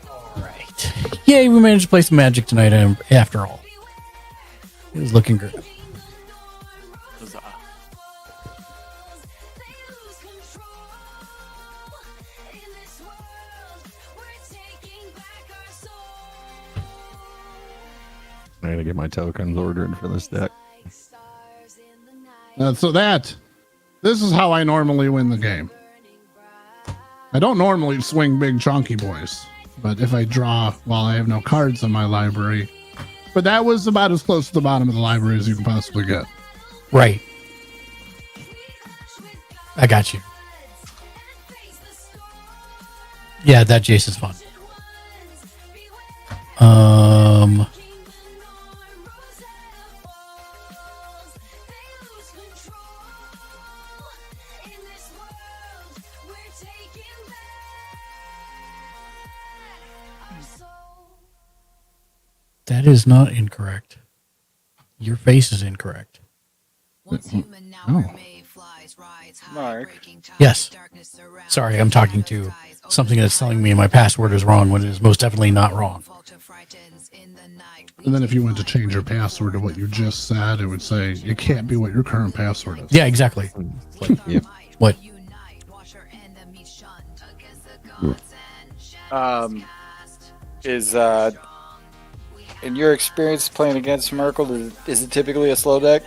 [SPEAKER 5] Alright. Yay, we managed to play some Magic tonight after all. It was looking good.
[SPEAKER 14] I'm gonna get my tokens ordered for this deck.
[SPEAKER 12] This is how I normally win the game. I don't normally swing big chunky boys, but if I draw while I have no cards in my library, but that was about as close to the bottom of the library as you can possibly get.
[SPEAKER 5] Right. I got you. Yeah, that Jace is fun. That is not incorrect. Your face is incorrect.
[SPEAKER 8] Mark.
[SPEAKER 5] Yes. Sorry, I'm talking to something that's telling me my password is wrong when it is most definitely not wrong.
[SPEAKER 12] And then if you went to change your password to what you just said, it would say it can't be what your current password is.
[SPEAKER 5] Yeah, exactly.
[SPEAKER 14] Yep.
[SPEAKER 5] What?
[SPEAKER 8] In your experience playing against Merkel, is it typically a slow deck?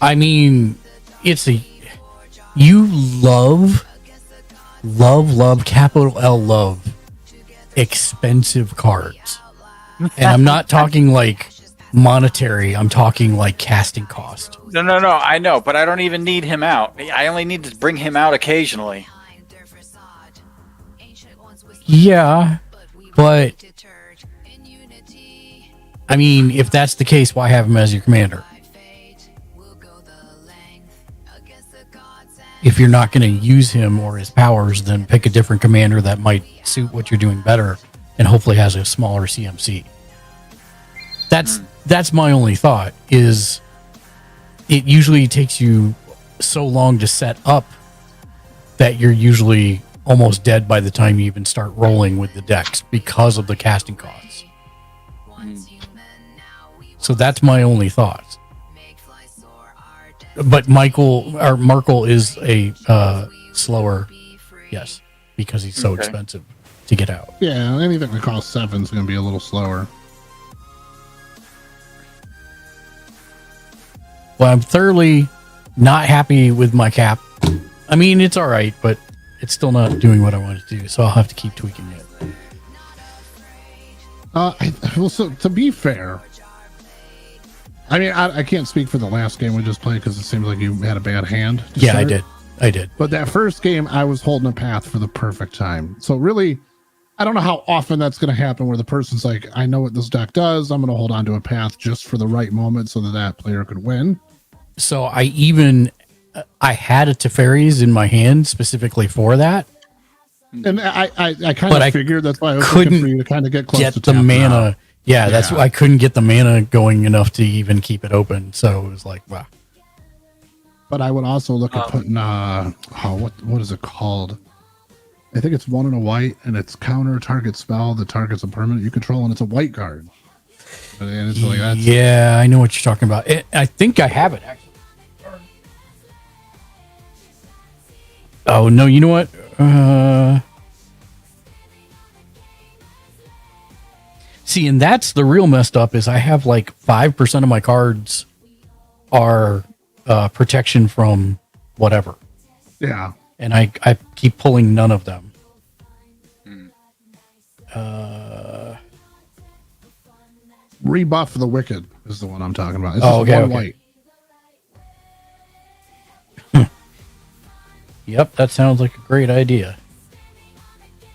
[SPEAKER 5] I mean, you love, capital L love, expensive cards. And I'm not talking like monetary, I'm talking like casting cost.
[SPEAKER 8] No, I know, but I don't even need him out. I only need to bring him out occasionally.
[SPEAKER 5] Yeah, but I mean, if that's the case, why have him as your commander? If you're not going to use him or his powers, then pick a different commander that might suit what you're doing better and hopefully has a smaller CMC. That's my only thought, is it usually takes you so long to set up that you're usually almost dead by the time you even start rolling with the decks because of the casting costs. So that's my only thoughts. But Markle is a slower, yes, because he's so expensive to get out.
[SPEAKER 12] Yeah, anything that costs 7 is going to be a little slower.
[SPEAKER 5] Well, I'm thoroughly not happy with my cap. I mean, it's all right, but it's still not doing what I want it to do, so I'll have to keep tweaking it.
[SPEAKER 12] So to be fair, I mean, I can't speak for the last game we just played because it seems like you had a bad hand.
[SPEAKER 5] Yeah, start. I did.
[SPEAKER 12] But that first game, I was holding a path for the perfect time. So really, I don't know how often that's going to happen where the person's like, I know what this deck does. I'm going to hold on to a path just for the right moment so that player could win.
[SPEAKER 5] So I had a Teferis in my hand specifically for that.
[SPEAKER 12] And I kind of figured that's why I was looking for you to kind of get close to
[SPEAKER 5] the mana. Yeah, that's why I couldn't get the mana going enough to even keep it open. So it was like, wow.
[SPEAKER 12] But I would also look at putting what is it called? I think it's 1 and a white, and it's counter target spell that targets a permanent you control, and it's a white card. And it's like
[SPEAKER 5] yeah, I know what you're talking about. I think I have it actually. Oh no, you know what? See, and that's the real messed up is I have like 5% of my cards are protection from whatever.
[SPEAKER 12] Yeah.
[SPEAKER 5] And I keep pulling none of them.
[SPEAKER 12] Rebuff the Wicked is the one I'm talking about. It's
[SPEAKER 5] okay.
[SPEAKER 12] White.
[SPEAKER 5] Yep, that sounds like a great idea.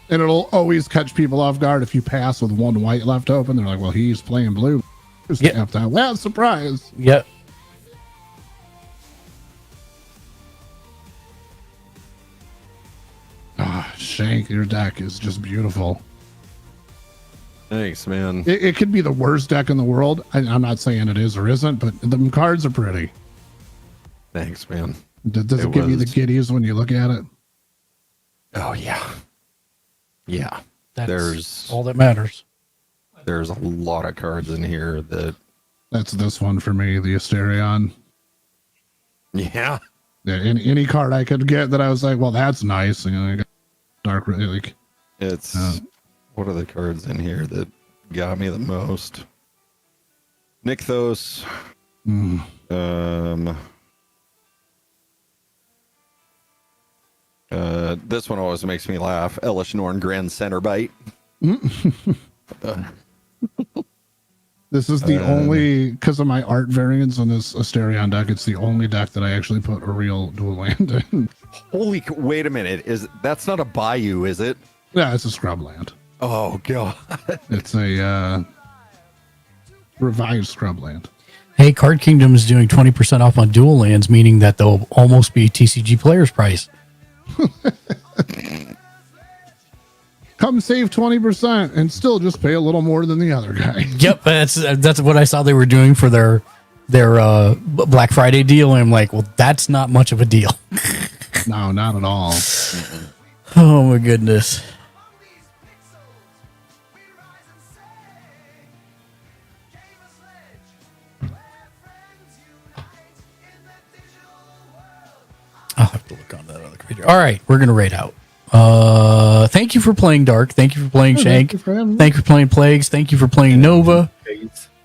[SPEAKER 12] And it'll always catch people off guard if you pass with one white left open. They're like, well, he's playing blue. Just tapped out. Well, surprise.
[SPEAKER 5] Yep.
[SPEAKER 12] Shank, your deck is just beautiful.
[SPEAKER 14] Thanks, man.
[SPEAKER 12] It could be the worst deck in the world. I'm not saying it is or isn't, but the cards are pretty.
[SPEAKER 14] Thanks, man.
[SPEAKER 12] Does it give you the giddies when you look at it?
[SPEAKER 14] Oh, yeah. Yeah.
[SPEAKER 5] There's all that matters.
[SPEAKER 14] There's a lot of cards in here that...
[SPEAKER 12] That's this one for me, the Asterion.
[SPEAKER 14] Yeah.
[SPEAKER 12] Yeah, any card I could get that I was like, well, that's nice. And I got Dark Relic.
[SPEAKER 14] It's... what are the cards in here that got me the most? Nykthos. This one always makes me laugh. Elish Norn Grand Center Bite.
[SPEAKER 12] This is the only, because of my art variants on this Asterion deck, it's the only deck that I actually put a real dual land in.
[SPEAKER 14] Holy, wait a minute. That's not a Bayou, is it?
[SPEAKER 12] Yeah, it's a scrub land.
[SPEAKER 14] Oh, God.
[SPEAKER 12] It's a revived scrub land.
[SPEAKER 5] Hey, Card Kingdom is doing 20% off on dual lands, meaning that they'll almost be TCG players price.
[SPEAKER 12] Come save 20% and still just pay a little more than the other guy.
[SPEAKER 5] Yep, that's what I saw they were doing for their Black Friday deal, and I'm like, well, that's not much of a deal.
[SPEAKER 12] No, not at all.
[SPEAKER 5] Oh my goodness. I'll have to look on that other creature. All right, we're gonna raid out. Thank you for playing Dark. Thank you for playing Shank. Thank you for playing Plagues. Thank you for playing Nova.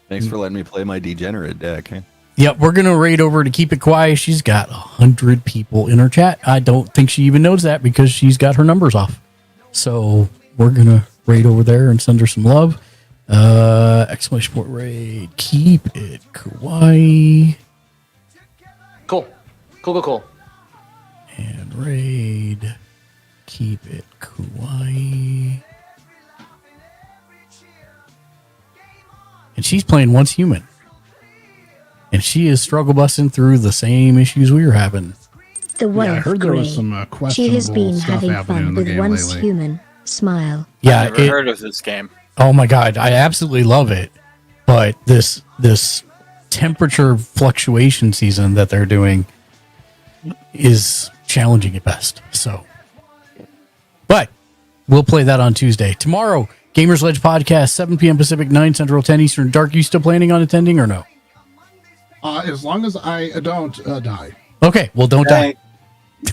[SPEAKER 14] Thanks for letting me play my degenerate deck.
[SPEAKER 5] Yep, we're gonna raid over to Keep It Quiet. She's got 100 people in her chat. I don't think she even knows that because she's got her numbers off. So we're gonna raid over there and send her some love. Exclamation point raid. Keep it kawaii.
[SPEAKER 16] Cool.
[SPEAKER 5] And raid. Keep it kawaii. And she's playing Once Human. And she is struggle busting through the same issues we were having.
[SPEAKER 7] The wife,
[SPEAKER 12] I heard there was some
[SPEAKER 7] she has been
[SPEAKER 12] stuff
[SPEAKER 7] having
[SPEAKER 12] happening in
[SPEAKER 7] fun
[SPEAKER 12] the
[SPEAKER 7] with
[SPEAKER 12] game
[SPEAKER 7] Once
[SPEAKER 12] lately.
[SPEAKER 7] Human. Smile.
[SPEAKER 5] Yeah,
[SPEAKER 8] I've never heard of this game.
[SPEAKER 5] Oh my god, I absolutely love it. But this temperature fluctuation season that they're doing is challenging at best. So, but we'll play that on Tuesday. Tomorrow, Gamersledge podcast, 7 p.m. Pacific, 9 Central, 10 Eastern. Dark, you still planning on attending or no?
[SPEAKER 12] As long as I don't die.
[SPEAKER 5] Okay, well, don't die.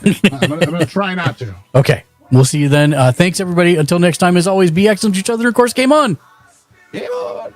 [SPEAKER 12] I'm gonna try not to.
[SPEAKER 5] Okay, we'll see you then. Thanks, everybody. Until next time, as always, be excellent to each other. Of course, game on.
[SPEAKER 14] Game on.